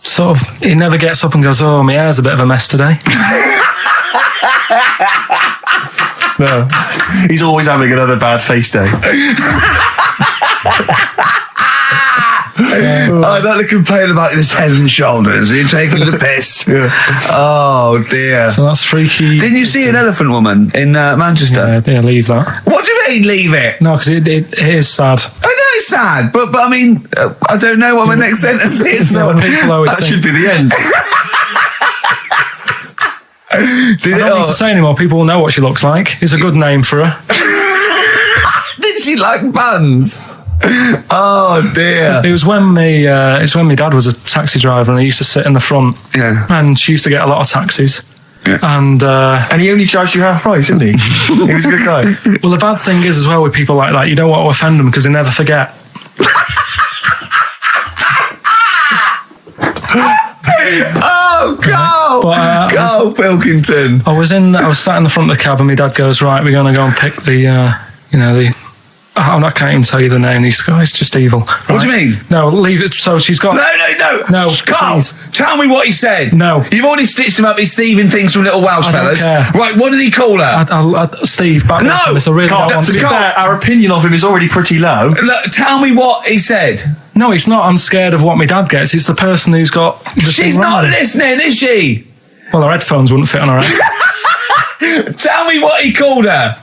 sort of, he never gets up and goes, oh, my hair's a bit of a mess today. No. He's always having another bad face day. I don't complain about this head and shoulders. You're taking the piss. Yeah. Oh dear. So that's freaky. Didn't you see an elephant woman in Manchester? Yeah, leave that. What do you mean, leave it? No, because it is sad. I know it's sad, but I mean, I don't know what my next sentence is. No, and people always That think, should be the end. I don't need to say anymore. People will know what she looks like. It's a good name for her. Did she like buns? Oh dear. It was when my dad was a taxi driver and he used to sit in the front. Yeah. And she used to get a lot of taxis. Yeah. And And he only charged you half price, didn't he? He was a good guy. well, the bad thing is as well with people like that, you don't want to offend them because they never forget. Oh God. right? But, Karl Pilkington. I was sat in the front of the cab, and my dad goes, "Right, we're going to go and pick the I can't even tell you the name. These guys, just evil." Right? What do you mean? No, leave it. So she's got. No, Karl, please. tell me what he said. No. You've already stitched him up. He's thieving things from little Welsh I don't fellas. care. Right, what did he call her? Steve, back No! this. I really Karl, don't want to be to. fair, our opinion of him is already pretty low. Look, tell me what he said. No, it's not. I'm scared of what my dad gets. It's the person who's got. She's not listening, is she? Well, her headphones wouldn't fit on her head. Tell me what he called her.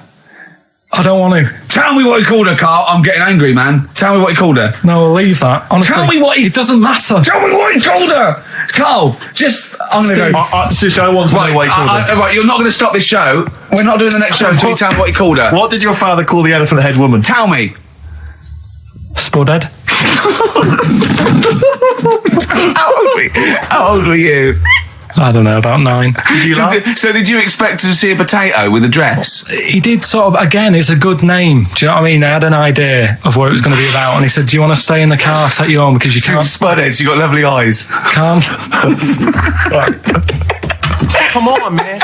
I don't want to. Tell me what he called her, Karl. I'm getting angry, man. Tell me what he called her. No, we'll leave that. Honestly, Tell me what he... It doesn't matter. Tell me what he called her. Karl, just... I'm going to go... Seriously, I want to know what he called her. Right, you're not going to stop this show. We're not doing the next show until you tell me what he called her. What did your father call the elephant head woman? Tell me. Spudhead. How old were you? I don't know, about 9. So did you expect to see a potato with a dress? He did sort of, again, it's a good name. Do you know what I mean? I had an idea of what it was going to be about, and he said, "Do you want to stay in the car, take you home, because you can't..." Spudheads, you got lovely eyes. Can't. Come on, man.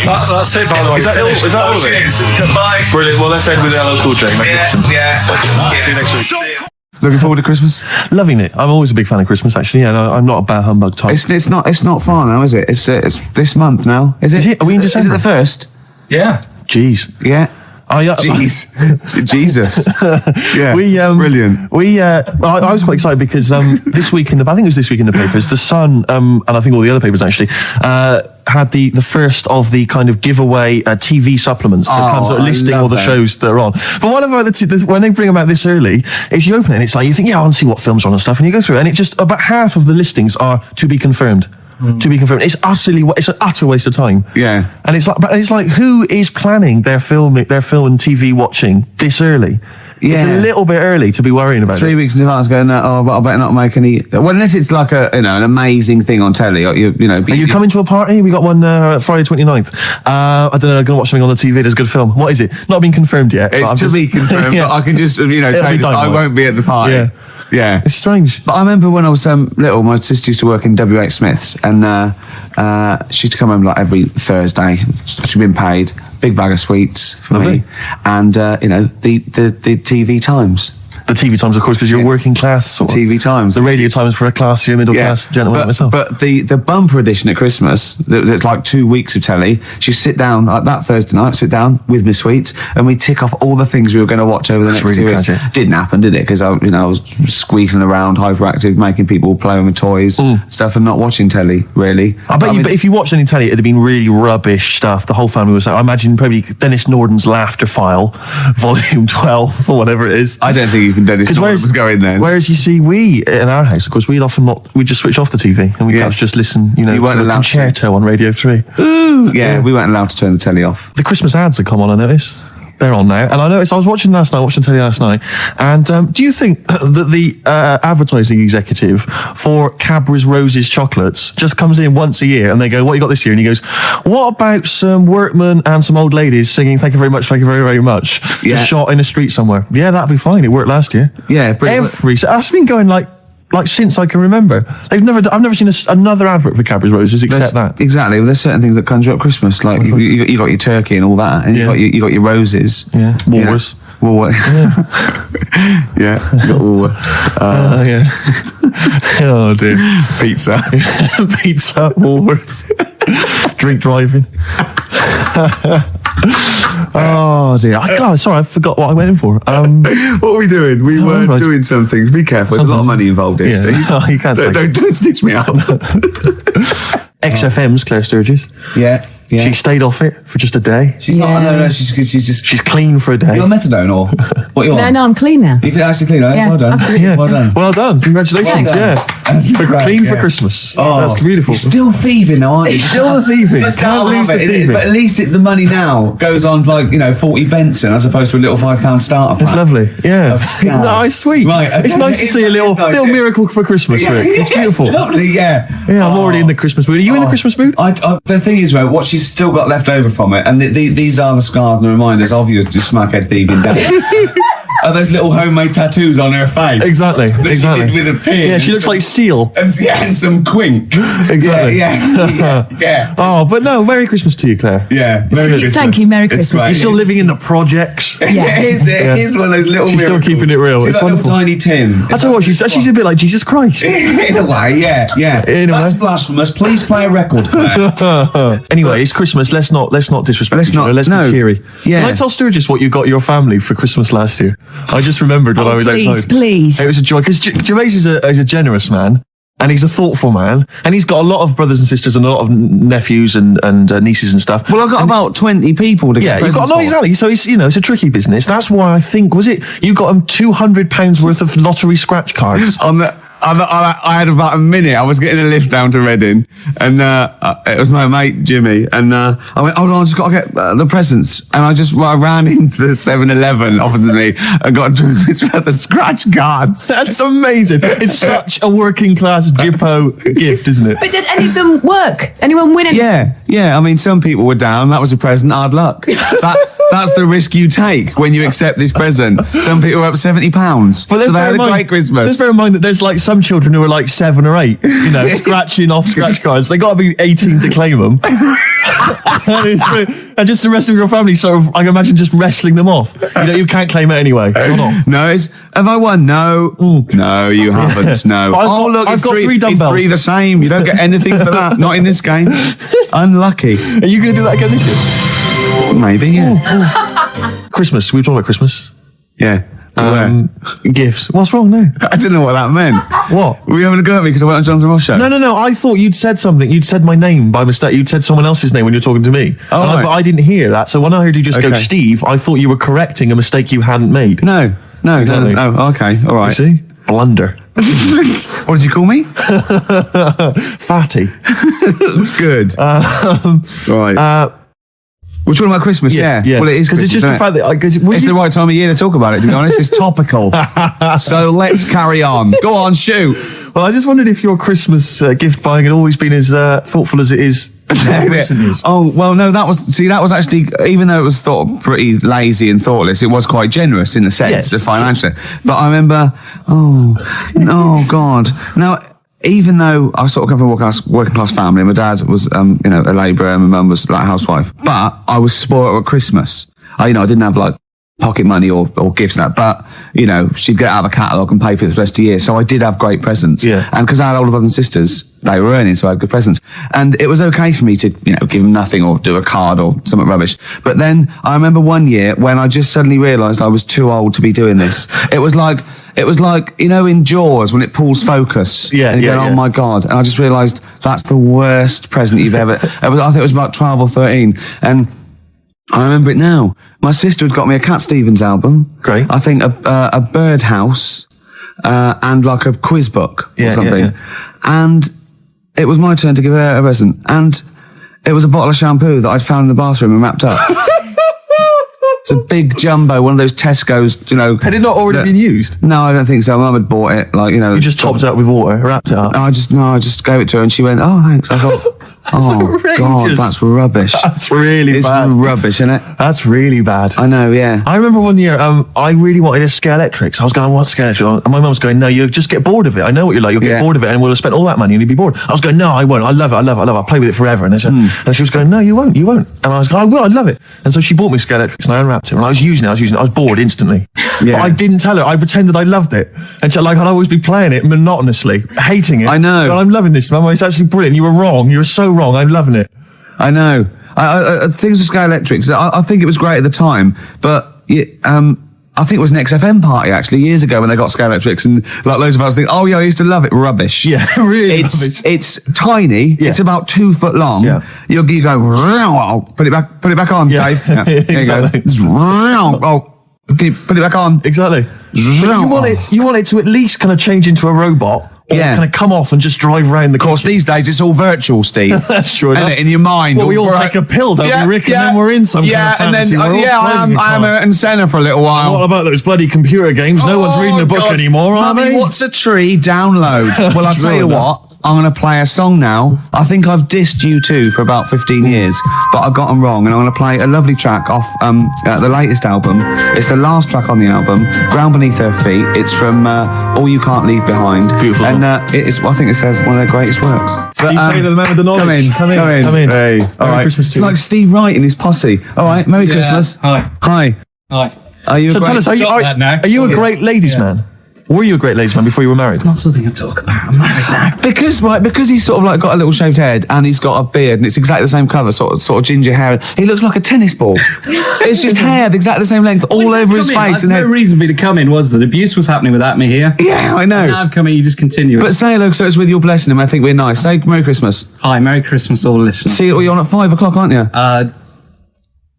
That's it, by the way. Is that all of it? Goodbye. Brilliant. Well, let's end with LL Cool J. Magnificent. Yeah. See you next week. Looking forward to Christmas. Loving it. I'm always a big fan of Christmas, actually. Yeah, no, I'm not a bah humbug type. It's not far now, is it? It's this month now. Is it? Is it? Are we in December? Is it the 1st? Yeah. Jeez. Yeah. Oh, yeah. Jeez. Jesus. Yeah. Brilliant. I was quite excited because this week I think it was this week in the papers, The Sun, and I think all the other papers actually, had the first of the kind of giveaway TV supplements that comes out listing all the shows that are on. But what about when they bring them out this early, is you open it and it's like, you think, yeah, I want to see what films are on and stuff, and you go through it, and it just, about half of the listings are to be confirmed. To be confirmed. It's an utter waste of time. Yeah. And it's like, who is planning their film and TV watching this early? Yeah. It's a little bit early to be worrying about 3 it. weeks in advance going, but I better not make any... Well, unless it's like an amazing thing on telly. Are you coming to a party? We got one Friday 29th. I don't know, I'm going to watch something on the TV. There's a good film. What is it? Not been confirmed yet. It's to be confirmed, Yeah. but I can just, say I won't be at the party. Yeah. Yeah. It's strange. But I remember when I was little, my sister used to work in W.H. Smith's, and she used to come home like every Thursday. She'd been paid, big bag of sweets for me, and the TV times. The TV times, of course, because you're working class. Sort of. TV times. The radio times for a classier middle class gentleman like myself. But the bumper edition at Christmas, it's like 2 weeks of telly. She sit down like that Thursday night, sit down with my sweets, and we tick off all the things we were going to watch over the next 2 weeks. Didn't happen, did it? Because I was squeaking around, hyperactive, making people play with my toys, stuff, and not watching telly really. But if you watched any telly, it'd have been really rubbish stuff. The whole family was like, I imagine probably Dennis Norden's Laughter File, Volume 12 or whatever it is. I don't think even Dennis Norden was going there. Whereas you see, we in our house, of course, we'd just switch off the TV and we'd perhaps just listen, to the concerto on Radio 3. Yeah, we weren't allowed to turn the telly off. The Christmas ads have come on, I noticed. They're on now. And I noticed, I was watching telly last night, and do you think that the advertising executive for Cadbury's Roses chocolates just comes in once a year and they go, "What you got this year?" And he goes, "What about some workmen and some old ladies singing 'Thank you very much, thank you very, very much'? Yeah. Just shot in a street somewhere." Yeah, that'd be fine. It worked last year. Yeah, brilliant. That's been going like since I can remember. I've never seen another advert for Cadbury's Roses except that. Exactly. Well, there's certain things that conjure up Christmas, like you got your turkey and all that, and you got your roses. Yeah. Woolworths. Yeah. You got Woolworths. Yeah. Oh dear. Pizza. Pizza. Woolworths. Drink driving. Oh dear! Sorry, I forgot what I went in for. What were we doing? We were doing something. Be careful. There's a lot of money involved here, Steve. Oh, you can't. Don't stitch me up. XFM's Claire Sturgis. Yeah. She stayed off it for just a day. She's not. No. She's clean for a day. You're on methadone or what? You on? No, I'm clean now. You can actually clean. Yeah, Well done. absolutely. Yeah. Well done. Congratulations. Yeah. Clean for Christmas. Oh, that's beautiful. You're still thieving, though, aren't you? Still thieving. Just Can't lose the thieving. But at least the money now goes on 40 Benson as opposed to a little £5 starter pack. It's lovely. Yeah. Scam. Nice, sweet. Right. Okay. It's nice to see a little miracle for Christmas, Rick. It's beautiful. Lovely, yeah. Yeah, I'm already in the Christmas mood. Are you in the Christmas mood? The thing is, what she's still got left over from it, and these are the scars and the reminders of your smackhead thieving days. Are those little homemade tattoos on her face? Exactly. That Exactly. she did with a pin. Yeah, she looks like Seal. And some quink. Exactly. Yeah. Oh, but no, Merry Christmas to you, Claire. Yeah. Merry Christmas. Thank you, Merry It's Christmas. great. You're still living in the projects. Yeah, it is one of those little She's still miracles. keeping it real. She's It's like wonderful. little tiny Tim. I tell you what, she's a bit like Jesus Christ. In a way, yeah. In a That's way. blasphemous. Please play a record, Claire. Anyway, it's Christmas. Let's not disrespect Let's each other. not- Let's no. be cheery. Yeah. Can I tell Sturgis what you got your family for Christmas last year? I just remembered when I was outside. Please. It was a joy because Gervais is a generous man. And he's a thoughtful man, and he's got a lot of brothers and sisters and a lot of nephews and nieces and stuff. Well, I've got about 20 people to get Yeah, you've got presents for. exactly. So it's it's a tricky business. That's why I think you got him £200 worth of lottery scratch cards. I had about a minute. I was getting a lift down to Reading, and it was my mate Jimmy. And I went, "Hold on, I just got to get the presents." And I ran into the 7-Eleven opposite me and got the scratch cards. That's amazing. It's such a working class Jippo gift, isn't it? But did any of them work? Anyone win anything? Yeah. I mean, some people were down. That was a present. Hard luck. That's the risk you take when you accept this present. Some people were up £70, But so they had a great Christmas. Let's bear in mind that there's like some children who are like 7 or 8, scratching off scratch cards. They got to be 18 to claim them. And just the rest of your family sort of, I can imagine, just wrestling them off. You can't claim it anyway. It's not off. No, have I won? No. No, you haven't. No. I've got 3 dumbbells. It's 3 the same. You don't get anything for that. Not in this game. Unlucky. Are you going to do that again this year? Maybe, yeah. Christmas. We were talking about Christmas. Yeah. Gifts. What's wrong now? I don't know what that meant. What? Were you having a go at me because I went on Jonathan Ross show? No. I thought you'd said something. You'd said my name by mistake. You'd said someone else's name when you were talking to me. Oh, right. But I didn't hear that. So when I heard you just go, Okay. Steve, I thought you were correcting a mistake you hadn't made. No. Exactly. No. Okay. All You right. see? Blunder. What did you call me? Fatty. Good. Right. We're talking about Christmas, Yes, yeah. yes. Well, it is because it's just the fact that it's the right time of year to talk about it, to be honest. It's topical. So let's carry on. Go on, shoot. Well, I just wondered if your Christmas gift buying had always been as thoughtful as it is in recent years. Oh, well, no, that was actually, even though it was thought pretty lazy and thoughtless, it was quite generous in the sense of financially. But I remember, oh God. Now, even though I sort of come from a working class family, my dad was, a labourer, and my mum was like a housewife, but I was spoiled at Christmas. I didn't have like pocket money or gifts and that, but she'd get out of a catalogue and pay for it the rest of the year. So I did have great presents. Yeah. And because I had older brothers and sisters, they were earning, so I had good presents. And it was okay for me to, give them nothing or do a card or something rubbish. But then I remember one year when I just suddenly realised I was too old to be doing this. It was like, in Jaws when it pulls focus. Yeah, and you go, oh my God. And I just realised that's the worst present you've ever, I think it was about 12 or 13. And I remember it now. My sister had got me a Cat Stevens album. Great. I think a birdhouse, and like a quiz book or something. Yeah. And it was my turn to give her a present. And it was a bottle of shampoo that I'd found in the bathroom and wrapped up. It's a big jumbo, one of those Tesco's, Had it not already been used? No, I don't think so. Mum had bought it, You just topped it up with water, wrapped it up. I just gave it to her and she went, oh, thanks. I thought, outrageous. God, that's rubbish. That's really bad. It's rubbish, isn't it? That's really bad. I know, yeah. I remember one year, I really wanted a Scalextric. So I was going, I want Scalextric. And my mum was going, no, you'll just get bored of it. I know what you're like. You'll get bored of it and we'll have spent all that money and you'll be bored. I was going, no, I won't. I love it. I'll play with it forever. And I said, and she was going, no, you won't. And I was going, I will. I love it. And so she bought me Scalextrics and I unwrapped it. And I was using it. I was bored instantly. Yeah. But I didn't tell her. I pretended I loved it. And she, I'd always be playing it monotonously, hating it. I know. But I'm loving this, Mum. It's absolutely brilliant. You were wrong. You were so wrong. I'm loving it. I know. Things with Scalextrics, I think it was great at the time, but I think it was an XFM party actually years ago when they got Scalextrics, and like loads of us think, oh yeah, I used to love it. Rubbish. Yeah, really rubbish. It's tiny. Yeah. It's about 2 foot long. Yeah. You go, put it back on, Yeah. Dave. Yeah, there Exactly. you go. Can you put it back on? Exactly. You want it to at least kind of change into a robot. Or kind of come off and just drive around the course. Of course, these days it's all virtual, Steve. That's true. Isn't it? In your mind. Well, we all take a pill, don't we, Rick? And then we're in some kind of fantasy. I am Ayrton Senna for a little while. What about those bloody computer games? No one's reading a book anymore, are Mummy, they? what's a tree? Download. Well, I'll tell you what. I'm going to play a song now. I think I've dissed U2 for about 15 years, but I got them wrong, and I'm going to play a lovely track off the latest album. It's the last track on the album, Ground Beneath Her Feet. It's from All You Can't Leave Behind. Beautiful. And I think it's one of their greatest works. Steve Taylor, the man with the knowledge. Come in. Hey, All right. Christmas to It's you. like Steve Wright and his posse. All right, Merry Christmas. Hi. Hi. Are you So tell us, are you a great ladies man? Were you a great ladies man before you were married? Not something I talk about. I'm married now. Because he's sort of like got a little shaved head and he's got a beard and it's exactly the same colour, sort of ginger hair. He looks like a tennis ball. It's just hair, exactly the same length, all over his face. There's no reason for me to come in, was there? The abuse was happening without me here. Yeah, I know. Now I've come in, you just continue. But say hello, so it's with your blessing him. I think we're nice. Say Merry Christmas. Hi, Merry Christmas, all listeners. See, you're on at 5 o'clock, aren't you?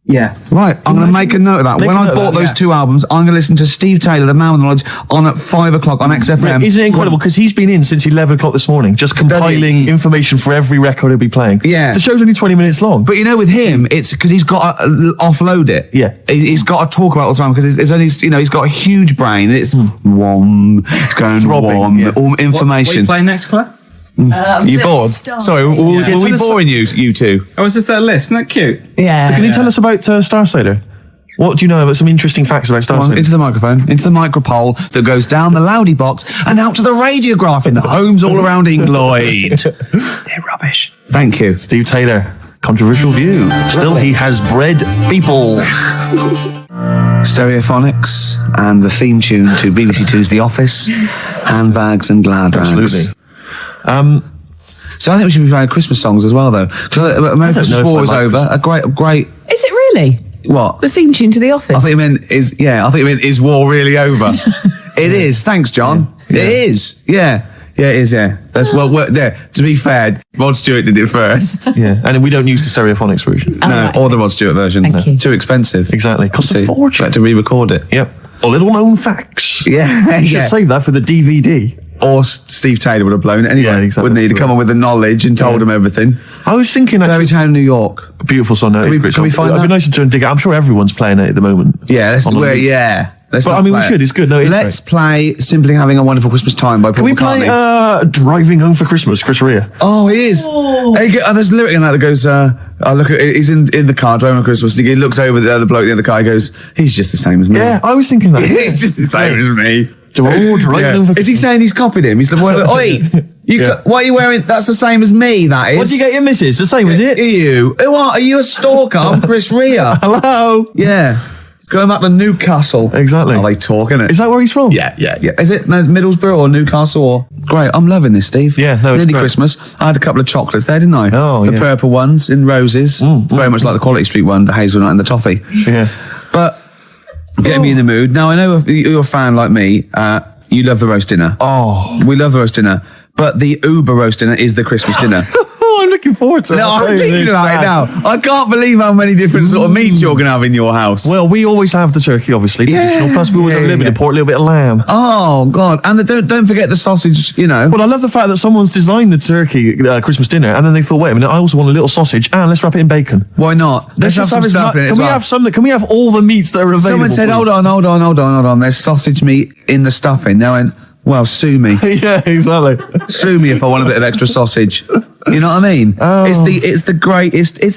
Yeah. Right, I'm going to make a note of that. When I bought those two albums, I'm going to listen to Steve Taylor, the man with knowledge, on at 5 o'clock on XFM. Isn't it incredible? Because he's been in since 11 o'clock this morning, just compiling information for every record he'll be playing. Yeah. The show's only 20 minutes long. But you know, with him, it's because he's got to offload it. Yeah. He's got to talk about it all the time because it's only, he's got a huge brain. It's it's going Throbbing, yeah. all What are information. you playing next, Claire? You bored? Sorry, were we boring you two? Oh, is this that list? Isn't that cute? Yeah. So can you tell us about Starsider? What do you know about some interesting facts about Come on, Starsider? into the microphone, into the micropole that goes down the loudy box and out to the radiograph in the homes all around England. They're rubbish. Thank you. Steve Taylor, controversial view. Still, he has bred people. Stereophonics and the theme tune to BBC Two's The Office, Handbags and Glad Rags. Absolutely. So I think we should be playing Christmas songs as well, though. Because America's know if War I is like over. A great. Is it really? What? The theme tune to The Office? I think you meant is war really over? It is. Thanks, John. Yeah. It is. Yeah. Yeah, it is. Yeah. That's well. There. To be fair, Rod Stewart did it first. Yeah, and we don't use the Stereophonics version. Oh, No, right. or the Rod Stewart version. Thank you. Too expensive. Exactly. Costs a See, fortune. had to re-record it. Yep. Or little known facts. Yeah. You should save that for the DVD. Or Steve Taylor would have blown it anyway. Yeah, exactly. Wouldn't he? To come on with the knowledge and told him everything. I was thinking Fairy actually, Town, New York. beautiful song. Can we find It'd that? be nice to try and dig it. I'm sure everyone's playing it at the moment. Yeah, let's On the loop. Let's But not I mean, we play should. it. It's good. No, it's Let's play "Simply Having a Wonderful Christmas Time" by Paul Can we play McCartney. Driving Home for Christmas, Chris Rea? Oh, he is. There's a lyric in that goes, I look at, he's in the car driving on Christmas, and he looks over the other bloke in the other car, he goes, he's just the same as me. Yeah, I was thinking that. He's just the same as me. Driving Home for Is he saying he's copied him? He's like, oi, what are you wearing? That's the same as me, that is. What do you get your missus? The same, is it? Who are you a stalker? I'm Chris Rea. Hello? Yeah. Going back to Newcastle. Exactly. Are they talking it? Is that where he's from? Yeah. Is it Middlesbrough or Newcastle? Or great. I'm loving this, Steve. Yeah, no, it's Nearly great. Christmas. I had a couple of chocolates there, didn't I? Oh, the yeah. purple ones in roses, very much like the Quality Street one, the hazelnut and the toffee. Yeah. But get me in the mood. Now I know if you're a fan like me. You love the roast dinner. Oh. We love the roast dinner, but the Uber roast dinner is the Christmas dinner. Oh, I'm looking forward to it. No, I'm thinking about it now. I can't believe how many different sort of meats you're going to have in your house. Well, we always have the turkey, obviously. Traditional. Plus, we always have a little bit of pork, a little bit of lamb. Oh God! And don't forget the sausage. You know. Well, I love the fact that someone's designed the turkey Christmas dinner, and then they thought, wait a minute, I also want a little sausage, and let's wrap it in bacon. Why not? Let's just have some stuff in it. Can we have some? Can we have all the meats that are available? Someone said, please? hold on. There's sausage meat in the stuffing. Now, well, sue me. Yeah, exactly. Sue me if I want a bit of extra sausage. You know what I mean? Oh. It's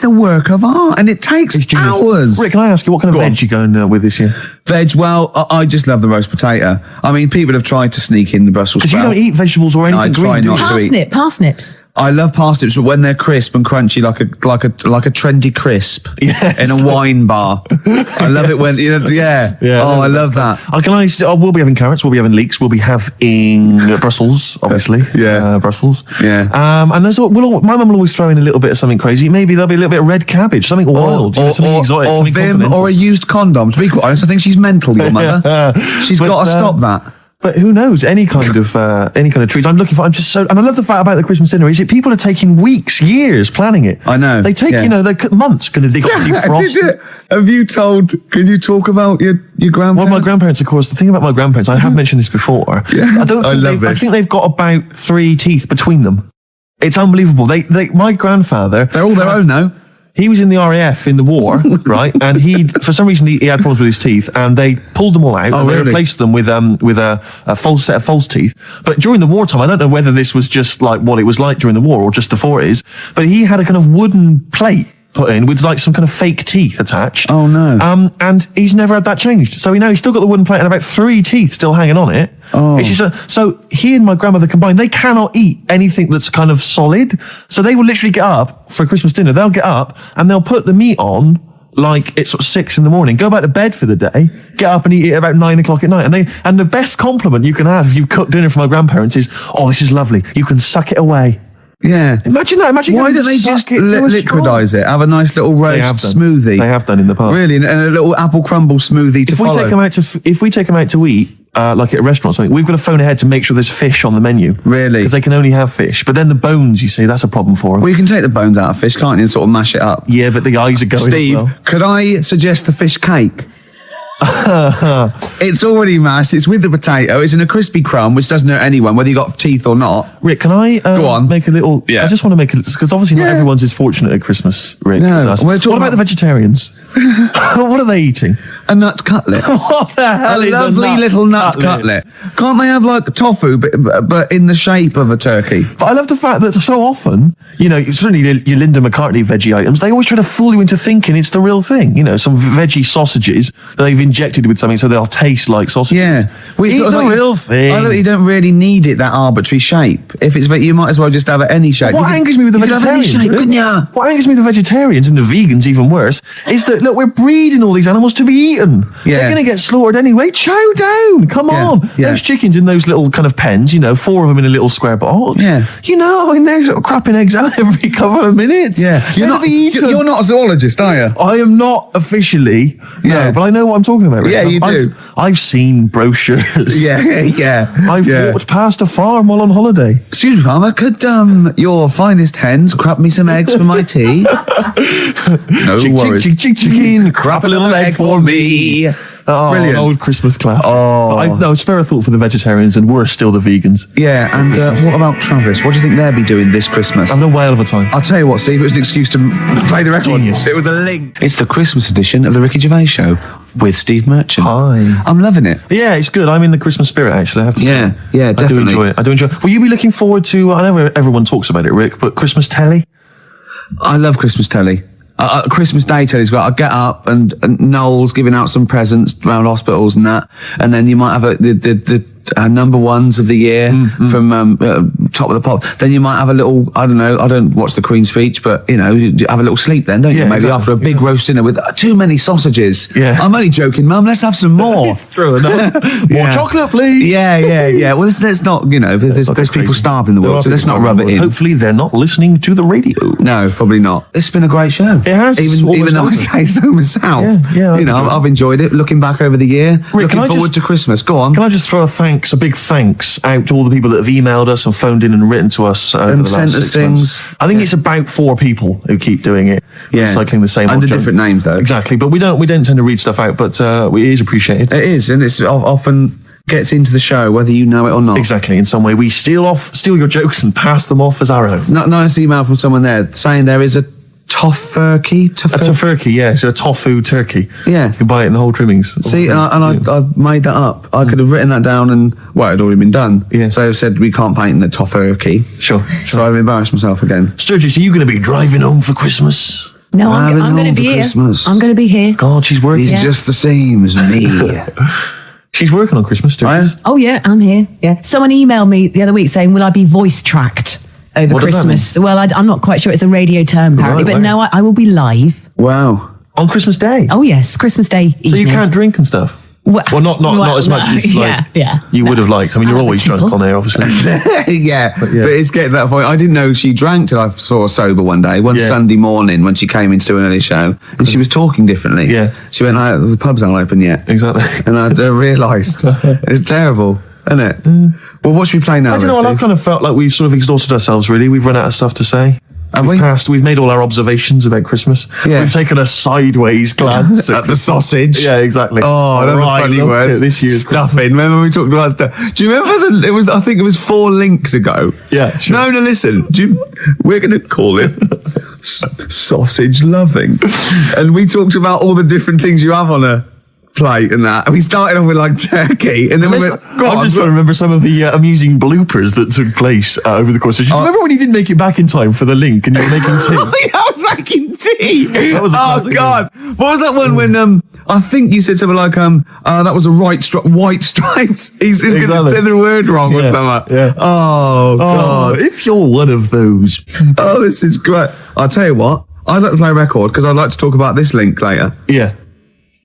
the work of art, and it takes hours. Rick, can I ask you what kind of veg you going with this year? Veg, well, I just love the roast potato. I mean, people have tried to sneak in the Brussels Because you sprout. don't eat vegetables or anything I try green, do not you? to eat. Parsnips. I love parsnips, but when they're crisp and crunchy, like a trendy crisp in a wine bar. I love it when yeah. Oh, I love that. We'll be having carrots. We'll be having leeks. We'll be having Brussels, obviously. Brussels. Yeah. And my mum will always throw in a little bit of something crazy. Maybe there'll be a little bit of red cabbage, something wild, something exotic, or something Vim, continental. or a used condom. To be quite honest, I think she's mental. Your mother. She's got to stop that. But who knows? Any kind of treats. And I love the fact about the Christmas dinner is that people are taking weeks, years planning it. I know. They take months going to dig up deep frost. Have you told? Can you talk about your grandparents? Well, my grandparents, of course. The thing about my grandparents, I have mentioned this before. Yeah. I think they've got about 3 teeth between them. It's unbelievable. My grandfather. They're all their own though. He was in the RAF in the war, right? And for some reason, he had problems with his teeth, and they pulled them all out and they replaced them with a false set of false teeth. But during the wartime, I don't know whether this was just like what it was like during the war or just the 40s, but he had a kind of wooden plate put in with like some kind of fake teeth attached. Oh no. And he's never had that changed. So he's still got the wooden plate and about 3 teeth still hanging on it. Oh. It's just so he and my grandmother combined, they cannot eat anything that's kind of solid. So they will literally get up for Christmas dinner. They'll get up and they'll put the meat on like it's sort of 6 a.m, go back to bed for the day, get up and eat it about 9 o'clock at night. And the best compliment you can have if you've cooked dinner for my grandparents is, oh, this is lovely. You can suck it away. Yeah. Imagine that. Why don't they just liquidize it? Have a nice little roast smoothie. They have done in the past. Really, and a little apple crumble smoothie to follow. If we take them out to eat, like at a restaurant or something, we've got to phone ahead to make sure there's fish on the menu. Really? Because they can only have fish. But then the bones, you see, that's a problem for them. Well, you can take the bones out of fish, can't you, and sort of mash it up. Yeah, but the eyes are going Steve, as well. could I suggest the fish cake? It's already mashed. It's with the potato. It's in a crispy crumb, which doesn't hurt anyone, whether you got teeth or not. Rick, can I go on? Make a little? Yeah. I just want to make it because obviously not everyone's as fortunate at Christmas, Rick. No. As us. What about the vegetarians? What are they eating? A nut cutlet. What the hell is lovely little nut cutlet? Can't they have like tofu, but in the shape of a turkey? But I love the fact that so often, certainly your Linda McCartney veggie items, they always try to fool you into thinking it's the real thing. Some veggie sausages that they've injected with something so they'll taste like sausages. Yeah. Well, eat the real thing. I think you don't really need it that arbitrary shape. If it's, you might as well just have it any shape. What angers me with the vegetarians? What angers me with the vegetarians and the vegans, even worse, is that look, we're breeding all these animals to be eaten. Yeah. They're going to get slaughtered anyway. Chow down. Come on. Yeah. Those chickens in those little kind of pens, 4 of them in a little square box. Yeah. They're sort of crapping eggs out every couple of minutes. Yeah. You're not a zoologist, are you? I am not officially. Yeah. No, but I know what I'm talking about. Rick. Yeah, you do. I've seen brochures. Yeah. I've walked past a farm while on holiday. Excuse me, farmer, could your finest hens crap me some eggs for my tea? No worries. Chicken, crap a little egg for me. Oh, Brilliant. Old Christmas classic. Oh. Spare a thought for the vegetarians, and we're still the vegans. Yeah, and what about Travis? What do you think they'll be doing this Christmas? Having a whale of a time. I'll tell you what, Steve, it was an excuse to play the record. Genius. It was a link. It's the Christmas edition of the Ricky Gervais Show with Steve Merchant. Hi. I'm loving it. Yeah, it's good. I'm in the Christmas spirit, actually, I have to say. Yeah, definitely. I do enjoy it. Will you be looking forward to, I know everyone talks about it, Rick, but Christmas telly? I love Christmas telly. Christmas Day telly's got. I get up and Noel's giving out some presents around hospitals and that, and then you might have the number ones of the year from Top of the Pop. Then you might have a little, I don't know, I don't watch the Queen's speech, but you have a little sleep then, don't you? Maybe exactly. After a big roast dinner with too many sausages. Yeah. I'm only joking, Mum. Let's have some more. It's true enough. More chocolate, please. Yeah. Well, let's not. There's people starving in the world, so let's not rub it in. Hopefully, they're not listening to the radio. No, probably not. It's been a great show. It has. Even though I say so myself. Yeah. I've enjoyed it. Looking back over the year, Rick, looking forward to Christmas. Go on. Can I just throw a big thanks out to all the people that have emailed us and phoned in and written to us over the last 6 months. I think it's about 4 people who keep doing it. Yeah. Recycling the same under different names though. Exactly. But we don't tend to read stuff out, but it is appreciated. It is, and it's often gets into the show whether you know it or not. Exactly. In some way, we steal your jokes and pass them off as our own. Nice email from someone there saying there is a tofurkey. A tofurkey, yeah. So a tofu turkey. Yeah. You can buy it in the whole trimmings. See, I made that up. I could have written that down and, it had already been done. Yeah. So I said we can't paint in the tofurkey. Sure. So I've embarrassed myself again. Sturgis, are you going to be driving home for Christmas? No, I'm going to be here. Christmas. I'm going to be here. God, she's working. He's just the same as me. She's working on Christmas, Sturgis. Oh, yeah, I'm here. Yeah. Someone emailed me the other week saying, will I be voice tracked over What does that Christmas? Well, I'm not quite sure. It's a radio term, apparently. Right. No, I will be live. Wow. On Christmas Day? Oh, yes, Christmas Day evening. So you can't drink and stuff? Well, not as much as you would have liked. I mean, you're always drunk on air, obviously. Yeah, but it's getting to that point. I didn't know she drank till I saw her sober one day, Sunday morning when she came in to do an early show, and she was talking differently. Yeah. She went, the pubs aren't open yet. Exactly. And I realised. It's terrible, isn't it? Well, what should we play now? I don't know, I've kind of felt like we've sort of exhausted ourselves, really. We've run out of stuff to say. We've made all our observations about Christmas. Yeah. We've taken a sideways glance at the sausage. Yeah, exactly. Oh, another funny word. This year's stuffing. Remember we talked about stuff? Do you remember I think it was 4 links ago. Yeah, sure. No, listen. We're going to call it sausage loving. And we talked about all the different things you have on a plate and that. And we started off with like turkey, and then we went, I'm just trying to remember some of the amusing bloopers that took place over the course of the show. Remember when you didn't make it back in time for the link and you were making tea? I was making tea. That was a classic God. What was that one when I think you said something like that was a white stripes. He's going to say the word wrong or something. Yeah. Oh God. If you're one of those. Oh, this is great. I'll tell you what. I'd like to play a record because I'd like to talk about this link later. Yeah.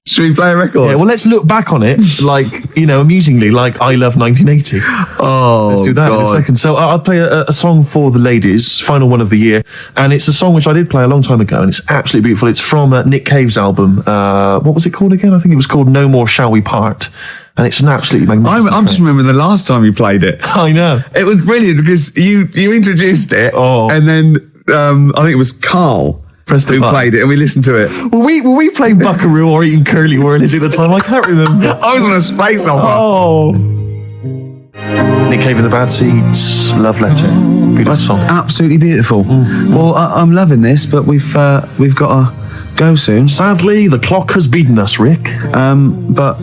Should we play a record? Yeah, well, let's look back on it, like, amusingly, like I Love 1980. Oh, let's do that in a second. So I'll play a song for the ladies, final one of the year, and it's a song which I did play a long time ago, and it's absolutely beautiful. It's from Nick Cave's album. What was it called again? I think it was called No More Shall We Part, and it's an absolutely magnificent I'm just remembering the last time you played it. I know. It was brilliant because you introduced it, and then I think it was Karl who played it, and we listened to it. Were we playing Buckaroo or eating Curly Whirlies at the time? I can't remember. I was on a space opera. Oh. Nick Cave and the Bad Seeds, Love Letter. Beautiful song. Absolutely beautiful. Well, I'm loving this, but we've got to go soon. Sadly, the clock has beaten us, Rick. But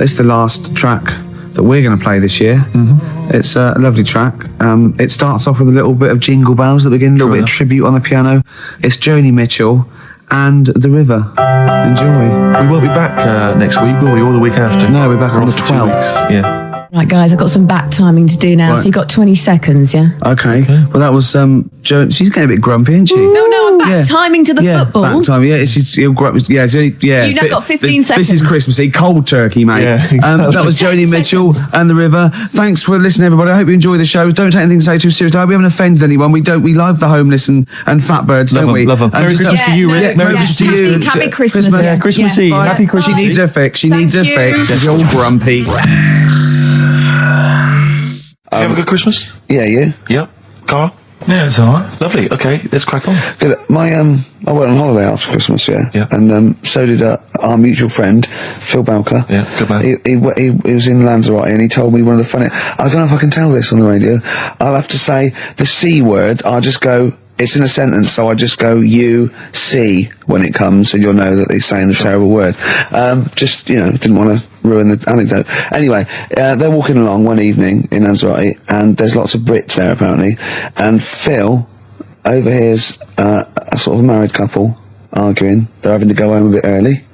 it's the last track that we're going to play this year. It's a lovely track. It starts off with a little bit of Jingle Bells at the beginning, a little bit of tribute on the piano. It's Joni Mitchell and The River. Enjoy. We won't be back next week, will we? Or the week after? No, we're back on the off for 2 weeks. 12th. Yeah. Right, guys, I've got some back timing to do now, so you've got 20 seconds, yeah? Okay. Well, that was Jo. She's getting a bit grumpy, isn't she? No, I'm back timing to the football. Back timing. Yeah, she's grumpy. Yeah, You've now got 15 seconds. This is Christmassy, cold turkey, mate. Yeah, exactly. That was Joni Mitchell and The River. Thanks for listening, everybody. I hope you enjoy the shows. Don't take anything to say too seriously. We haven't offended anyone. We love the homeless and fat birds, don't we? Love them. Merry Christmas to you, Rick. Merry Christmas to you. Happy Christmas. Yeah, Christmas Eve. Happy Christmas. She needs her fix. She's all grumpy. You have a good Christmas? Yeah, you? Yep. Carl? Yeah, it's alright. Lovely. Okay, let's crack on. Good. I went on holiday after Christmas, yeah. And so did our mutual friend, Phil Balker. Yeah, good man. He was in Lanzarote, and he told me one of the funny... I don't know if I can tell this on the radio. I'll have to say the C word. I'll just go... It's in a sentence, so I just go you see when it comes, and you'll know that he's saying the terrible word. Didn't want to ruin the anecdote. Anyway, they're walking along one evening in Lanzarote, and there's lots of Brits there apparently, and Phil overhears a sort of married couple arguing. They're having to go home a bit early,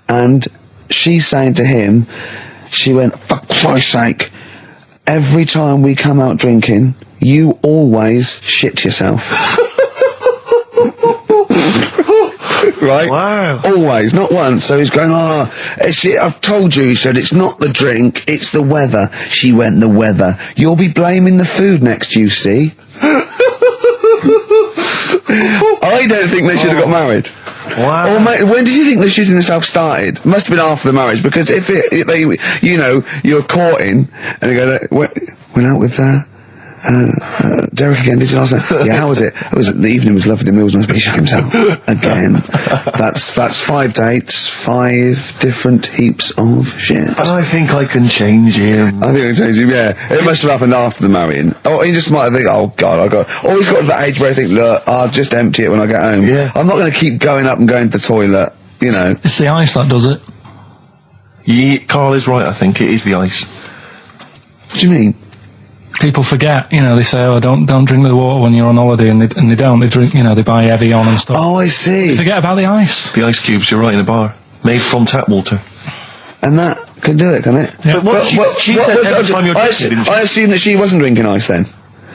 and she's saying to him, she went, "For Christ's sake, every time we come out drinking, you always shit yourself." Right? Wow. Always, not once. So he's going, I've told you, he said, it's not the drink, it's the weather. She went, the weather. You'll be blaming the food next, you see. I don't think they should have got married. Wow. Or mate, when did you think the shitting itself started? Must have been after the marriage, because if you're courting, and you go, went out with Derek again, did you last night? Yeah, how was it? The evening was lovely, the meal was nice, but he shut himself again. That's 5 dates, 5 different heaps of shit. And I think I can change him. I think I can change him, yeah. It must have happened after the marrying. Or he just might have think, oh God, or he's got to that age where I think, look, I'll just empty it when I get home. Yeah. I'm not going to keep going up and going to the toilet, you know. It's the ice that does it. Yeah, Carl is right, I think. It is the ice. What do you mean? People forget, they say, oh, don't drink the water when you're on holiday, and they don't. They drink, they buy Evian and stuff. Oh, I see. They forget about the ice. The ice cubes, you're right, in a bar. Made from tap water. And that can do it, can it? Yeah. But she said every time you're drinking, didn't she? I assume that she wasn't drinking ice then.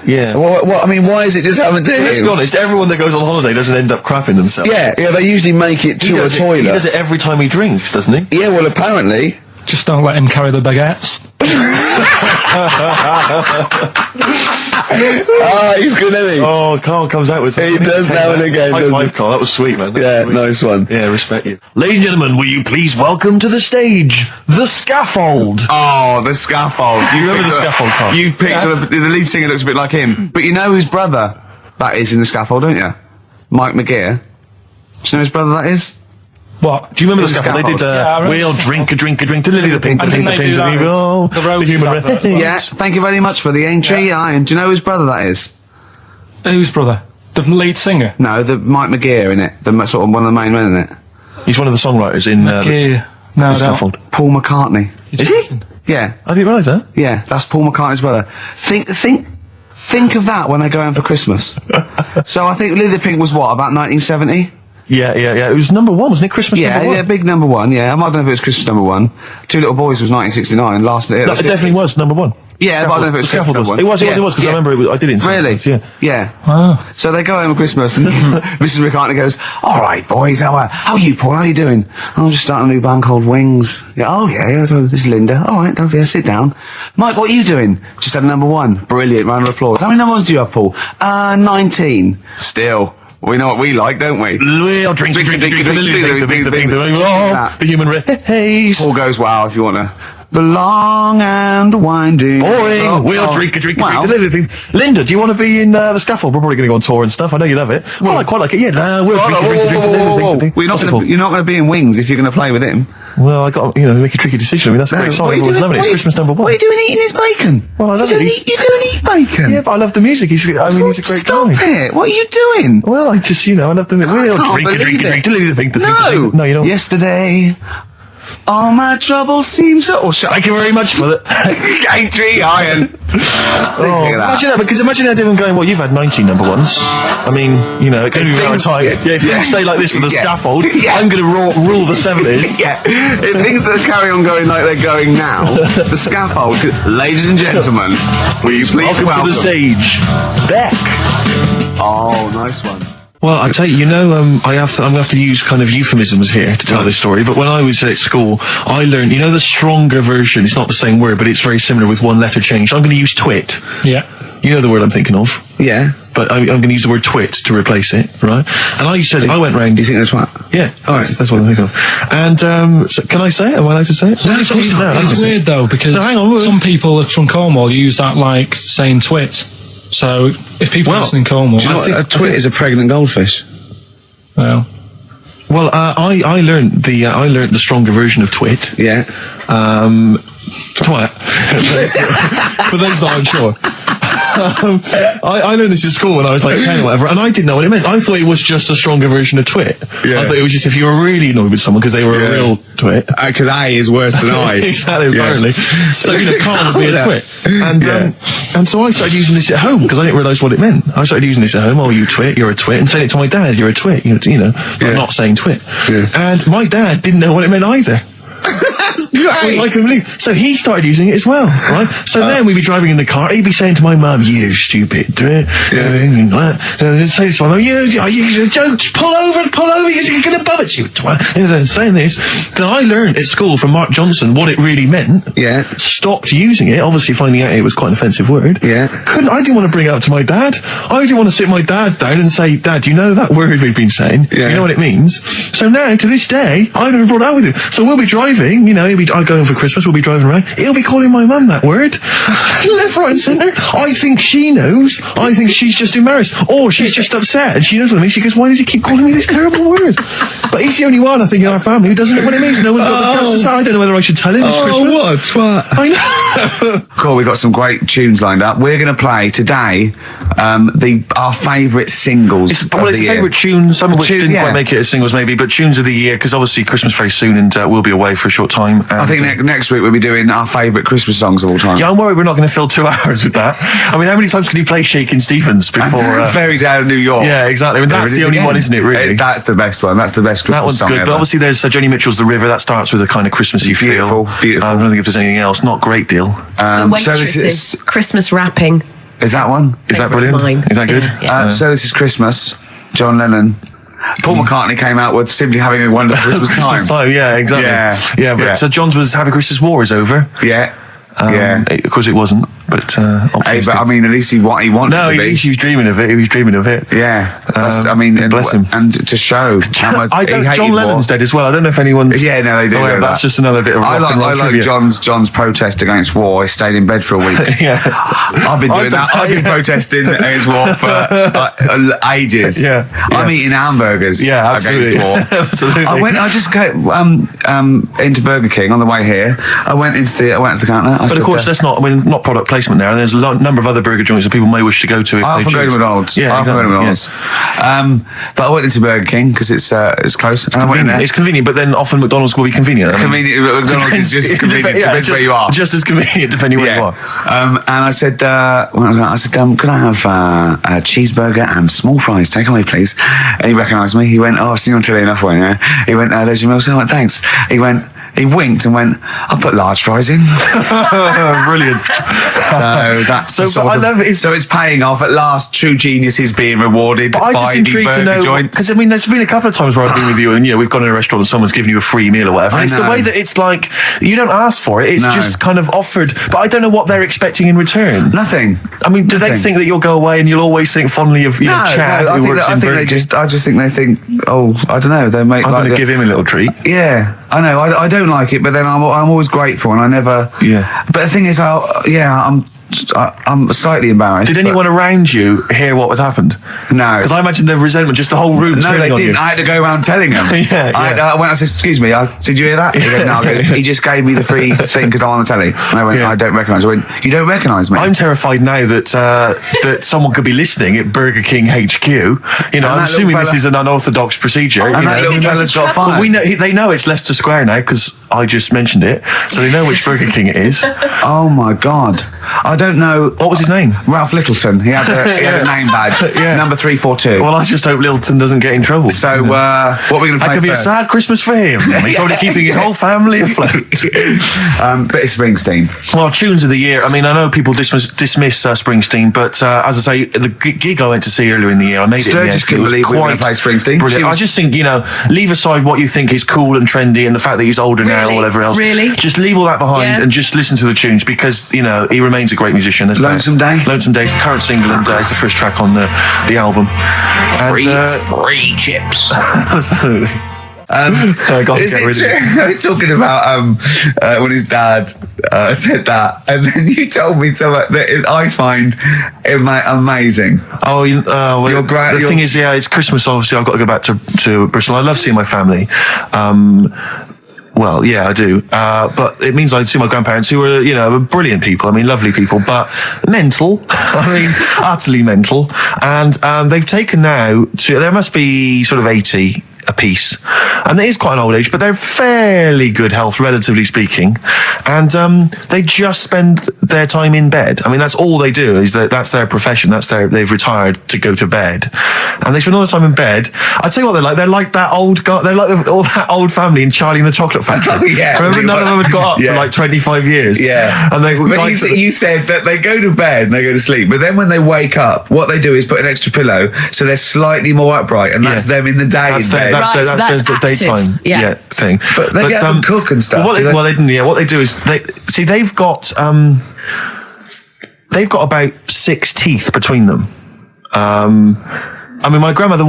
Yeah. Why is it just happened to him? Let's be honest, everyone that goes on holiday doesn't end up crapping themselves. Yeah, they usually make it to a toilet. He does it every time he drinks, doesn't he? Yeah, well, apparently. Just don't let him carry the baguettes. He's good, isn't he? Oh, Carl comes out with something. He does now and again, High doesn't five, he? Carl. That was sweet, man. Yeah, nice one. Yeah, respect you. Ladies and gentlemen, will you please welcome to the stage the scaffold? Oh, the scaffold. Do you remember the scaffold, Carl? You picture the lead singer looks a bit like him. But you know whose brother that is in the scaffold, don't you? Mike McGear. Do you know whose brother that is? What? Do you remember the The scaffold? They did, Yeah, we'll drink a drink to Lily the Pink, I think they do that with the Roses advert as well. Yeah, thank you very much for the entry. Yeah. And do you know whose brother that is? Whose brother? The lead singer? No, the Mike McGear in it. The sort of one of the main men in it. He's one of the songwriters in McGear. No, The Scaffold. Paul McCartney. Is he? Yeah. I didn't realise that. Yeah, that's Paul McCartney's brother. Think of that when they go home for Christmas. So I think Leave the Pink was what, about 1970? Yeah. It was number one, wasn't it? Christmas number one? Yeah, big number one, yeah. I don't know if it was Christmas number one. Two Little Boys was 1969, last... No, it definitely was number one. Yeah, but I don't know if it was Scaffold Christmas was. number one. It was, because I remember I did it in Really? yeah. Yeah. Wow. So they go home at Christmas and Mrs. McCartney goes, all right, boys, how are you, Paul? How are you doing? I'm just starting a new band called Wings. Yeah, oh, yeah, so this is Linda. All right, don't sit down. Mike, what are you doing? Just had number one. Brilliant, round of applause. How many number ones do you have, Paul? 19. Still. We know what we like, don't we? We'll drink the human race. Paul goes, wow, if you want to. The long and winding. Boring. We'll drink. Linda, do you want to be in The Scaffold? We're probably going to go on tour and stuff. I know you love it. Well, I quite like it. Yeah, we'll drink. You're not going to be in Wings if you're going to play with him. Well, I got make a tricky decision. I mean, that's a great song. Everyone's loving it. It's Christmas number one. What are you doing eating his bacon? Well, I love it. You don't eat bacon. Yeah, but I love the music. He's a great guy. Stop it. What are you doing? Well, I just, I love the music. We'll drink. No. No, you don't. Yesterday, all my troubles seem so... Thank you very much for that. Iron. Imagine that, because imagine how different going, well, you've had 19 number ones. I mean, it can be around time. Yeah, if you stay like this with The Scaffold, I'm going to rule the 70s. Yeah. If things that carry on going like they're going now, The Scaffold, ladies and gentlemen, will you please welcome to the stage, Beck. Oh, nice one. Well, I tell you, I'm going to have to use kind of euphemisms here to tell this story, but when I was at school, I learned, the stronger version, it's not the same word, but it's very similar with one letter changed. I'm going to use twit. Yeah. You know the word I'm thinking of? Yeah. But I'm going to use the word twit to replace it, right? And I went round... You think that's what? Yeah. All right. That's what I'm thinking of. And, so can I say it? Am I allowed to say it? No, it's weird, though, because some people from Cornwall use that like saying twit. So if people listen in Cornwall... Do you know what a twit is? A pregnant goldfish. Well, I learned the stronger version of twit. Yeah. Twat. For those that aren't sure. I learned this in school when I was like 10 or whatever, and I didn't know what it meant. I thought it was just a stronger version of twit. Yeah. I thought it was just if you were really annoyed with someone because they were a real twit. Because I is worse than I. Exactly, apparently. So, Carl would be a twit. And so I started using this at home because I didn't realise what it meant. I started using this at home. Oh, you twit, you're a twit. And saying it to my dad, you're a twit, but not saying twit. Yeah. And my dad didn't know what it meant either. That's great. I couldn't believe. So he started using it as well, right? So then we'd be driving in the car. He'd be saying to my mum, "You stupid twit." Say to my mum, "You don't pull over. You're going to bum at you." Saying this. Then I learned at school from Mark Johnson what it really meant. Yeah. Stopped using it. Obviously, finding out it was quite an offensive word. Yeah. I didn't want to bring it up to my dad. I didn't want to sit my dad down and say, "Dad, do you know that word we've been saying? Yeah. You know what it means?" So now, to this day, I've never brought it out with him. So we'll be driving. I go home for Christmas, we'll be driving around. He'll be calling my mum that word. Left, right and centre. I think she knows. I think she's just embarrassed. Or she's just upset and she knows what I mean. She goes, "Why does he keep calling me this terrible word?" But he's the only one, I think, in our family who doesn't know what it means. No one's got the guts to say. I don't know whether I should tell him it's Christmas. What a twat. I know. Cool, we've got some great tunes lined up. We're going to play today our favourite singles. It's a favourite tune, some of which didn't quite make it as singles maybe, but tunes of the year, because obviously Christmas very soon and we'll be away for a short time. I think next week we'll be doing our favourite Christmas songs of all time. Yeah, I'm worried we're not going to fill 2 hours with that. I mean, how many times can you play Shakin' Stevens before... Fairies Out of New York. Yeah, exactly. I mean, that's the only one, isn't it, really? That's the best one. That's the best Christmas song good, ever. but obviously there's Joni Mitchell's The River. That starts with a kind of Christmassy feel. Beautiful. I don't think if there's anything else. Not a great deal. The Waitresses, Christmas Wrapping. Is that one? Is that brilliant? Mine. Is that good? Yeah. So This Is Christmas, John Lennon. Paul McCartney came out with Simply Having a Wonderful Christmas Time. Christmas time, yeah, exactly. Yeah, but so John's was Happy Christmas War is over. Yeah. Of course it wasn't, but I mean, at least he wanted no, to be. He was dreaming of it. He was dreaming of it. Yeah. Bless him. And to show how much John Lennon's dead as well. I don't know if anyone's... Yeah, no, they do. That's just another bit of rock and roll trivia. I like John's protest against war. He stayed in bed for a week. Yeah. I've been doing that. I've been protesting against war for ages. Yeah. I'm eating hamburgers against war. Absolutely. I just got into Burger King on the way here. I went to the counter. But of course, that's not product replacement there, and there's a number of other burger joints that people may wish to go to if I they often go to choose. McDonald's. Yeah, I often go to exactly, McDonald's. But I went into Burger King because it's close. It's convenient. It's convenient, but then often McDonald's will be convenient. I mean, Convenient. McDonald's is just convenient. Depends where you are. Just as convenient depending where you are. And I said, can I have a cheeseburger and small fries? Take away, please. And he recognised me. He went, I've seen you on telly enough, won't you? He went, there's your meal. So I went, thanks. He winked and went, I'll put large fries in. Brilliant. So that's So I love it. So it's paying off. At last, true genius is being rewarded But I'm by just the intrigued to burger know, joints. because I mean, there's been a couple of times where I've been with you, and we've gone in a restaurant and someone's given you a free meal or whatever. I It's the know. way that it's like you don't ask for it; it's No. just kind of offered. But I don't know what they're expecting in return. Nothing. I mean, do they Nothing. think that you'll go away and you'll always think fondly of Chad I who think, works I in think Burger they King? I just think they think, I don't know. They make. I'm like going to give him a little treat. Yeah, I know. I don't like it, but then I'm always grateful, and I never. Yeah. But the thing is, I'm slightly embarrassed. Did anyone around you hear what had happened? No. Because I imagine the resentment, just the whole room. No, they turning on didn't. you. I had to go around telling them. Yeah, I went. I said, "Excuse me. Did you hear that?" He goes, "No." I go, he just gave me the free thing because I'm on the telly. And I went, Yeah. "I don't recognise." I went, "You don't recognise me?" I'm terrified now that that someone could be listening at Burger King HQ. You know, I'm that assuming little this fella- is an unorthodox procedure. and you that know. little fella's got Well, fired. they know it's Leicester Square now because I just mentioned it, so they know which Burger King it is. Oh my God! I don't know. What was his name? Ralph Littleton. He had a name badge. Yeah. Number 342. Well, I just hope Littleton doesn't get in trouble. So what are we going to That play could be a first? sad Christmas for him. He's probably keeping his whole family afloat. But it's Springsteen. Well, tunes of the year. I mean, I know people dismiss Springsteen, but as I say, the gig I went to see earlier in the year, I made it. Sturgis couldn't believe we were going to play Springsteen. Brilliant. I just think, leave aside what you think is cool and trendy and the fact that he's older now or Really? whatever else. Really? Just leave all that behind Yeah. and just listen to the tunes because, he remains a great musician. Lonesome Day? Lonesome Day is the current single and it's the first track on the album. Free chips. Absolutely. Is it true? We're talking about when his dad said that, and then you told me something that I find amazing. Oh, the thing is, it's Christmas. Obviously, I've got to go back to Bristol. I love seeing my family. Well, yeah, I do. But it means I see my grandparents who are, brilliant people. I mean, lovely people, but mental. I mean, utterly mental. And they've taken now there must be sort of 80 a piece. And it is quite an old age, but they're fairly good health, relatively speaking. And they just spend their time in bed. I mean, that's all they do. That's their profession. They've retired to go to bed, and they spend all the time in bed. I tell you what they're like. They're like that old guy. They're like all that old family in Charlie and the Chocolate Factory. Oh, yeah. Remember, none of them had got up for like 25 years. Yeah. And they. But you said that they go to bed and they go to sleep, but then when they wake up, what they do is put an extra pillow so they're slightly more upright, and that's them in the day in bed. That's Right, their that's the active. daytime Yeah. thing. But they get up and cook and stuff. What they do is they've got about 6 teeth between them. I mean, my grandmother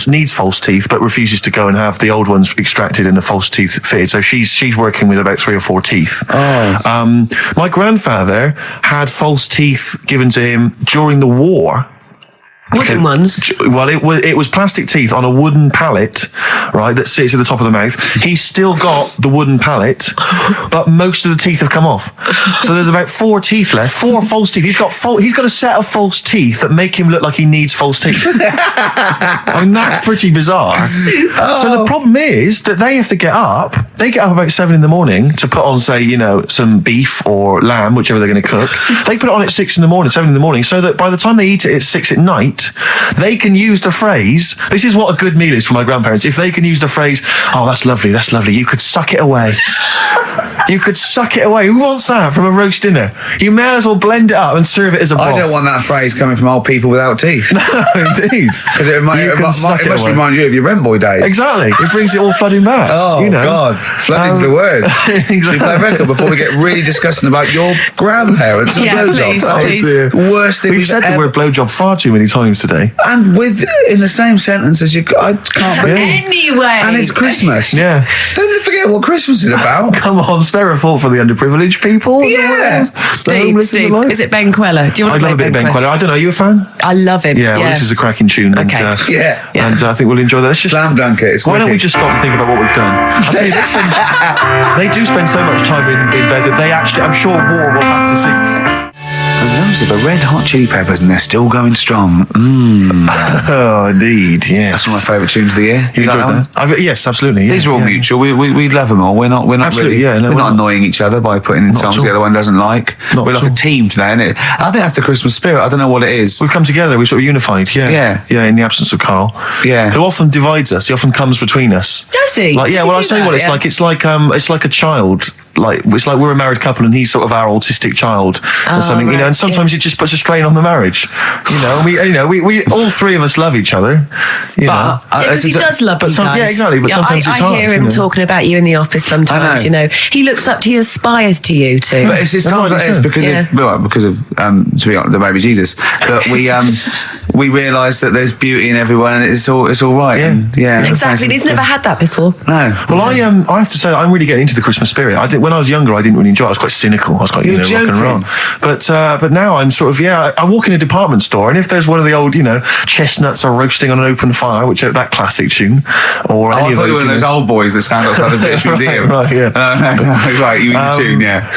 needs false teeth, but refuses to go and have the old ones extracted and the false teeth fitted. So she's working with about 3 or 4 teeth. Oh. My grandfather had false teeth given to him during the war. Wooden ones. Well, it was plastic teeth on a wooden pallet, right, that sits at the top of the mouth. He's still got the wooden pallet, but most of the teeth have come off. So there's about 4 teeth left, 4 false teeth. He's got a set of false teeth that make him look like he needs false teeth. I mean, that's pretty bizarre. So the problem is that they have to get up. They get up about 7 in the morning to put on, say, some beef or lamb, whichever they're going to cook. They put it on at 6 in the morning, 7 in the morning, so that by the time they eat it at 6 at night, they can use the phrase, this is what a good meal is for my grandparents, if they can use the phrase, oh, that's lovely, you could suck it away. You could suck it away. Who wants that from a roast dinner? You may as well blend it up and serve it as a broth. I don't want that phrase coming from old people without teeth. No, indeed. Because it must remind you of your rent boy days. Exactly. It brings it all flooding back. Oh, God. Flooding's the word. Exactly. Should we play a record before we get really disgusting about your grandparents and blowjobs? please. Worst thing We've said the word blowjob far too many times today. And in the same sentence as I can't believe. Anyway. And it's Christmas. Yeah. Don't forget what Christmas is about. Come on, spare a thought for the underprivileged people. Yeah. Steve, is it Ben Queller? Do you want I'd to love a play bit of Ben Queller. I don't know, are you a fan? I love him. Yeah, well, this is a cracking tune. Okay. And, Yeah. And I think we'll enjoy that. Let's just Slam dunk it. It's Why don't we wicked. just stop and think about what we've done? I'll tell you, they do spend so much time in bed that they actually, I'm sure war will have to cease. Those are the Red Hot Chili Peppers, and they're still going strong. Oh, indeed, yes. That's one of my favourite tunes of the year. You enjoyed that? Yes, absolutely. Yeah, These are all mutual. We love them all. We're not Absolutely, really, yeah, no, we're we're not not. annoying each other by putting in Not songs at the all. other one doesn't like. Not We're at like a all. team today, isn't it? I think that's the Christmas spirit. I don't know what it is. We've come together. We're sort of unified. Yeah. Yeah. In the absence of Carl. Yeah. Who often divides us. He often comes between us. Does he? Like, yeah. Does he Well, I'll do tell you that? what it's Yeah. like. It's like a child. Like it's like we're a married couple and he's sort of our autistic child or something, you know. right, And sometimes it just puts a strain on the marriage, you know. And we all three of us love each other, you know. Because he does love you guys. Yeah, exactly. But sometimes I it's hard. hear you him know. talking about you in the office sometimes. I You know. know, he looks up to you, aspires to you too. But it's No, times like this because Yeah. because of to be honest, the baby Jesus that we realise that there's beauty in everyone and it's all right. Yeah. And, yeah. Exactly. He's never had that before. No. Well, I have to say that I'm really getting into the Christmas spirit. When I was younger, I didn't really enjoy it. I was quite cynical. I was quite, You're rock and roll. joking. But now I'm sort of, I walk in a department store and if there's one of the old, chestnuts are roasting on an open fire, which that classic tune, or I any thought you were one of those old boys that stand outside the British Museum. Right, yeah. Right, you mean the tune, yeah.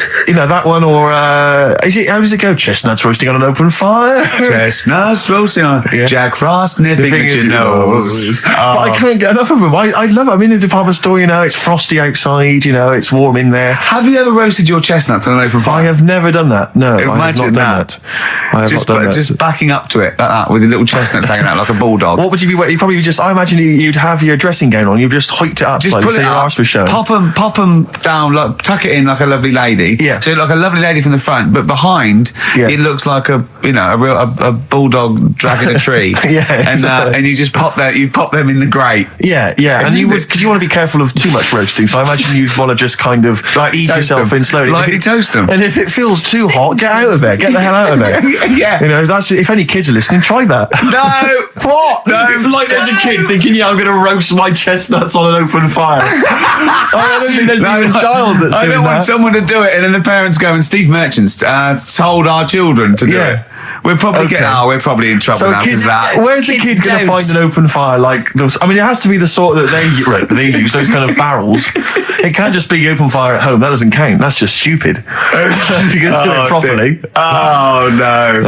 That one, or how does it go? Chestnuts roasting on an open fire. Chestnuts roasting on Yeah. Jack Frost nipping at your nose. But I can't get enough of them. I love it. I'm in a department store, it's frosty outside, it's warm in there. Have you ever roasted your chestnuts on an open fire? I have never done that. No, I have Imagine not done that. that. I have not done that. Just backing up to it like that with the little chestnuts hanging out like a bulldog. What would you be wearing? You'd probably just, I imagine you'd have your dressing gown on, you'd just hiked it up, Just slightly, pull so it your up, arse was showing. pop them down, like tuck it in like a lovely lady. Yeah. So like a lovely lady from the front, but behind Yeah. it looks like a bulldog dragging a tree. Yeah, And exactly. and you just pop them in the grate. Yeah, and you would, because you want to be careful of too much roasting, so I imagine you'd want to just kind of ease Toast yourself them. in slowly. Lightly toast them. And if it feels too hot, get out of there. Get the hell out of there. Yeah. That's, if any kids are listening, try that. No. What? No. Like there's a kid thinking, I'm going to roast my chestnuts on an open fire. I don't think there's even a child that's I doing don't want that. someone to do it and then the parents go and Steve Merchant's told our children to do Yeah. it. We're probably Okay. we're probably in trouble So now kids, because that. where's the Kids kid going to don't. find an open fire like those? I mean, it has to be the sort that they use, those kind of barrels. It can't just be open fire at home. That doesn't count. That's just stupid. If you're going to do it properly. Oh no!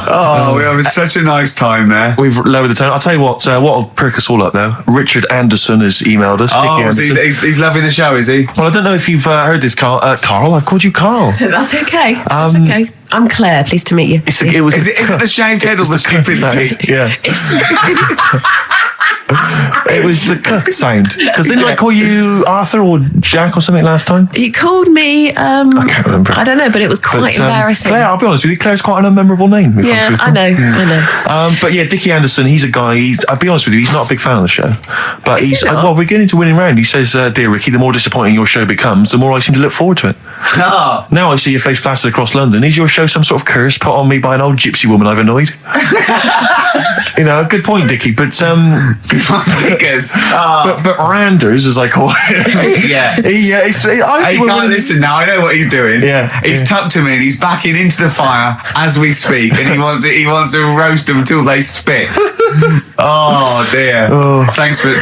Oh, we're having such a nice time there. We've lowered the tone. I'll tell you what'll perk us all up though. Richard Anderson has emailed us. Dickie Oh, Anderson. he's loving the show, is he? Well, I don't know if you've heard this, Carl. Carl, I've called you Carl. That's okay. That's okay. I'm Claire. Pleased to meet you. Is Is it the shaved head or the stupidity? Yeah. It was the k sound. Because didn't I call you Arthur or Jack or something last time? He called me. I can't remember. I don't know, but it was quite embarrassing. Claire, I'll be honest with you, Claire's quite an unmemorable name. if I'm Yeah, truthful. I know. But yeah, Dickie Anderson, he's a guy, I'll be honest with you, he's not a big fan of the show. But Is he's, he not? well, we're getting to winning round. He says, dear Ricky, the more disappointing your show becomes, the more I seem to look forward to it. Oh. Now I see your face plastered across London. Is your show some sort of curse put on me by an old gypsy woman I've annoyed? Good point, Dickie. But Dickers. but Randers, as I call him, Yeah. I He can't listen now. I know what he's doing. Yeah, He's tucked him in. He's backing into the fire as we speak, and he wants to roast them until they spit. Oh dear. Thanks for listening.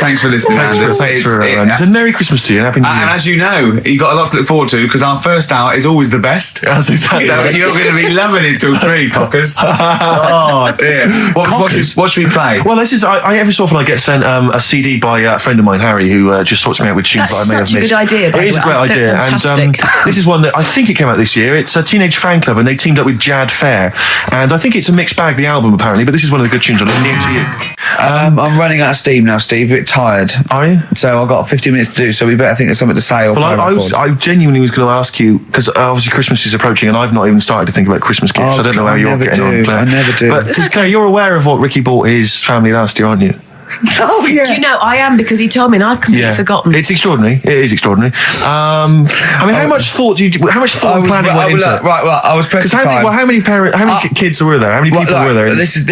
Thanks for it's a Merry Christmas to you and Happy New Year. And as you know, you got a lot to look forward to because our first hour is always the best. That's exactly So right. you're going to be loving it till 3, cockers. Oh dear. What should we play? Well, this is I every so often I get sent a CD by a friend of mine, Harry, who just sorts me out with tunes That's that I may have such a missed. good idea, by It the is a way. great I think idea, fantastic. and this is one that I think it came out this year. It's a Teenage Fan Club, and they teamed up with Jad Fair, and I think it's a mixed bag, the album apparently. But this is one of the good tunes on it. New to you. I'm running out of steam now, Steve. A bit tired. Are you? So I've got 15 minutes to do. So we better think of something to say. Or Well, I genuinely was going to ask you because obviously Christmas is approaching, and I've not even started to think about Christmas gifts. Oh, I don't know God, how I you're never getting on, do. Claire. I never do. But Claire, you're aware of what Ricky bought his family last year, aren't you? Oh yeah. Do you know, I am because he told me and I've completely forgotten. It's extraordinary. It is extraordinary. I mean, how much thought and planning went into it? Right. I was pressed for time. How many kids were there? How many people were there? This is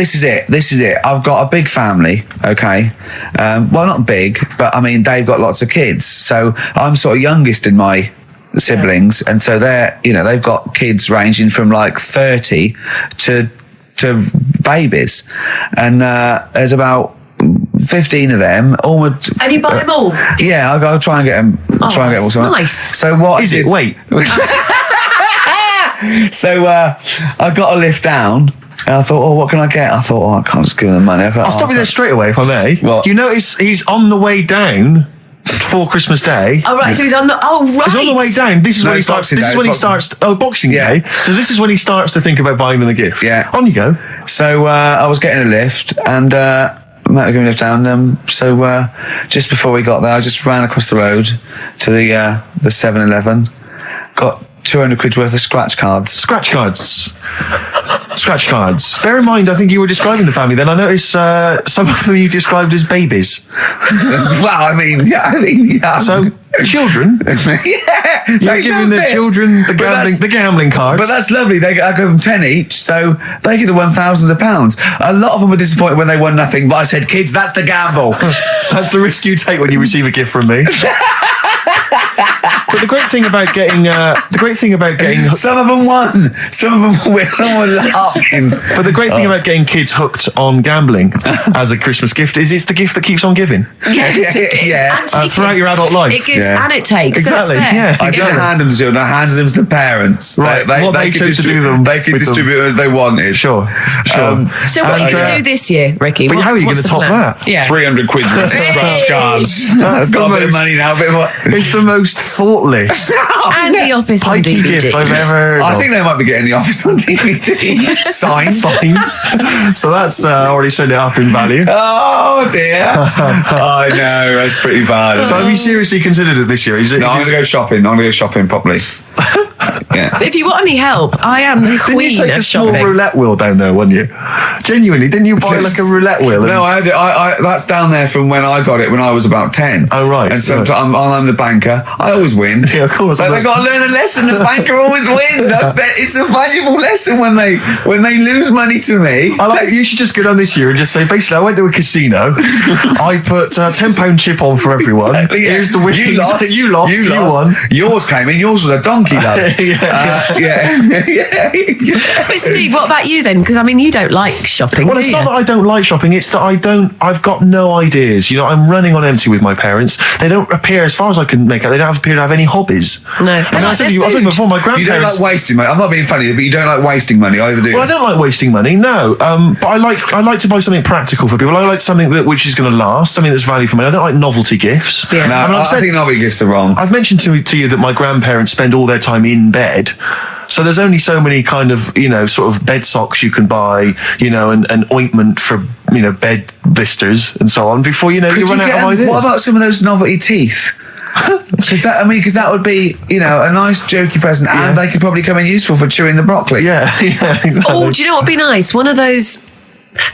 it. I've got a big family. Okay. Well, not big, but I mean they've got lots of kids. So I'm sort of youngest in my siblings, and so they've got kids ranging from like 30 to babies, and there's about 15 of them. And you buy them all? Yeah, I'll try and get them. Try and get them all. Nice. So what is it? Wait. So I got a lift down. And I thought, what can I get? I thought, I can't just give them the money. I'll stop you there straight away, if I may. What? You notice he's on the way down for Christmas Day. Oh, right, so he's on the... Oh, right. He's on the way down. This is when he starts... Boxing Day. So this is when he starts to think about buying them a gift. Yeah. On you go. So I was getting a lift, and Matt was going to lift down. So just before we got there, I just ran across the road to the 7-Eleven, got 200 quid worth of scratch cards. Scratch cards. Bear in mind, I think you were describing the family then. I noticed some of them you described as babies. Well, I mean, yeah. So, children? Yeah. You're giving the children the gambling cards. But that's lovely. I give them 10 each, so they could have won thousands of pounds. A lot of them were disappointed when they won nothing, but I said, kids, that's the gamble. That's the risk you take when you receive a gift from me. But the great thing about getting some of them won. Some of them were laughing. But the great thing about getting kids hooked on gambling as a Christmas gift is it's the gift that keeps on giving. Yes, it gives. And throughout your adult life. It gives and it takes. Exactly. So that's fair. Yeah. I didn't hand them to children. I handed them to the parents. Right. They could chose to do them. They could distribute them as they wanted. Sure. So what are you going to do this year, Ricky? But how are you going to top that? Yeah. 300 quid worth of scratch cards. That's I've got a bit of money now. It's the most thoughtless And the Office on pikey DVD. gift I've ever heard I of. think they might be getting the Office on DVD. Signed. So that's already sent it up in value. Oh dear. I know, that's pretty bad. So have you seriously considered it this year? I'm going to go shopping. I'm going to go shopping properly. Yeah. If you want any help, I am the Didn't queen you take of a small shopping. roulette wheel down there, weren't you? Genuinely, didn't you buy like a roulette wheel? No, I had it. That's down there from when I got it when I was about 10. Oh, right. And so I'm the banker. I always win. Yeah, of course. But they got to learn a lesson. The banker always wins. I bet it's a valuable lesson when they lose money to me. You should just go down this year and just say, basically, I went to a casino. I put a £10 chip on for everyone. Exactly, yeah. Here's the win. You lost. You won. Yours came in. Yours was a donkey, love. Yeah. But Steve, what about you then? Because I mean, you don't like shopping. Well, do it's you? not that I don't like shopping. It's that I've got no ideas. You know, I'm running on empty with my parents. They don't appear, as far as I can make out, they don't appear to have any hobbies. No. And I said to you before, my grandparents. You don't like wasting money. I'm not being funny, but you don't like wasting money either, do you? Well, I don't like wasting money, no. But I like to buy something practical for people. I like something which is going to last, something that's value for money. I don't like novelty gifts. Yeah. No, I think novelty gifts are wrong. I've mentioned to you that my grandparents spend all their time in bed. So there's only so many kind of, sort of bed socks you can buy, and ointment for, bed blisters and so on before, you run out of ideas. What about some of those novelty teeth? Because that would be, a nice jokey present, and they could probably come in useful for chewing the broccoli. Yeah, exactly. Oh, do you know what would be nice? One of those...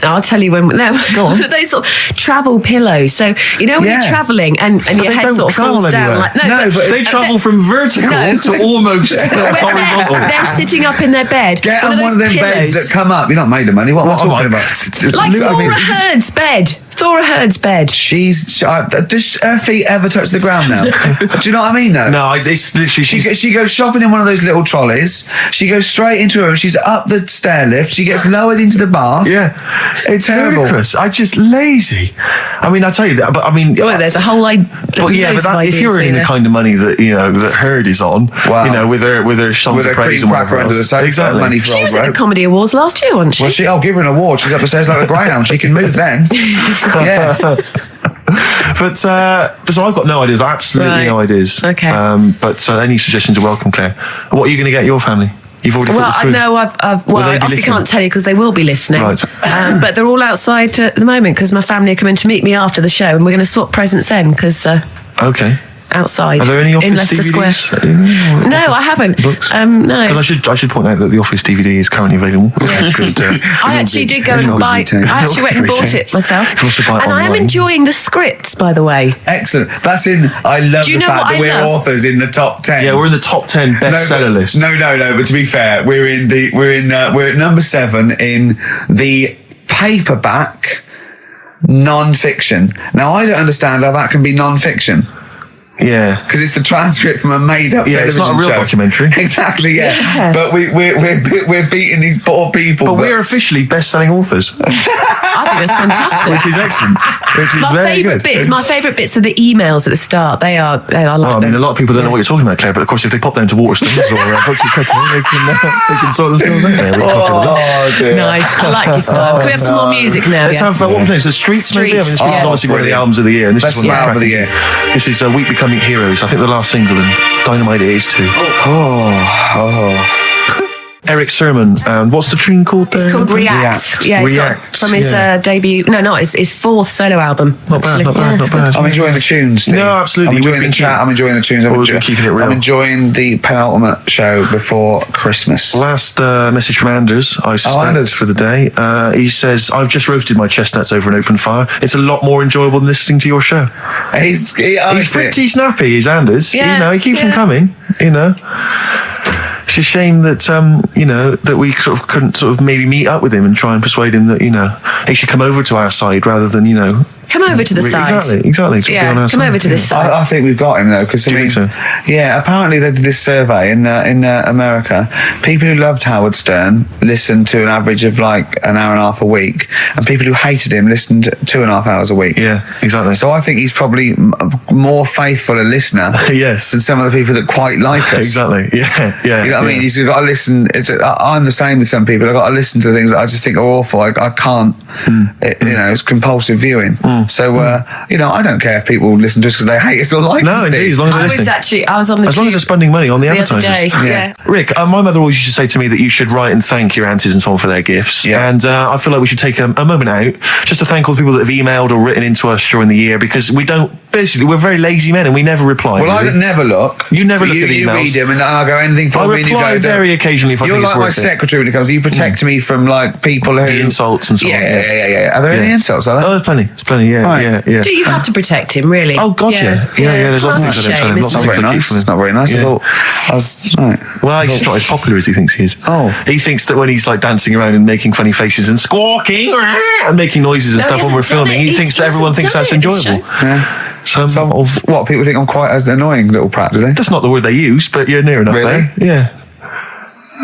No, I'll tell you when. No, go on. those sort of travel pillows. So when you're travelling and your head sort of falls down, like but they travel from vertical to almost horizontal. They're sitting up in their bed. Get on one of them beds that come up. You're not made of money. What am I talking about? Like Thora Heard's bed. Thora Heard's bed. Does her feet ever touch the ground now? Do you know what I mean? Though. No, it's literally. She goes shopping in one of those little trolleys. She goes straight into her room. She's up the stair lift. She gets lowered into the bath. Yeah, it's terrible. Ludicrous. I just lazy. I mean, I tell you that, but I mean, well, there's a whole idea. But if you're earning the kind of money that that Heard is on, with her songs of praise and whatever else, exactly. Money for she was at the Comedy Awards last year, wasn't she? Well, I'll give her an award. She's up the stairs like a greyhound. She can move then. Yeah. But so I've got no ideas. Absolutely no ideas. Okay. But any suggestions are welcome, Claire. What are you going to get your family? You've already thought this through? No, I obviously can't tell you because they will be listening. Right. But they're all outside at the moment because my family are coming to meet me after the show, and we're going to swap presents then because. Okay. Outside. Are there any Office in Leicester DVDs? Square? No, I haven't. Books? No. Because I should point out that the Office DVD is currently available. Yeah. I actually did go and buy. I actually went and bought it myself. You can also buy it and I am online. enjoying the scripts, by the way. Excellent. That's in. I love the fact that we're authors in the top 10. Yeah, we're in the top 10 bestseller list. No. But to be fair, we're at number 7 in the paperback non-fiction. Now I don't understand how that can be non-fiction. Yeah. Because it's the transcript from a made-up television it's not a real show. documentary. Exactly, yeah. But we're beating these poor people. But we're officially best-selling authors. I think that's fantastic. Which is excellent. Which is My favourite bits are the emails at the start. I like them. A lot of people don't know what you're talking about, Claire, but of course if they pop down to Waterstones or Brooksy Cotton, they can sort themselves out. Dear. Nice. I like your style. Can we have some more music now? Let's have, what we're playing, so Streets maybe? I mean, this is obviously one of the albums of the year, and this is one of the album of the year. This is Week Becoming Heroes, I think the last single, and Dynamite it is too. Eric Sermon, and what's the tune called there? It's called React. Yeah, React. From his debut. No, not his fourth solo album. Not bad. I'm enjoying the tunes, Steve. No, absolutely. I'm enjoying the chat. I'm enjoying the tunes. Keeping it real. I'm enjoying the penultimate show before Christmas. Last message from Anders, I suspect, for the day. He says, I've just roasted my chestnuts over an open fire. It's a lot more enjoyable than listening to your show. He's pretty snappy, is Anders. Yeah, he keeps them coming, It's a shame that, that we sort of couldn't sort of maybe meet up with him and try and persuade him that, he should come over to our side rather than, Come over to the side. Exactly. Yeah, come over to this side. I think we've got him though, because apparently they did this survey in America. People who loved Howard Stern listened to an average of like an hour and a half a week, and people who hated him listened 2.5 hours a week. Yeah, exactly. So I think he's probably more faithful a listener, yes, than some of the people that quite like us. Exactly. Yeah. You know what I mean? You've got to listen. I'm the same with some people. I've got to listen to things that I just think are awful. I can't. It's compulsive viewing. So, I don't care if people listen to us because they hate us or like us. No, indeed, as long as they're listening. I was on the as long as they're spending money on the advertisers. Other day, yeah. Rick, my mother always used to say to me that you should write and thank your aunties and so on for their gifts. Yeah. And I feel like we should take a moment out just to thank all the people that have emailed or written into us during the year, because we're very lazy men and we never reply. Well, I never look. You never look at emails. You read them and I'll go anything for me. I reply very occasionally if I think it's worth it. You're like my secretary when it comes. You protect me from like people who... The insults and so on. Yeah. Are there any insults? Are there? Oh, there's plenty. There's plenty, yeah. Do you have to protect him, really? Oh, God, yeah. There's lots of things I don't tell him. Lots of things I keep from him. It's not very nice. I thought I was... Right. Well, he's just not as popular as he thinks he is. Oh. He thinks that when he's like dancing around and making funny faces and squawking and making noises and stuff when we're filming, he thinks that everyone thinks that's enjoyable. Yeah. What people think I'm quite an annoying little prat, do they? That's not the word they use, but you're near enough. Really? There. Yeah.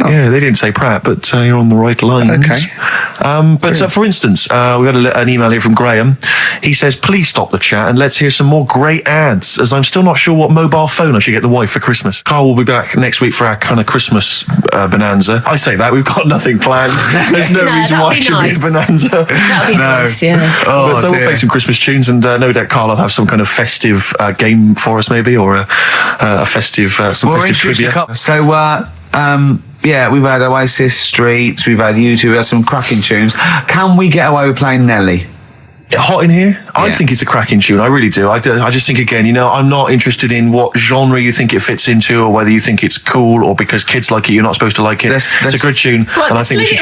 Oh. Yeah, they didn't say prat, but you're on the right lines. Okay. For instance, we got an email here from Graham. He says, please stop the chat and let's hear some more great ads, as I'm still not sure what mobile phone I should get the wife for Christmas. Carl will be back next week for our kind of Christmas bonanza. I say that, we've got nothing planned. There's no reason why it should be a bonanza. That'd be nice, yeah. But we'll play some Christmas tunes, and no doubt Carl will have some kind of festive game for us maybe, or a festive, festive trivia. So, we've had Oasis, Streets, we've had U2, we've had some cracking tunes. Can we get away with playing Nelly? Hot in here? I think it's a cracking tune. I really do. I just think, again, I'm not interested in what genre you think it fits into, or whether you think it's cool, or because kids like it, you're not supposed to like it. It's a good tune, and I think we should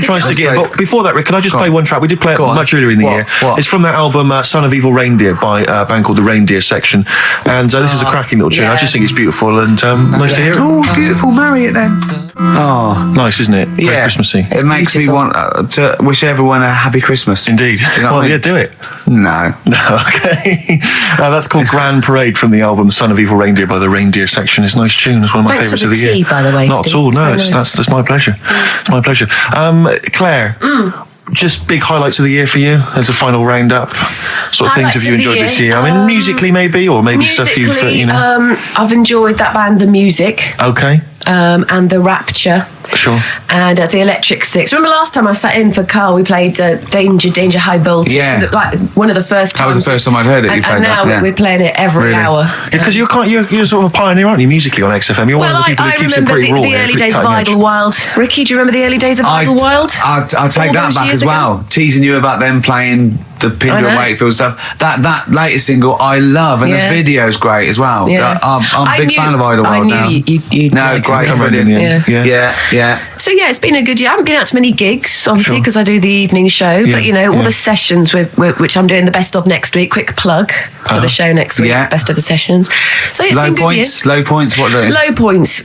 try and stick it in. But before that, Rick, can I just play one track? We did play it much earlier in the year. It's from that album, Son of Evil Reindeer, by a band called The Reindeer Section. And this is a cracking little tune. I just think it's beautiful, and nice to hear it. Oh, beautiful. Marry it then. Oh. Nice, isn't it? Very Christmassy. It makes me want to wish everyone a happy Christmas. Indeed. Do it. No. Okay. That's called Grand Parade from the album Son of Evil Reindeer by The Reindeer Section. It's a nice tune. It's one of my favourites of the year. By the way, not Steve. at all. No, that's my pleasure. It's my pleasure. Claire, just big highlights of the year for you as a final roundup. Sort of things have you enjoyed this year? I mean, musically maybe, or maybe stuff you've... I've enjoyed that band, The Music. Okay. And The Rapture. Sure. And the Electric Six. Remember last time I sat in for Carl, we played Danger, High Voltage. Yeah. One of the first times. That was the first time I'd heard it. And now we're playing it every hour. Because you're sort of a pioneer, aren't you, musically on XFM? You're one of the people who keeps it pretty raw. I remember the early days of Idlewild. Ricky, do you remember the early days of Idlewild? I'll take that back as well. Teasing you about them playing the Pinder and Wakefield stuff. That latest single I love, and the video's great as well. Yeah. I'm a big fan of Idlewild now. I knew you'd No, great, brilliant. Yeah. So it's been a good year. I haven't been out to many gigs, obviously, because I do the evening show. But all the sessions, which I'm doing the best of next week. Quick plug for the show next week. Best of the sessions. So it's been a good year. Low points. What are they? Low points.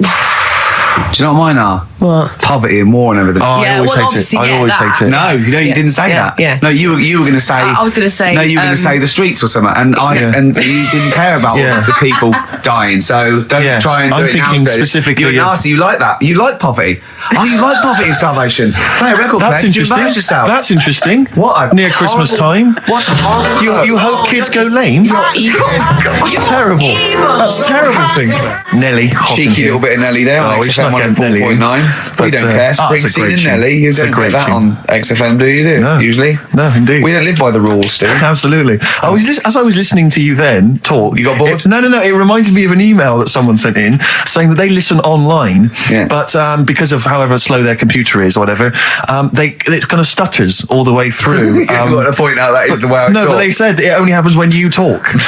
Do you know what mine are? What? Poverty and war and everything. Oh, Yeah, I always well, hate obviously, it. I yeah, always that. hate it. No, you didn't say yeah, that. yeah. No, you were going to say. I was going to say. No, you were going to say the streets or something, and and you didn't care about the people dying. So don't try and do I'm it thinking now. specifically You're of- nasty. You like that. You like poverty. Oh, you like poverty and starvation. Play a record That's player. You interesting. embarrass yourself. That's interesting. What a Near Christmas horrible- time. What a horrible. You hope kids go lame? That's terrible. That's a terrible thing. Nelly. hot in Cheeky here. little bit of Nelly there on Oh, we XFM snuck in Nelly in. 104.9. We But, don't care. it's a Springsteen great and tune. Nelly. You It's a don't great get that tune. on XFM, do you? No. Usually. No, indeed. We don't live by the rules, Steve. Absolutely. As I was listening to you then talk, You got bored? No. It reminded me of an email that someone sent in saying that they listen online, but because of however slow their computer is or whatever, it kind of stutters all the way through. You've got to point out that is the way I No, talk. but they said it only happens when you talk, and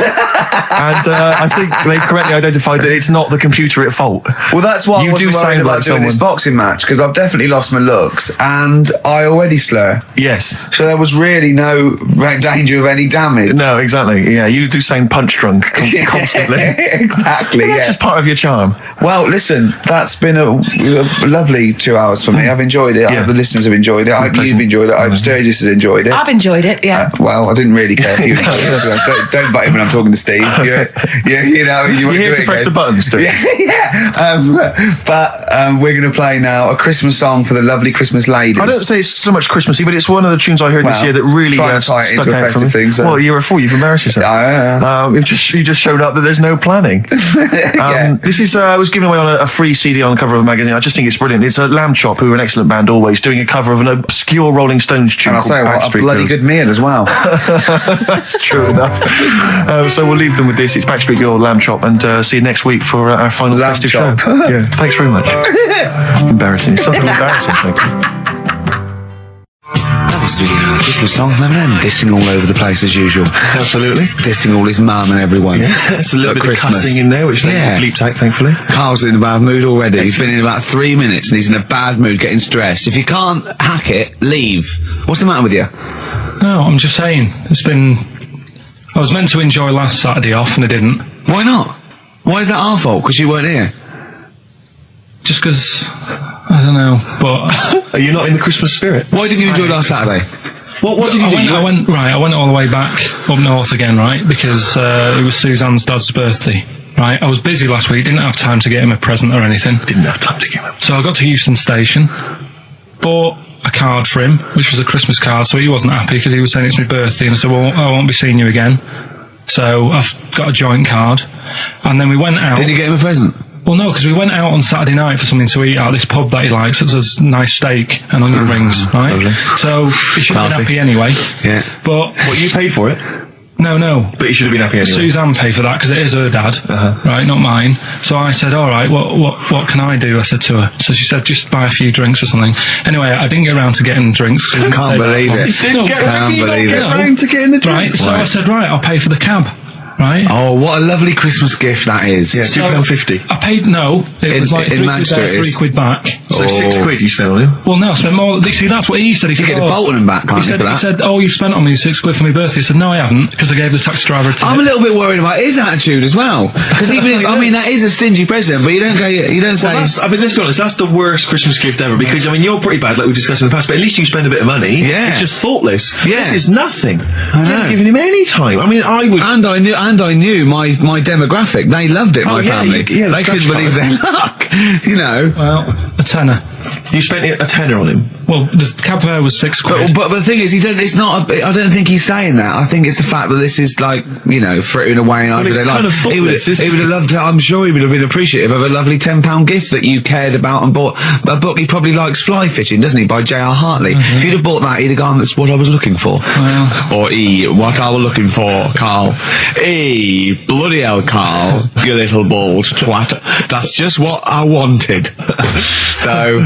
I think they've correctly identified that it's not the computer at fault. Well, that's why You I wasn't do worried sound about like doing this someone- boxing match, because I've definitely lost my looks and I already slur. Yes. So there was really no danger of any damage. No, exactly. Yeah, you do sound punch drunk constantly. Exactly. But that's just part of your charm. Well, listen, that's been a lovely 2 hours for me. I've enjoyed it. I hope the listeners have enjoyed it. I hope you've enjoyed it. I hope Sturgis has enjoyed it. I've enjoyed it, yeah. Well, I didn't really care if you enjoyed it. Don't butt in when I'm talking to Steve. You You're here to press the buttons, do you? But we're going to play now a Christmas song for the lovely Christmas ladies. I don't say it's so much Christmassy, but it's one of the tunes I heard this Well, year that really try and tie it stuck into a out for me. festive thing, so- Well, you're a fool. You've embarrassed yourself. You just showed up that there's no planning. This is was given away on a free CD on the cover of a magazine. I just think it's brilliant. It's a Lamb Chop, who are an excellent band always, doing a cover of an obscure Rolling Stones tune. And I'll say called what, a Backstreet bloody Girls. good meal as well. That's true enough. So we'll leave them with this. It's Backstreet Girl, Lamb Chop, and see you next week for our final Lamb festive Chop. show. Yeah, thanks very much. Embarrassing. It's something embarrassing. Thank you. That was the Christmas song, remember? Dissing all over the place as usual. Absolutely. Dissing all his mum and everyone. Yeah, it's a little At bit Christmas. of cussing in there, which they bleeped out, thankfully. Carl's in a bad mood already. He's been in about 3 minutes and he's in a bad mood, getting stressed. If you can't hack it, leave. What's the matter with you? No, I'm just saying. I was meant to enjoy last Saturday off and I didn't. Why not? Why is that our fault? Because you weren't here? Just because, I don't know, but... Are you not in the Christmas spirit? Why didn't you enjoy last Saturday? What did you do? I went all the way back up north again, right? Because it was Suzanne's dad's birthday, right? I was busy last week, didn't have time to get him a present or anything. Didn't have time to get him. So I got to Euston Station, bought a card for him, which was a Christmas card, so he wasn't happy because he was saying it's my birthday, and I said, well, I won't be seeing you again. So I've got a joint card, and then we went out. Did you get him a present? Well, no, because we went out on Saturday night for something to eat at this pub that he likes. It was a nice steak and onion rings, right? Lovely. So he should have been happy anyway. Yeah. But What, you paid for it? No. But you should have been happy anyway. Suzanne paid for that because it is her dad, right, not mine. So I said, all right, what can I do? I said to her. So she said, just buy a few drinks or something. Anyway, I didn't get around to getting drinks. I can't believe it. Can't believe it. Round to getting the drink. Right, so I said, right, I'll pay for the cab. Right. Oh, what a lovely Christmas gift that is. Yeah, So, £2.50. I paid it was like in £3 Manchester there, it is. £3 back. So £6 you spent on him. Well, no, I spent more. See, that's what he said. He You said, get the Bolton and back, can't you, for that? He said, oh, you spent on me £6 for my birthday. I said, no, I haven't, because I gave the taxi driver a tip. I'm a little bit worried about his attitude as well. Because even, that is a stingy present, but you don't say... Well, let's be honest, that's the worst Christmas gift ever, because, you're pretty bad, like we discussed in the past, but at least you spend a bit of money. Yeah. It's just thoughtless. Yeah. This is nothing. I know. You haven't given him any time. I would... And I knew my demographic. They loved it, my family. the They couldn't scratch believe their luck, Well, a tenner. You spent a tenner on him. Well, the cab fare was £6. But the thing is, I don't think he's saying that. I think it's the fact that this is like, frittering away. And it's kind of he would thoughtless, isn't have loved to, I'm sure he would have been appreciative of a lovely £10 gift that you cared about and bought. A book he probably likes Fly Fishing, doesn't he, by J.R. Hartley. If you'd have bought that, he'd have gone, that's what I was looking for. Or what I was looking for, Carl. Bloody hell, Carl, you little bald twat. That's just what I wanted. So,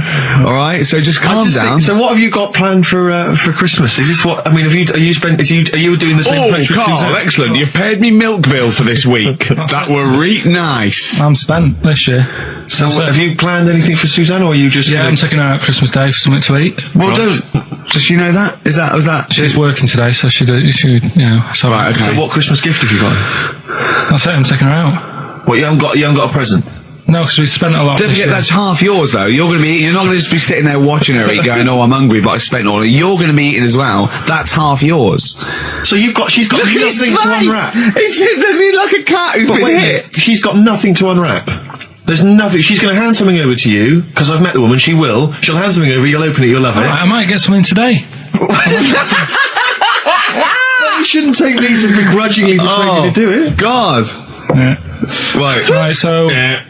alright, so just calm down. So what have you got planned for Christmas? Is this what, are you doing the same place with Carl, Suzanne? excellent. You've paid me milk bill for this week. That were reet nice. I'm spent this year. So have you planned anything for Suzanne, or are you just... Yeah, I'm taking her out Christmas Day for something to eat. Well, does she know that? Was that? She's working today, so she so Right, okay. So what Christmas gift have you got? That's it, I'm taking her out. What, you haven't got a present? No, because we spent a lot. Don't forget, that's half yours, though. You're not going to just be sitting there watching her eat, going, "Oh, I'm hungry, but I spent all." You're going to be eating as well. That's half yours. So she's got nothing to unwrap. He's like a cat who's been hit. She's got nothing to unwrap. There's nothing. She's going to hand something over to you, because I've met the woman. She will. She'll hand something over, you'll open it, you'll love it. I might get something today. You shouldn't take me to begrudgingly persuade you to do it. God. Yeah. Right, so yeah.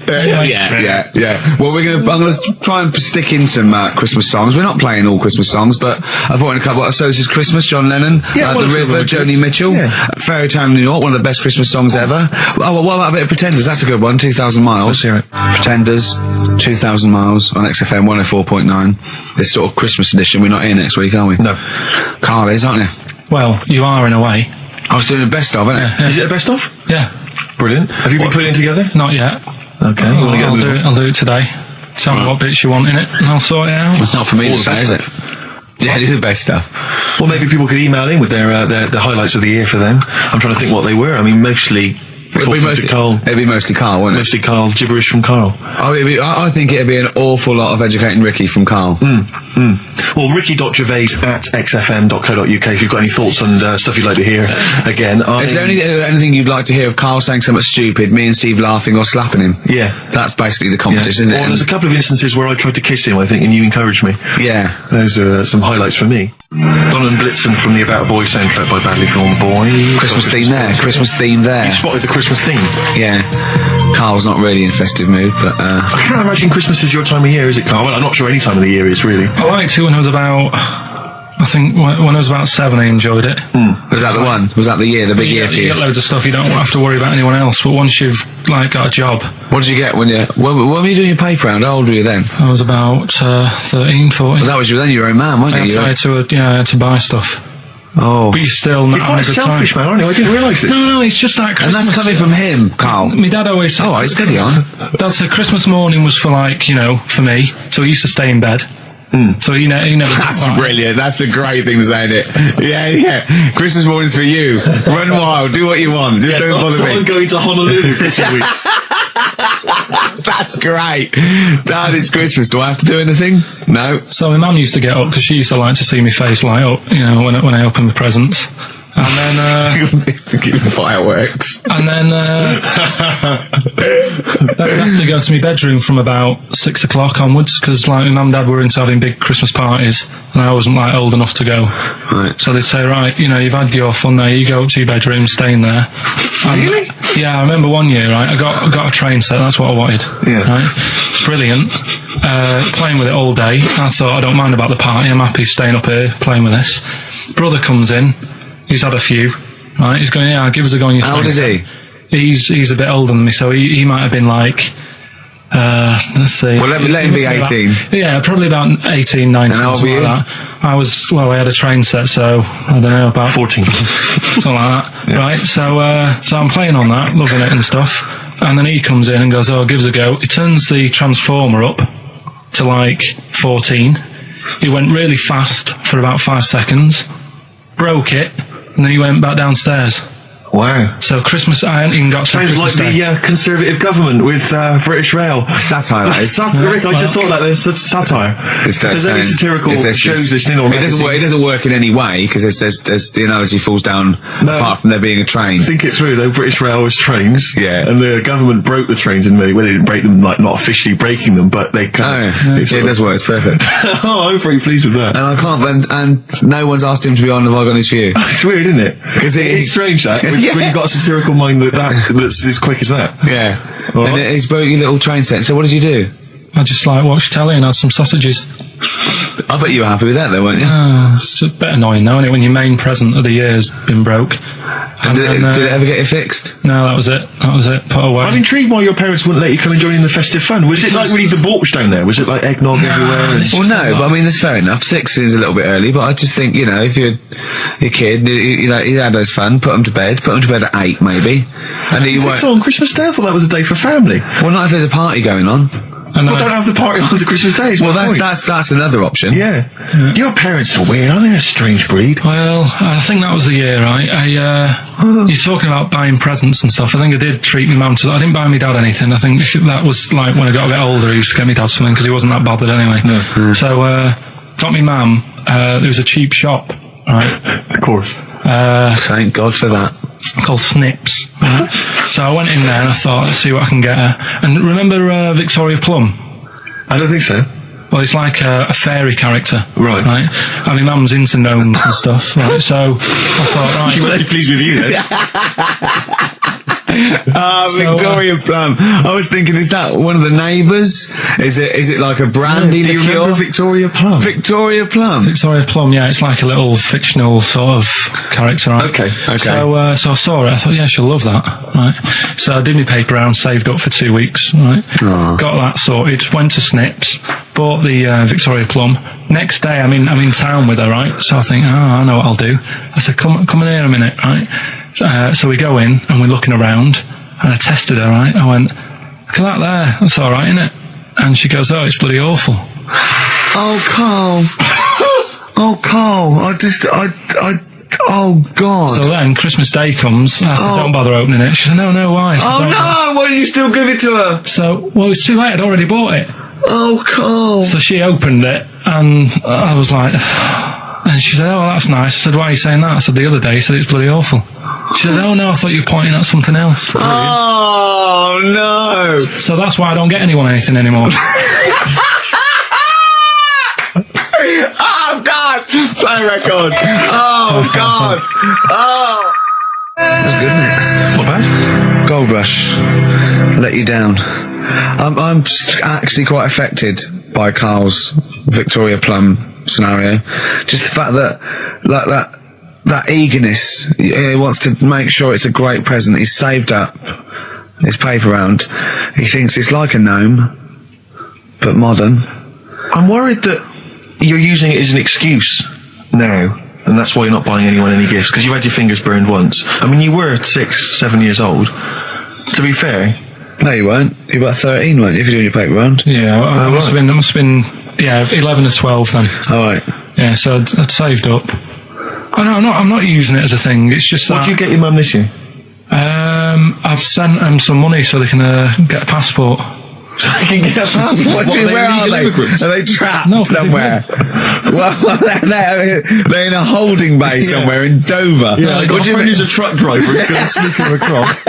Well, I'm going to try and stick in some Christmas songs. We're not playing all Christmas songs, but I brought in a couple. So this is Christmas, John Lennon, The River, Joni Mitchell, Fairy Tale New York, one of the best Christmas songs ever. Oh, what about a bit of Pretenders? That's a good one. 2,000 Miles. Let's hear it. Pretenders, 2,000 Miles on XFM 104.9. This sort of Christmas edition. We're not here next week, are we? No. Carl is, aren't you? Well, you are in a way. I was doing a best of, isn't it? Yeah. Is it a best of? Yeah. Brilliant. Have you been putting it together? Not yet. Okay. I'll do it today. Tell me what bits you want in it, and I'll sort it out. It's not for me to say, is it? Yeah, it is the best stuff. Well, maybe people could email in with their highlights of the year for them. I'm trying to think what they were. I mean, mostly. It'd be mostly Carl, wouldn't it? Mostly Carl, gibberish from Carl. I think it'd be an awful lot of educating Ricky from Carl. Well, ricky.gervais@xfm.co.uk if you've got any thoughts and stuff you'd like to hear. Again, is there anything you'd like to hear of Carl saying something stupid, me and Steve laughing or slapping him? Yeah. That's basically the competition, isn't it? Well, there's a couple of instances where I tried to kiss him, I think, and you encouraged me. Yeah. Those are some highlights for me. Don and Blitzen from the About a Boy soundtrack by Badly Drawn Boy. Christmas theme there. You spotted the Christmas theme. Yeah. Carl's not really in a festive mood, but I can't imagine Christmas is your time of year, is it, Carl? Well, I'm not sure any time of the year is, really. I liked it when I was about... I think when I was about 7, I enjoyed it. Was that the one? Was that the year, the big year for you? You get loads of stuff, you don't have to worry about anyone else, but once you've got a job... What did you get when were you doing your paper round? How old were you then? I was about 13, 14. Well, that was then you were a man, weren't you? I had to buy stuff. Oh. But you're still not You're quite having a good selfish, time. man, aren't you? I didn't realise this. No, it's just like Christmas. And that's coming from him, Carl. My dad always said... Oh, right, steady on. Dad said Christmas morning was for for me, so he used to stay in bed. So he never... That's brilliant. That's a great thing to say, isn't it? Yeah. Christmas morning's for you. Run wild. Do what you want. Just don't bother me. I'm going to Honolulu for 2 weeks. That's great. Dad, it's Christmas. Do I have to do anything? No. So my mum used to get up because she used to like to see my face light up, when I opened the presents. And then to give fireworks. And then I'd have to go to my bedroom from about 6 o'clock onwards because my mum and dad were into having big Christmas parties and I wasn't old enough to go. Right. So they'd say, right, you've had your fun there, you go up to your bedroom, stay in there. Really? Yeah, I remember one year, right, I got a train set, that's what I wanted. Yeah. Right? It's brilliant. Playing with it all day. I thought, I don't mind about the party, I'm happy staying up here playing with this. Brother comes in. He's had a few, right? He's going, give us a go on your train. How old is he? He's a bit older than me, so he might have been let's see. Well, let him be 18. Probably about 18, 19, something like that. I had a train set, so, I don't know, about 14. something like that, right? So I'm playing on that, loving it and stuff, and then he comes in and goes, give us a go. He turns the transformer up to 14. He went really fast for about 5 seconds, broke it, and then he went back downstairs. Wow. So Christmas, I hadn't even got to Sounds Christmas like the Conservative government with British Rail. Satire, that is. Rick, I just thought that there's satire. If there's any satirical shows listening or it doesn't work in any way because there's the analogy falls down apart from there being a train. Think it through though. British Rail was trains. Yeah. And the government broke the trains in many ways. They didn't break them, not officially breaking them, but they kind of... it does work. It's perfect. I'm very pleased with that. And I can't... And no one's asked him to be on Have I Got News For You. It's weird, isn't it? Because it's strange that when you've got a satirical mind that's as quick as that. Yeah. And he's broke your little train set. So what did you do? I just watched telly and had some sausages. I bet you were happy with that though, weren't you? It's a bit annoying though, isn't it, when your main present of the year has been broke. And did it ever get it fixed? No, that was it. Put away. I'm intrigued why your parents wouldn't let you come and join in the festive fun. Was it really debauched down there? Was it eggnog everywhere? Well, no, but I mean, that's fair enough. 6 is a little bit early, but I just think, if you're a kid, he had those fun, put them to bed at 8 maybe. And you think so on Christmas Day? I thought that was a day for family. Well, not if there's a party going on. And Well, don't have the party on the Christmas Day. Well, that's another option. Yeah. Your parents are weird. Aren't they a strange breed? Well, I think that was the year, right? You're talking about buying presents and stuff. I think I did treat my mum to that. I didn't buy my dad anything. I think that was like when I got a bit older, I used to get my dad something because he wasn't that bothered anyway. No. So, got me mum, there was a cheap shop, right? Of course. Thank God for that. Called Snips. Right? So I went in there and I thought, let's see what I can get her. And remember Victoria Plum? I don't think so. Well, it's like a fairy character. Right. I mean, mum's into gnomes and stuff, right? So I thought, right. She was really pleased with you then. Victoria Plum. I was thinking, is that one of the neighbours? Is it like a brandy Do you liqueur? remember Victoria Plum? Victoria Plum. Victoria Plum, yeah, it's like a little fictional sort of character, right? Okay. So I saw it, I thought, yeah, she'll love that, right? So I did my paper round, saved up for 2 weeks, right? Oh. Got that sorted, went to Snips, bought the Victoria Plum. Next day, I'm in town with her, right? So I think, I know what I'll do. I said, come in here a minute, right? So we go in and we're looking around, and I tested her, right? I went, look at that there, that's all right, isn't it? And she goes, oh, it's bloody awful. Oh, Carl. Oh, Carl. Oh, God. So then Christmas Day comes, I said, don't bother opening it. She said, no, why? I said, Oh, no. Why did you still give it to her? So, well, it's too late, I'd already bought it. Oh, Carl. So she opened it, and I was like, and she said, oh, that's nice. I said, why are you saying that? I said, the other day you said it's bloody awful. She said, oh, no, I thought you were pointing at something else. Oh, no. So that's why I don't get anyone anything anymore. Oh, God. Play record. Oh, God. Oh. That's good, isn't it? Not bad. Gold Rush. Let you down. I'm actually quite affected by Carl's Victoria Plum scenario. Just the fact that eagerness, he wants to make sure it's a great present. He's saved up his paper round. He thinks it's like a gnome, but modern. I'm worried that you're using it as an excuse now, and that's why you're not buying anyone any gifts, because you had your fingers burned once. I mean, you were 6, 7 years old. To be fair. No, you weren't. You were about 13, weren't you, if you're doing your paper round? Yeah, I must have been, 11 or 12 then. All right. Yeah, so I'd saved up. Oh, no, I'm not using it as a thing. It's just that. What did you get your mum this year? I've sent them some money so they can get a passport. So they can get a passport? Where are they? Are they trapped somewhere? Well, they're in a holding bay somewhere in Dover. Yeah, I got a friend who's a truck driver who's going to sneak them across.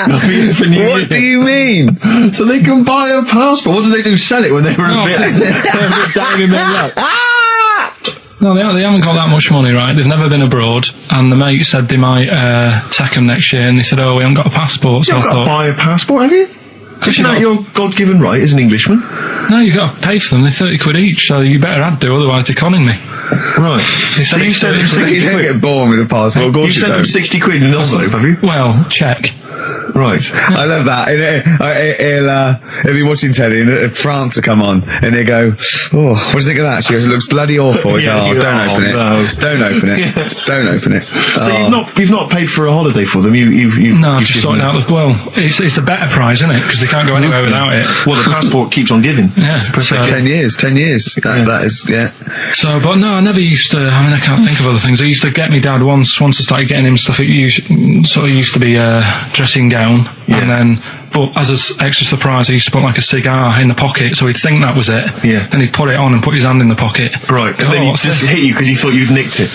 What do you mean? So they can buy a passport. What do they do? Sell it when they were a bit down in their luck? No, they haven't got that much money, right? They've never been abroad, and the mate said they might take them next year, and they said, oh, we haven't got a passport. So You haven't got to buy a passport, have you? Isn't that your God-given right as an Englishman? No, you've got to pay for them. They're 30 quid each, so you better add do, otherwise they're conning me. Right. So you sent them 60 You don't quid? get born with a passport. Of course You sent them 60 quid in an envelope, have you? Well, check. Right. I love that. He'll be watching telly and France will come on and he'll go, oh, what do you think of that? She goes, it looks bloody awful. Yeah, Don't open it. no. Don't open it. Don't open it. So you've not paid for a holiday for them? No, I've just sorted out. Well, it's a better prize, isn't it? Because they can't go anywhere without it. Well, the passport keeps on giving. Yeah. So, 10 years. That is, yeah. So, but no, I never used to. I mean, I can't think of other things. I used to get me dad once I started getting him stuff. It used to be a dressing gown, and then. But as an extra surprise, he used to put like a cigar in the pocket, so he'd think that was it. Yeah. Then he'd put it on and put his hand in the pocket. Right. And then he just hit you because he thought you'd nicked it.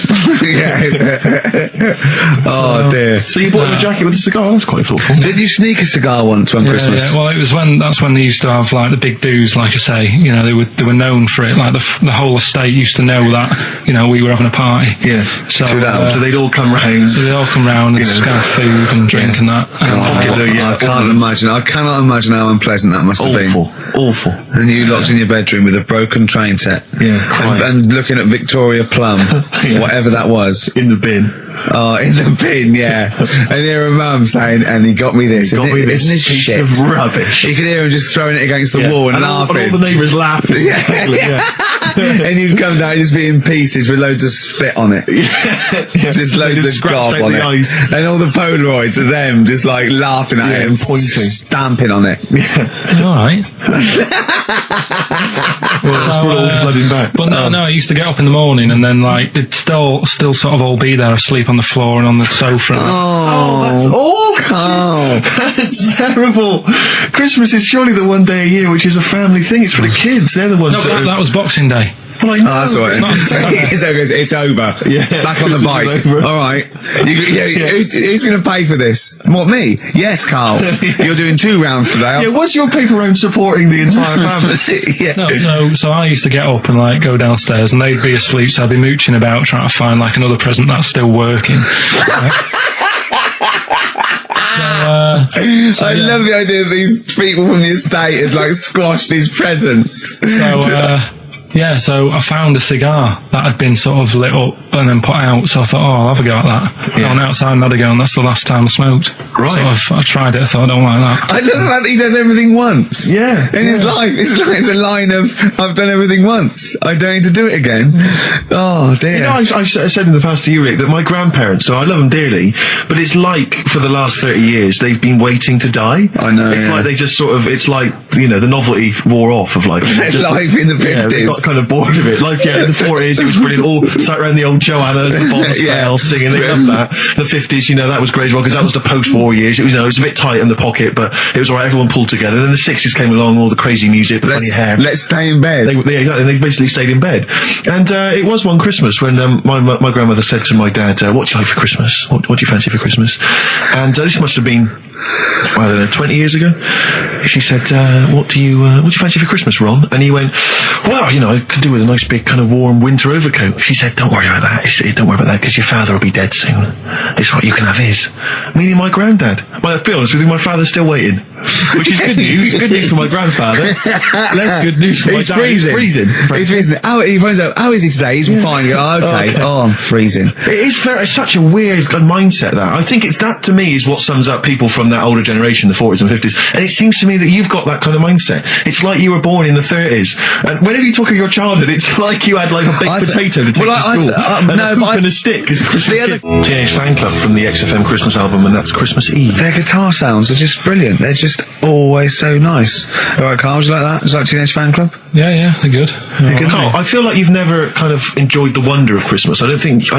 Oh dear. So you bought him a jacket with a cigar? That's quite thoughtful. Did you sneak a cigar once on Christmas? Yeah. Well, that's when they used to have like the big do's, like I say. You know, they were known for it. Like the whole estate used to know that. You know, we were having a party. Yeah. So they'd all come round. So they'd all come round and just have food and drink and that. I cannot imagine how unpleasant that must have been. Awful. And you locked in your bedroom with a broken train set. Yeah, and looking at Victoria Plum, whatever that was. In the bin. Oh, in the bin, yeah. And hear a mum saying, and he got me this. Isn't this piece shit? of rubbish. You could hear him just throwing it against the wall and laughing. And all the neighbours laughing. And you'd come down just be in pieces with loads of spit on it. Just loads of gob on it. And all the Polaroids of them just like laughing at and pointing. stamping on it. All right. Flooding back. But no, I used to get up in the morning and then like they'd still sort of all be there asleep on the floor and on the sofa. Oh, that's awful. Oh, that's terrible. Christmas is surely the one day a year which is a family thing. It's for the kids. They're the ones No, but that was Boxing Day. Well, I know. that's all right. It's over. Yeah. Back on the bike. All right. Who's going to pay for this? What, me? Yes, Carl. You're doing 2 rounds today. Yeah, what's your paper round supporting the entire family? Yeah. No, so I used to get up and like go downstairs and they'd be asleep, so I'd be mooching about trying to find like another present that's still working. I love the idea that these people from the estate had like squashed his presents. So I found a cigar that had been sort of lit up and then put out, so I thought, I'll have a go at that. I went outside and had a go, and that's the last time I smoked. Right. So I tried it, I thought, I don't like that. I love the fact that he does everything once. Yeah. In his life, it's a line of, I've done everything once, I don't need to do it again. Oh, dear. You know, I've said in the past to you, Rick, that my grandparents, so I love them dearly, but it's like for the last 30 years, they've been waiting to die. I know, It's like they just sort of, it's like, you know, the novelty wore off of like... Life in the 50s. Yeah, they got kind of bored of it. Life, in the 40s, it was brilliant. All sat around the old Joannas, the Bonds singing. They loved that. The 50s, you know, that was great as well, because that was the post-war years. It was, you know, it was a bit tight in the pocket, but it was all right. Everyone pulled together. Then the 60s came along, all the crazy music, the funny hair. Let's stay in bed. Exactly. They basically stayed in bed. And it was one Christmas when my grandmother said to my dad, what do you like for Christmas? What do you fancy for Christmas? And this must have been, I don't know, 20 years ago. She said, what do you fancy for Christmas, Ron? And he went, well, you know, I could do with a nice big kind of warm winter overcoat. She said, don't worry about that. Don't worry about that, because your father will be dead soon. It's what you can have his. Meaning my granddad. Well, to be honest with you, my father's still waiting. Which is good news. Good news for my grandfather. Less good news for my dad. He's freezing. He's freezing. He finds out, how is he today? He's fine. Okay. Oh, I'm freezing. It's such a weird mindset, that. I think that to me is what sums up people from that older generation, the 40s and 50s. And it seems to me that you've got that kind of mindset. It's like you were born in the 30s. And whenever you talk of your childhood, it's like you had like a baked potato to take to school. And a stick as a Christmas gift. Teenage Fan Club from the XFM Christmas album, and that's Christmas Eve. Their guitar sounds are just brilliant. They're just always so nice. All right, Carl, do you like that? Is that Teenage Fan Club? Yeah, they're good. Carl, I feel like you've never kind of enjoyed the wonder of Christmas. I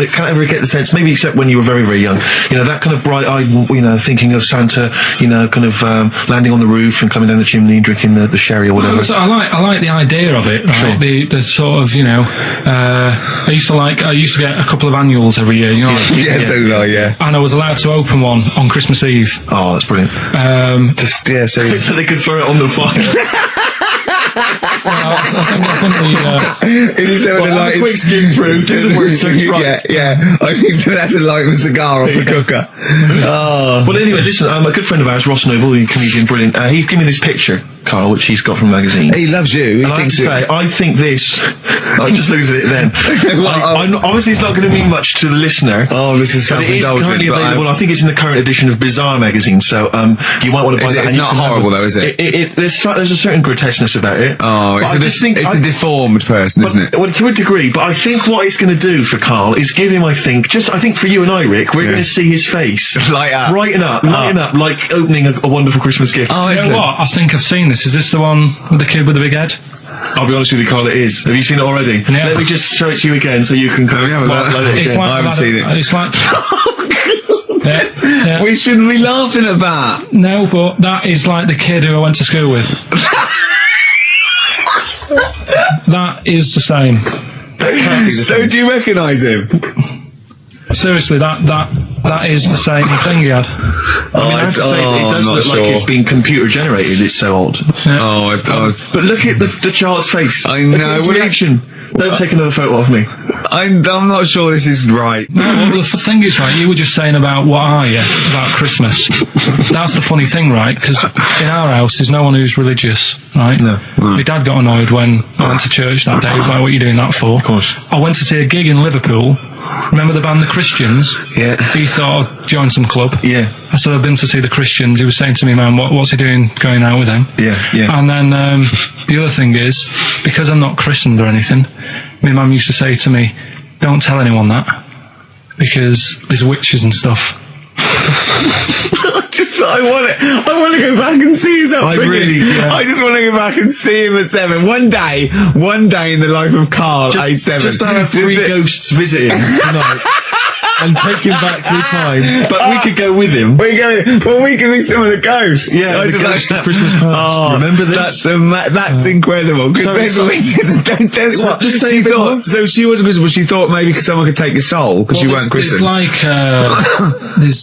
can't ever get the sense, maybe except when you were very, very young, you know, that kind of bright-eyed, you know, thinking of Santa, you know, kind of landing on the roof and coming down the chimney and drinking the sherry or whatever. So I like the idea of it, right? Sure. The sort of, you know, I used to get a couple of annuals every year, you know. Yeah. And I was allowed to open one on Christmas Eve. Oh, that's brilliant. So they could throw it on the fire. I think quick skim through, do the work. Yeah. I think so. That's a light of a cigar off the cooker. Oh. Well, anyway, listen, a good friend of ours, Ross Noble, a comedian, brilliant. He gave me this picture, Carl, which he's got from a magazine. He loves you. I think this. I'm just losing it then. Obviously, it's not going to mean much to the listener. Oh, this is but it is currently available. I think it's in the current edition of Bizarre magazine, so you might want to buy that. It's not horrible, though, is it? There's a certain grotesqueness about it. Oh, it's a deformed person, isn't it? Well, to a degree, but I think what it's going to do for Carl is give him, I think for you and I, Rick, we're going to see his face light up, lighten up, like opening a wonderful Christmas gift. Oh, you know what? I think I've seen this. Is this the one with the kid with the big head? I'll be honest with you, Carl, it is. Have you seen it already? Yeah. Let me just show it to you again so you can I haven't seen it. It's like... Yeah. We shouldn't be laughing at that. No, but that is like the kid who I went to school with. That is the same. That can't be the same. So do you recognise him? Seriously, that is the same thing he had. I have to say, it does look like it's been computer generated. It's so odd. Yeah. But look at the child's face. I know. Look at his reaction. Don't take another photo of me. I'm not sure this is right. No, well, the thing is, right, you were just saying about what are you, about Christmas. That's the funny thing, right? Because in our house, there's no one who's religious, right? No. My dad got annoyed when I went to church that day. He was like, what are you doing that for? Of course. I went to see a gig in Liverpool. Remember the band The Christians? Yeah. He thought I'd join some club. Yeah. I said, I've been to see The Christians. He was saying to me, man, what's he doing going out with them? Yeah. And then the other thing is, because I'm not christened or anything, my mum used to say to me, don't tell anyone that, because there's witches and stuff. I want to go back and see his upbringing. I just want to go back and see him at 7. One day in the life of Karl, age 7. Just to have 3 ghosts visiting tonight. And take him back through time. But we could go with him. We can be some of the ghosts. Yeah, the ghost of Christmas past. Remember this? That's incredible. So she wasn't Christmas, but she thought maybe someone could take your soul because you weren't christened. It's like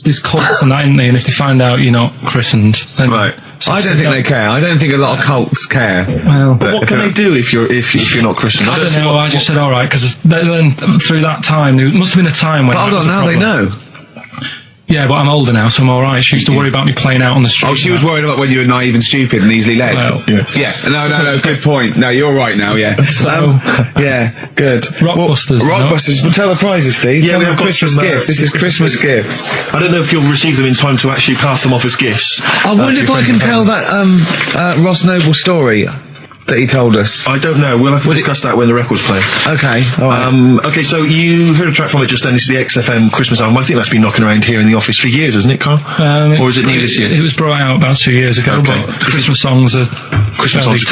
there's cults and that, isn't there? And if they find out you're not christened, then right. I don't think they care. I don't think a lot of cults care. Well, what can they do if you're not christened? I don't know. I just said all right because then through that time there must have been a time when. But hold on, now they know. Yeah, but I'm older now, so I'm all right. She used to worry about me playing out on the street. Oh, she was worried about when you were naive and stupid and easily led. Well, yeah. No, good point. No, you're right now, yeah. So, yeah, good. Rockbusters. Rockbusters. Well, tell the prizes, Steve. Yeah, we have Christmas gifts. This is Christmas gifts. I don't know if you'll receive them in time to actually pass them off as gifts. I wonder if I can tell that Ross Noble story that he told us. I don't know. We'll have to discuss that when the record's playing. Okay. All right. Okay, so you heard a track from it just then. This is the XFM Christmas album. I think that's been knocking around here in the office for years, hasn't it, Karl? Or is it new this year? It was brought out about 2 years ago, but Christmas songs are Christmas songs.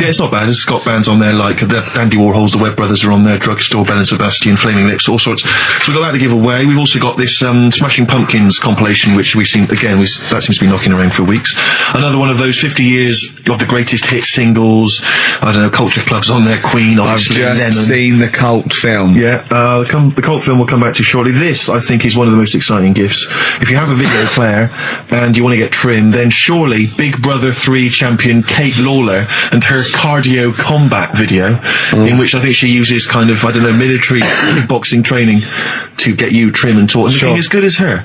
Yeah, it's not bad. There's Scott bands on there, like the Dandy Warhols, the Webb Brothers are on there, Drugstore, Bell and Sebastian, Flaming Lips, all sorts. So we've got that to give away. We've also got this Smashing Pumpkins compilation, which we've seen, again, that seems to be knocking around for weeks. Another one of those 50 years of the greatest hit singles. I don't know, Culture Club's on there, Queen, obviously. I've just seen the cult film. Yeah, the cult film will come back to you shortly. This, I think, is one of the most exciting gifts. If you have a video player and you want to get trim, then surely Big Brother 3 champion Kate Lawler and her cardio combat video, in which I think she uses kind of, I don't know, military kickboxing training to get you trim and taut, looking as good as her,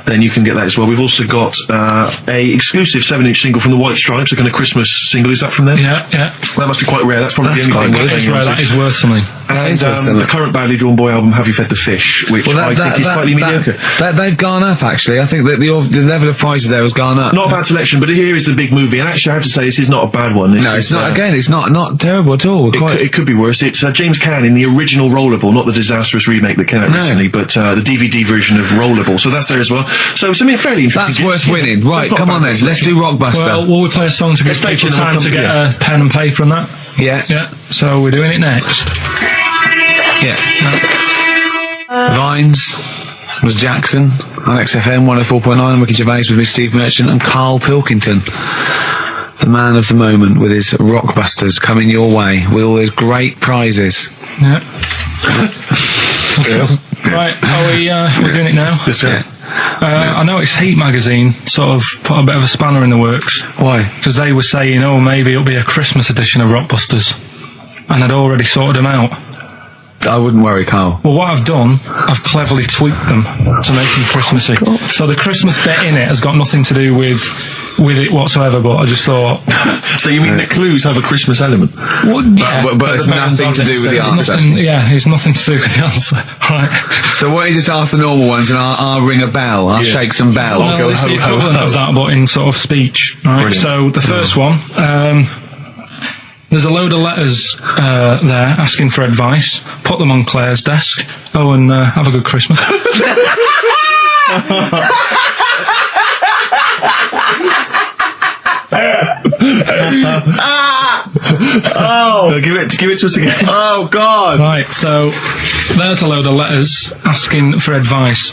then you can get that as well. We've also got a exclusive 7-inch single from the White Stripes, a kind of Christmas single. Is that from them? Yeah. That must be quite rare. That's probably the only thing. That is worth something. And the current Badly Drawn Boy album, Have You Fed the Fish, which I think is slightly mediocre. They've gone up, actually. I think that the level of prices there has gone up. Not a bad selection, but here is the big movie. And actually, I have to say, this is not a bad one. It's not. Again, it's not terrible at all. It could be worse. It's James Caan in the original Rollerball, not the disastrous remake that came out recently, but the DVD version of Rollerball. So that's there as well. So something fairly interesting. That's worth winning. Right, come on then. Let's do Rockbuster. Well, will we play a song to give people time to get a pen and paper and that? Yeah. So we're doing it next. Yeah. Vines was Jackson on XFM 104.9. Ricky Gervais with me, Steve Merchant, and Karl Pilkington, the man of the moment, with his Rockbusters coming your way with all those great prizes. Yeah. Right, we're doing it now? Yes, sir. I noticed Heat magazine sort of put a bit of a spanner in the works. Why? Because they were saying, maybe it'll be a Christmas edition of Rockbusters. And I'd already sorted them out. I wouldn't worry, Karl. Well, what I've done, I've cleverly tweaked them to make them Christmassy. So the Christmas bit in it has got nothing to do with it whatsoever, but I just thought... So you mean the clues have a Christmas element? Well, yeah. But it's nothing to do with the answer. It's nothing to do with the answer. Right. So why don't you just ask the normal ones and I'll ring a bell. I'll shake some bells. Well, it's the equivalent of that, but in sort of speech. Right. Brilliant. So the first one... there's a load of letters there asking for advice. Put them on Claire's desk. And have a good Christmas. Give it to us again. Oh God! Right, so there's a load of letters asking for advice.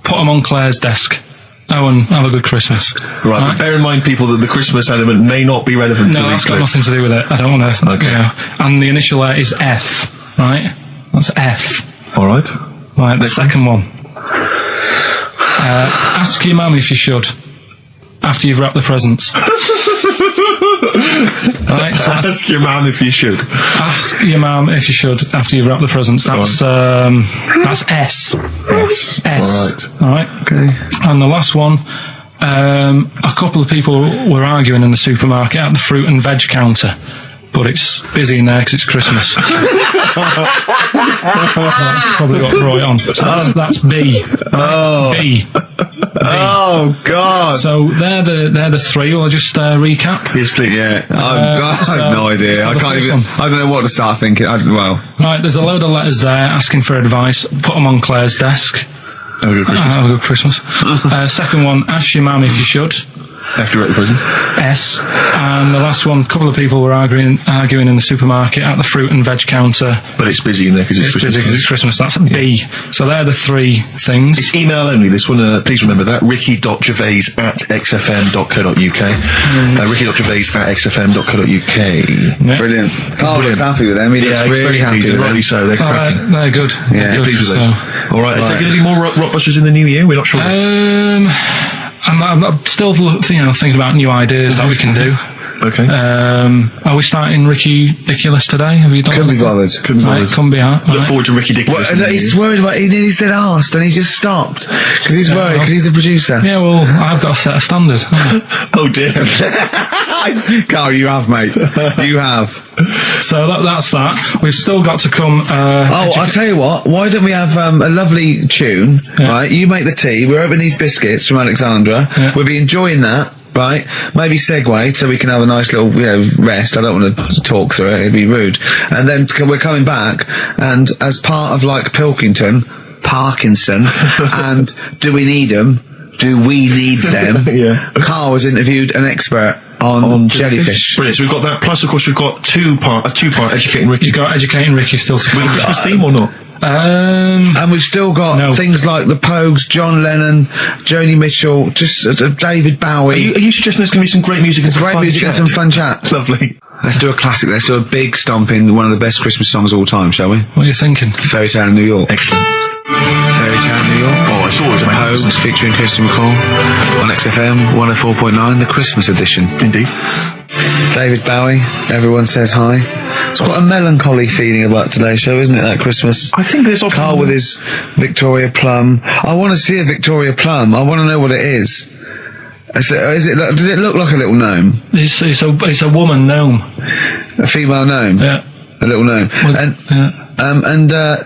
Put them on Claire's desk. And have a good Christmas. Right, but bear in mind, people, that the Christmas element may not be relevant to these that's got nothing to do with it. I don't want to. Okay. And the initial letter is F. Right, that's F. All right. Right, the second one. Ask your mum if you should after you've wrapped the presents. Right, so ask your mum if you should. Ask your mum if you should after you've wrapped the presents. That's S. S. All right. Okay. And the last one. A couple of people were arguing in the supermarket at the fruit and veg counter, but it's busy in there because it's Christmas. That's probably what brought it on. So that's B. Right? B. Oh God! So they're the three. I'll just recap. Yes, please. Yeah, I have no idea. So I can't even. I don't know what to start thinking. Right, there's a load of letters there asking for advice. Put them on Claire's desk. Have a good Christmas. Have a good Christmas. Second one, ask your mum if you should. After you're at the prison. S. And the last one, a couple of people were arguing in the supermarket at the fruit and veg counter. But it's busy in there because it's Christmas. Busy because it's Christmas. That's a B. So they're the three things. It's email only, this one. Please remember that. ricky.gervais@xfm.co.uk. ricky.gervais@xfm.co.uk. Yeah. Brilliant. Carl looks happy with them. He looks really happy with them. Rightly so. They're cracking. They're good. Yeah, they're good. Pleased with So, those. All right. Is there going to be more Rockbusters in the new year? We're not sure. I'm still thinking about new ideas that we can do. Okay. Are we starting Ridiculous today? Have you done Couldn't be bothered. Couldn't be hard. Look forward to Ricky Ridiculous. He's worried about. He nearly said asked, and he just stopped because he's worried because he's the producer. Yeah, well, I've got to set a standard. Oh dear. Carl, you have, mate. You have. So that's that. We've still got to come. I'll tell you what. Why don't we have a lovely tune? Yeah. Right, you make the tea. We're opening these biscuits from Alexandra. Yeah. We'll be enjoying that. Right, maybe segue so we can have a nice little, rest. I don't want to talk through it; it'd be rude. And then we're coming back, and as part of like Parkinson, and do we need them? Do we need them? Yeah. Carl has interviewed an expert on jellyfish. Brilliant. So we've got that. Plus, of course, we've got a two-part Educating Ricky. You've got Educating Ricky still to come. With a Christmas theme or not? And we've still got things like the Pogues, John Lennon, Joni Mitchell, just David Bowie. Are you suggesting there's going to be some great music and some fun chat? And some fun chat? Lovely. Let's do a classic. Let's do a big stomp in one of the best Christmas songs of all time, shall we? What are you thinking? Fairy Tale in New York. Excellent. Fairy Tale in New York. Oh, it's always amazing. Pogues featuring Christian McCall on XFM 104.9, the Christmas edition. Indeed. David Bowie, Everyone Says Hi. It's quite a melancholy feeling about today's show, isn't it, that Christmas? I think there's often... Carl with his Victoria Plum. I want to see a Victoria Plum. I want to know what it is. Does it look like a little gnome? It's a woman gnome. A female gnome? Yeah. A little gnome.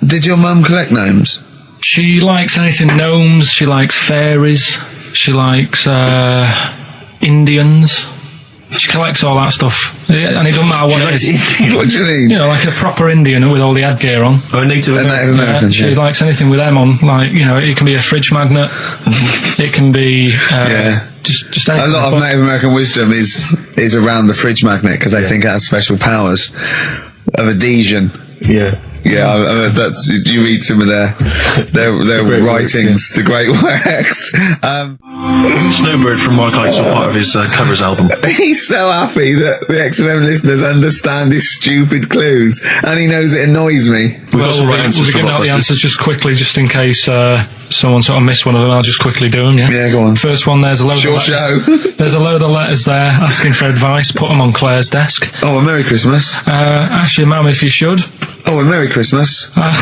Did your mum collect gnomes? She likes anything gnomes. She likes fairies. She likes Indians. She collects all that stuff, and it doesn't matter what it is. What do you mean? Like a proper Indian with all the headgear on. Oh, Native American. She likes anything with them on. Like, it can be a fridge magnet. It can be just anything. A lot of Native American wisdom is around the fridge magnet because they think it has special powers of adhesion. Yeah. Yeah, you read some of their writings, the great works. Snowbird from Mark Heights are part of his covers album. He's so happy that the XFM listeners understand his stupid clues, and he knows it annoys me. We've got some right answers. We'll be giving out the answers just quickly, just in case someone sort of missed one of them. I'll just quickly do them. Yeah, go on. First one, there's a load of letters. There's a load of letters there asking for advice. Put them on Claire's desk. Oh, a Merry Christmas. Ask your mum if you should. Oh, a Merry Christmas. And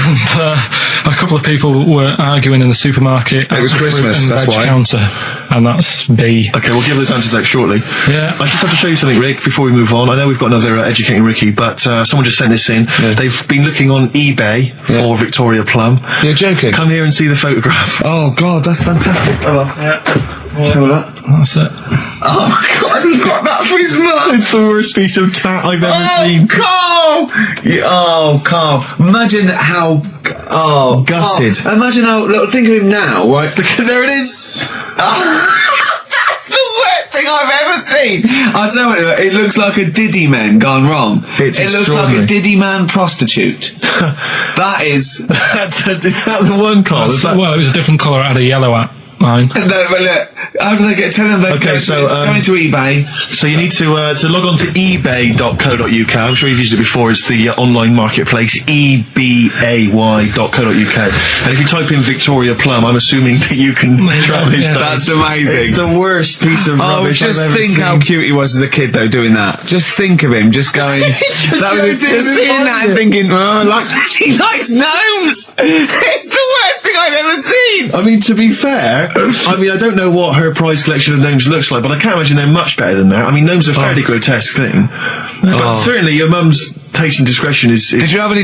a couple of people were arguing in the supermarket. It was Christmas, that's why. Counter, and that's B. Okay, we'll give those answers out shortly. Yeah. I just have to show you something, Rick, before we move on. I know we've got another Educating Ricky, but someone just sent this in. Yeah. They've been looking on eBay for Victoria Plum. You're joking? Come here and see the photograph. Oh, God, that's fantastic. Oh, yeah. That's it. Oh, God, he got that for his mum. It's the worst piece of tat I've ever seen. Carl! Carl. Imagine how... Oh, gutted. Oh, imagine how... Look, think of him now, right? There it is. That's the worst thing I've ever seen. I'll tell you, it looks like a Diddy man gone wrong. It looks like a Diddy man prostitute. That is... Is that the one, Carl? Well, it was a different colour. It had a yellow at mine. No, but look, how do they get... Tell them they go into eBay. So you need to log on to ebay.co.uk. I'm sure you've used it before. It's the online marketplace, ebay.co.uk. And if you type in Victoria Plum, I'm assuming that you can track this down. That's amazing. It's the worst piece of rubbish just I've ever think seen. how cute he was as a kid, though, doing that. Just think of him, just going... just seeing that and thinking, she likes gnomes! It's the worst thing I've ever seen! I mean, to be fair, I don't know what her prize collection of gnomes looks like, but I can't imagine they're much better than that. I mean, gnomes are a fairly grotesque thing. But certainly your mum's taste and discretion is... Did you have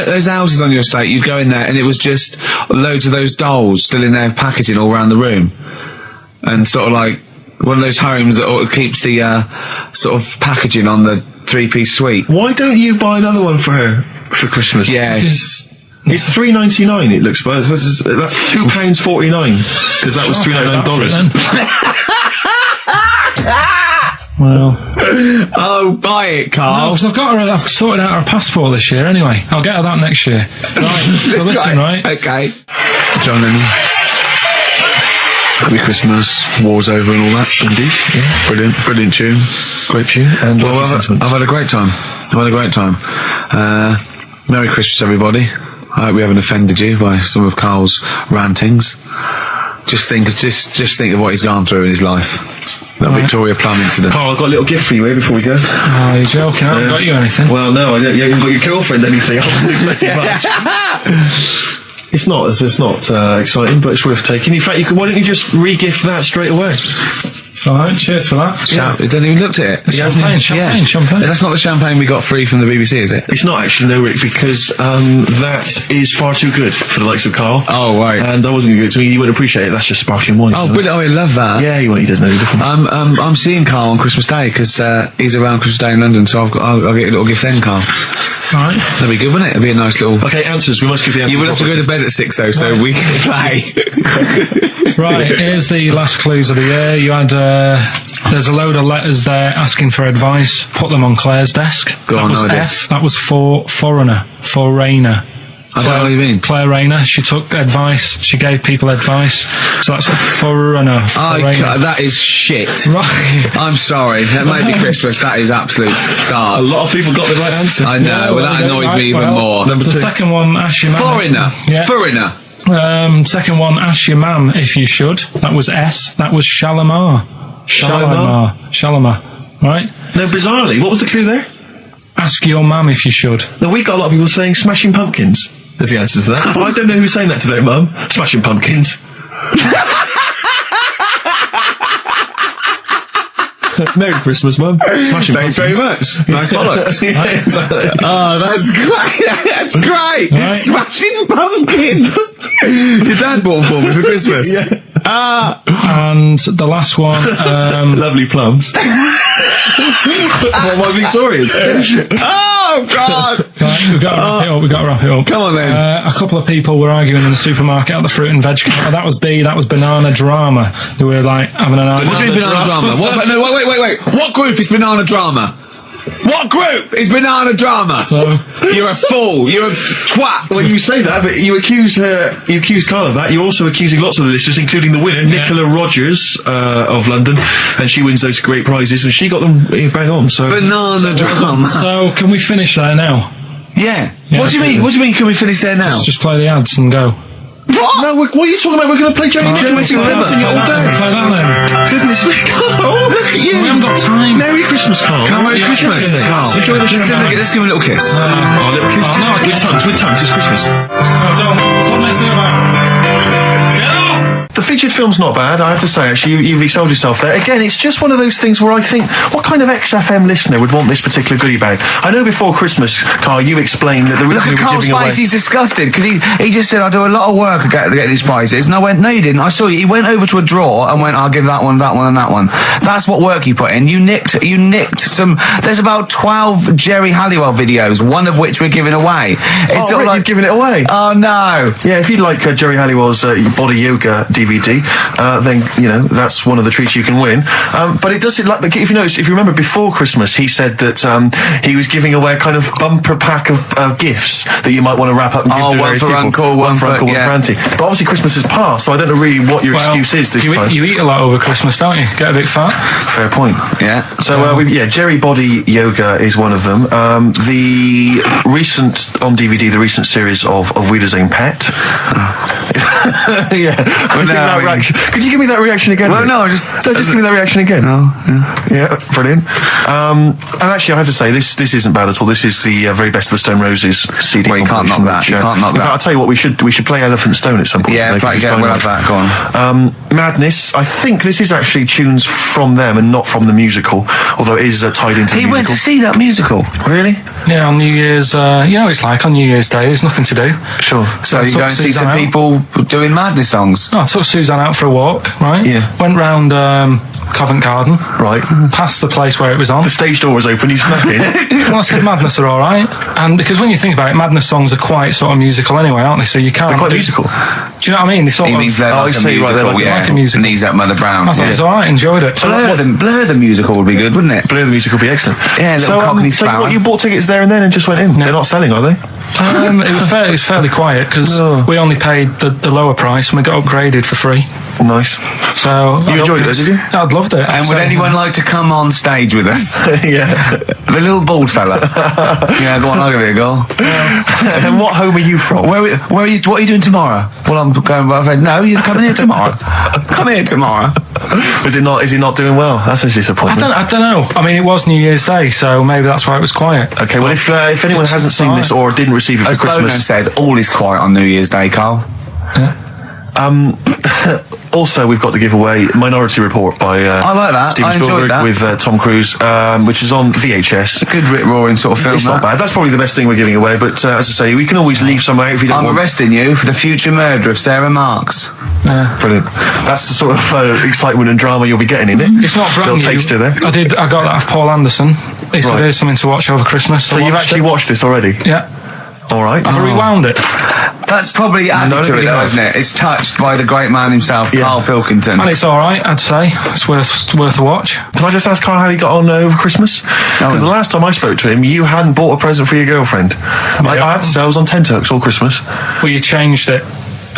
those houses on your estate? You'd go in there and it was just loads of those dolls still in their packaging all around the room. And sort of like one of those homes that keeps the sort of packaging on the 3-piece suite. Why don't you buy another one for her for Christmas? Yeah. It's $3.99. It looks, but that's £2.49 because that was $3.99. Well, oh, buy it, Carl. No, 'cause I've sorted out her passport this year anyway. I'll get her that next year. Right, so listen, right? Okay. John Lennon. Happy Christmas, war's over and all that. Indeed. Yeah. Brilliant tune. Great tune. And well, I've had a great time. Merry Christmas, everybody. I hope we haven't offended you by some of Carl's rantings. Just think of what he's gone through in his life. That Victoria Plum incident. Carl, I've got a little gift for you here before we go. Oh, you're joking. I haven't got you anything. Well, no, I don't. You haven't got your girlfriend anything. I wasn't expecting much. It's not exciting, but it's worth taking. In fact, why don't you just re-gift that straight away? It's alright, cheers for that. It hasn't even looked at it. Champagne. That's not the champagne we got free from the BBC, is it? It's not actually, no, Rick, because that is far too good for the likes of Carl. Oh, right. And I wasn't going to give it to me. You wouldn't appreciate it. That's just sparkling wine. Oh, brilliant. Oh, I love that. Yeah, he doesn't know the difference. I'm seeing Carl on Christmas Day because he's around Christmas Day in London, so I'll get a little gift then, Carl. Right. That'd be good, wouldn't it? It'd be a nice little... Okay, answers. We must give the answers. You would have to go to bed at 6, though, so we can play. Right, here's the last clues of the year. You had... there's a load of letters there asking for advice. Put them on Claire's desk. Go on, was no idea. F. That was for foreigner. For Rayner. I don't know what you mean. Claire Rayner. She took advice. She gave people advice. So that's a foreigner. That is shit. Right. I'm sorry. That might be Christmas. That is absolute garbage. A lot of people got the right answer. I know. Well, that annoys me even more. The second one, ask your mum. Foreigner. Yeah. Foreigner. Second one, ask your mum if you should. That was S. That was Shalimar. Shalimar. Right? No, bizarrely. What was the clue there? Ask your mum if you should. No, we got a lot of people saying Smashing Pumpkins as the answer to that. But I don't know who's saying that to their mum. Smashing Pumpkins. Merry Christmas, Mum. Smashing Thanks very much. Nice bollocks. Yeah, exactly. Oh, that's great. That's great. Right. Smashing Pumpkins. Your dad bought for me for Christmas. Yeah. And the last one. Lovely plums. What, my Victorians? Oh, God. Right, we've got to wrap it up. Come on, then. A couple of people were arguing in the supermarket at the fruit and veg counter. That was B. That was banana drama. They were like having an argument. What do you mean banana drama? No, wait. What group is banana drama? What group is banana drama? So you're a fool. You're a twat. Well, you say that, but you accuse Carl of that. You're also accusing lots of the listeners, including the winner, Nicola Rogers of London, and she wins those great prizes, and she got them bang on. So banana drama. So can we finish there now? Yeah. What do you mean? What do you mean? Can we finish there now? Just play the ads and go. What? No, what are you talking about? We're going to play Jerry River all day. Play that then. Goodness me, Carl, look at you. We haven't got time. Merry Christmas, Carl. Merry Christmas, Carl. Enjoy the show. Let's give him a little kiss. Oh, a little kiss. Oh, no, with tongues. It's Christmas. No, don't. Stop messing about. Get off! The featured film's not bad, I have to say, actually. You've excelled yourself there. Again, it's just one of those things where I think, what kind of XFM listener would want this particular goodie bag? I know before Christmas, Carl, you explained that the reason we were Carl's giving away... He's disgusted, because he just said, I do a lot of work to get these prizes. And I went, no, you didn't. I saw you. He went over to a drawer and went, I'll give that one, and that one. That's what work you put in. You nicked some... There's about 12 Jerry Halliwell videos, one of which we're giving away. It's Rick, like, you've given it away. Oh, no. Yeah, if you'd like Jerry Halliwell's Body Yoga DVD, then, that's one of the treats you can win. But it does... if you remember, before Christmas, he said that he was giving away a kind of bumper pack of gifts that you might want to wrap up and give to various people. One for Uncle, one for Auntie. But obviously Christmas has passed, so I don't know really what your excuse is this time. You eat a lot over Christmas, don't you? Get a bit fat. Fair point. Yeah. So, Jerry Body Yoga is one of them. The recent series of Wiedersehen Pet. Yeah. Could you give me that reaction again? Well, no, just give me that reaction again. No, yeah, brilliant. And actually, I have to say, this isn't bad at all. This is the very best of the Stone Roses CD. Well, you can't knock that. You can't knock that. I'll tell you what, we should play Elephant Stone at some point. Yeah, we'll have that. Go on. Madness. I think this is actually tunes from them and not from the musical, although it is tied into the musical. He went to see that musical. Really? Yeah, on New Year's. It's like on New Year's Day. There's nothing to do. Sure. So you're going to see some people doing madness songs. I took Suzanne out for a walk, right? Yeah. Went round Covent Garden. Right. Past the place where it was on. The stage door was open, you snuck in. Well, I said Madness are all right. And because when you think about it, Madness songs are quite sort of musical anyway, aren't they? So you can't... They're quite musical. Do you know what I mean? They sort He of... means they're like a musical, like a musical. Knees Up Mother Brown. I thought it was all right, enjoyed it. Blur the musical would be good, wouldn't it? Blur the musical would be excellent. Yeah, little Cockney so Sparrow. what, you bought tickets there and then and just went in? No. They're not selling, are they? It was fairly quiet because we only paid the lower price and we got upgraded for free. Nice. So You enjoyed it, though, did you? I'd loved it. And would anyone like to come on stage with us? Yeah. The little bald fella. Yeah, go on, I'll give it a go. And what home are you from? Where are you? What are you doing tomorrow? Well, I'm going. No, you're coming here tomorrow. Come here tomorrow. Is he not doing well? That's a disappointment. I don't know. I mean, it was New Year's Day, so maybe that's why it was quiet. Okay, well, if anyone hasn't seen this or didn't receive it for As Bono Christmas... said, all is quiet on New Year's Day, Carl. Also, we've got to give away Minority Report by I like that. Steven I enjoyed Spielberg that. with Tom Cruise, which is on VHS. It's a good rip-roaring sort of film. It's not bad. That's probably the best thing we're giving away, but as I say, we can always leave some out if you don't I'm want... arresting you for the future murder of Sarah Marks. Brilliant. That's the sort of excitement and drama you'll be getting in it. It's not brand Little new. taster there. I got that off Paul Anderson. He said here's something to watch over Christmas. So you've actually watched this already? Yeah. All right. I've rewound it. That's probably added to it, though, isn't it? It's touched by the great man himself, Karl Pilkington. And it's all right, I'd say. It's worth a watch. Can I just ask Carl how he got on over Christmas? Because the last time I spoke to him, you hadn't bought a present for your girlfriend. I have to say, I was on tenterhooks all Christmas. Well, you changed it.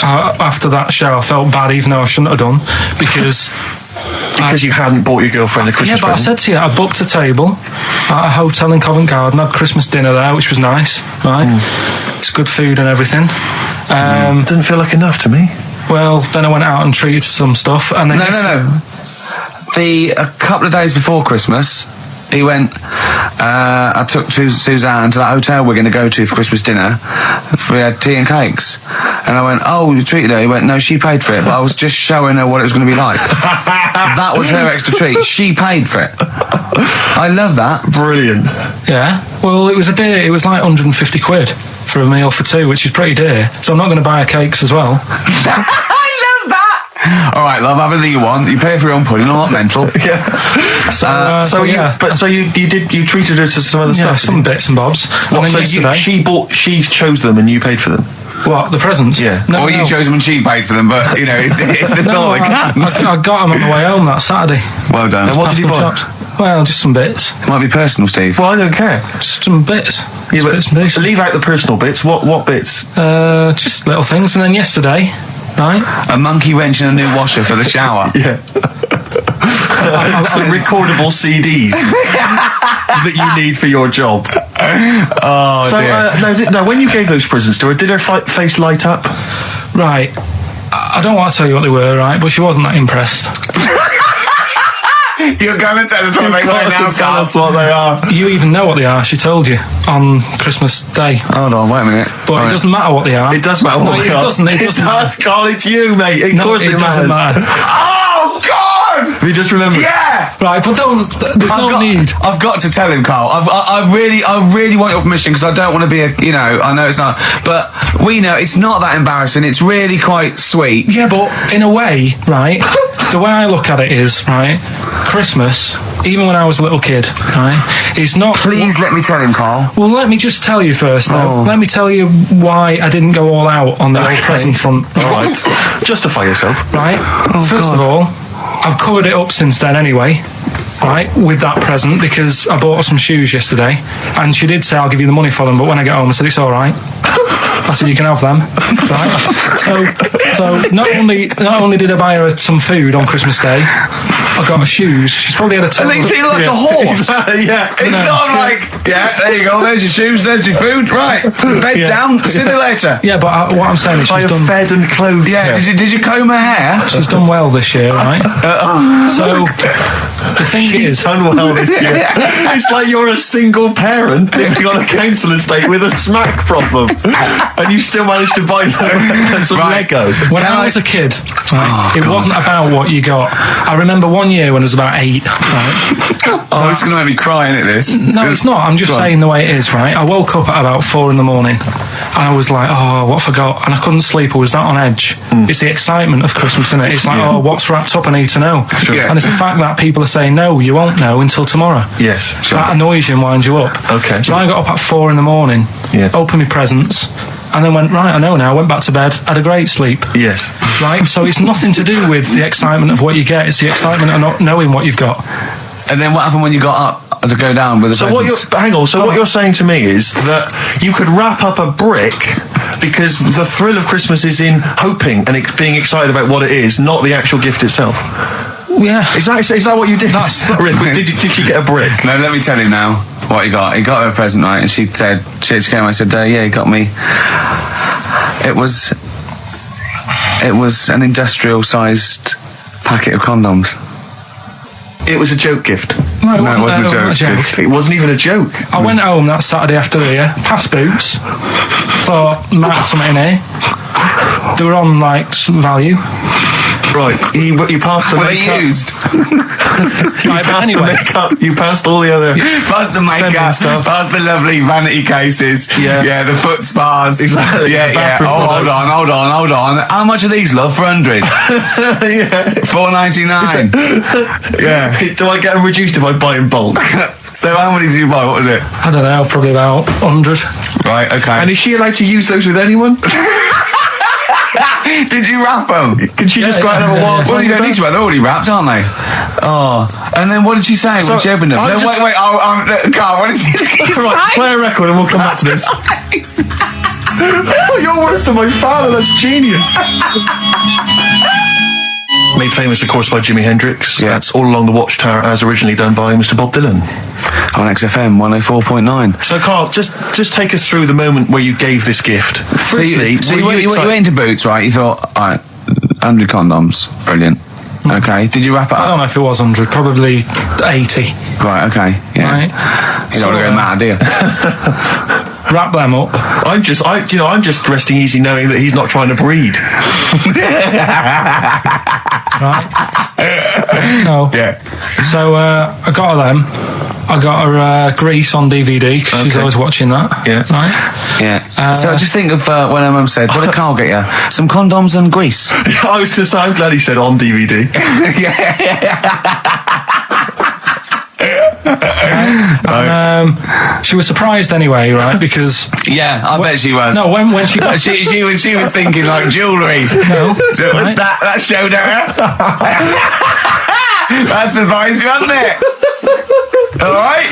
After that show, I felt bad, even though I shouldn't have done, because... Because you hadn't bought your girlfriend a Christmas present? Yeah, but present. I said to you, I booked a table at a hotel in Covent Garden, had Christmas dinner there, which was nice, right? It's good food and everything. Didn't feel like enough to me. Well, then I went out and treated some stuff, and then... No. A couple of days before Christmas, he went, I took Suzanne to that hotel we're going to go to for Christmas dinner. We had tea and cakes. And I went, oh, you treated her? He went, no, she paid for it, but I was just showing her what it was going to be like. That was her extra treat. She paid for it. I love that. Brilliant. Yeah. Well, it was a dear. It was like 150 quid for a meal for two, which is pretty dear. So I'm not going to buy her cakes as well. All right, love, have anything you want. You pay for your own pudding, I'm not mental. Yeah. You treated her to some other stuff. Some bits and bobs. What, and then so she chose them and you paid for them? What, the presents? Yeah. No, you chose them and she paid for them, but you know, it's the thought that counts. I got them on the way home that Saturday. Well done. And what did you buy? Well, just some bits. It might be personal, Steve. Well, I don't care. Just some bits. Yeah, but bits and pieces. leave out the personal bits. What bits? Just little things. And then yesterday, right? A monkey wrench and a new washer for the shower. Yeah. Some recordable CDs that you need for your job. Oh, dear. Now, when you gave those presents to her, did her face light up? Right. I don't want to tell you what they were, right? But she wasn't that impressed. You're going to tell us what they were now, tell us what they are. You even know what they are. She told you on Christmas Day. Hold on, wait a minute. But it doesn't matter what they are. It does matter what they are. It doesn't. It does, Carl. It's you, mate. Of course it doesn't matters. matter. Oh, God! Have you just remembered? Yeah! Right, but there's no need. I've got to tell him, Carl. I really want your permission because I don't want to be I know it's not, but we know it's not that embarrassing. It's really quite sweet. Yeah, but in a way, right, the way I look at it is, right, Christmas, even when I was a little kid, right, is not... Please let me tell him, Carl. Well, let me just tell you first, though. Let me tell you why I didn't go all out on the old present front. All right. Justify yourself. Right? First of all, I've covered it up since then anyway, right, with that present, because I bought her some shoes yesterday, and she did say, I'll give you the money for them, but when I get home, I said, it's all right. I said, you can have them. Right? So not only did I buy her some food on Christmas Day, I got her shoes. She's probably had a And they feel like a horse. Yeah. It's sort of like, there you go, there's your shoes, there's your food, right, bed down, see you later. Yeah, but what I'm saying is she's done... fed and clothed. Yeah, did you comb her hair? She's done well this year, right? So, the thing is... done well this year. It's like you're a single parent living on a council estate with a smack problem. and you still managed to buy them some Lego. When I was a kid, right, it wasn't about what you got. I remember one year when I was about 8, right? Oh, it's going to make me cry, isn't it, this? No, it's not. I'm just saying the way it is, right? I woke up at about 4 a.m. and I was like, oh, what have I got? And I couldn't sleep. I was that on edge. It's the excitement of Christmas, isn't it? It's like, oh, what's wrapped up? I need to know. Sure. And it's the fact that people are saying, no, you won't know until tomorrow. Yes, sure. That annoys you and winds you up. Okay. So I got up at 4 a.m, opened my presents, and then went, right, I know now, went back to bed, had a great sleep. Yes. Right? So it's nothing to do with the excitement of what you get, it's the excitement of not knowing what you've got. And then what happened when you got up to go down with the presents? What you're saying to me is that you could wrap up a brick because the thrill of Christmas is in hoping and being excited about what it is, not the actual gift itself. Yeah. Is that what you did? Did you get a brick? No, let me tell you now what he got. He got her a present, right? And she said, she came. I said, yeah, he got me. It was an industrial-sized packet of condoms. It was a joke gift. No, it wasn't a joke. It wasn't even a joke. I went home that Saturday after the year, past Boots, thought, might have something in here. They were on, like, some value. Right, you passed the Were they makeup. used? Right, but anyway. The makeup, you passed all the other... Past the makeup, stuff. past the lovely vanity cases, the foot spas. Exactly. Yeah. Oh, hold on. How much are these, love? For 100? Yeah. $4.99. Yeah. Do I get them reduced if I buy in bulk? So how many did you buy? What was it? I don't know, probably about 100. Right, okay. And is she allowed to use those with anyone? Did you wrap them? Could she just go out and have a wild time? Well, you don't need to wrap. They're already wrapped, aren't they? Oh. And then what did she say when she opened them? No, wait. Carl, what did she say? Right, play a record and we'll come back to this. You're worse than my father. That's genius. Made famous, of course, by Jimi Hendrix. Yeah. That's All Along the Watchtower, as originally done by Mr. Bob Dylan. On XFM 104.9. So, Carl, just take us through the moment where you gave this gift. Firstly, so you went into Boots, right? You thought, all right, 100 condoms, brilliant. Okay, did you wrap it up? I don't know if it was 100, probably 80. Right, okay, yeah. Right. You don't want to go mad, do you? Wrap them up. I'm just resting easy knowing that he's not trying to breed. Right? No. Yeah. So I got her them. I got her Grease on DVD because she's always watching that. Yeah. Right? Yeah. So just think of when her mum said, what did Carl get you? Some condoms and grease. I was going to say, I'm glad he said on DVD. And, she was surprised anyway, right? Because I bet she was. no, when she got she was thinking like jewellery. no, right? That showed her. That surprised you, hasn't it? All right.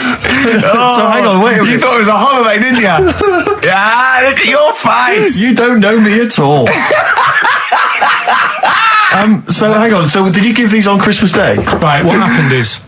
So hang on, wait a minute. You thought it was a holiday, didn't you? Yeah. Look at your face. You don't know me at all. So hang on. So did you give these on Christmas Day? Right, what happened is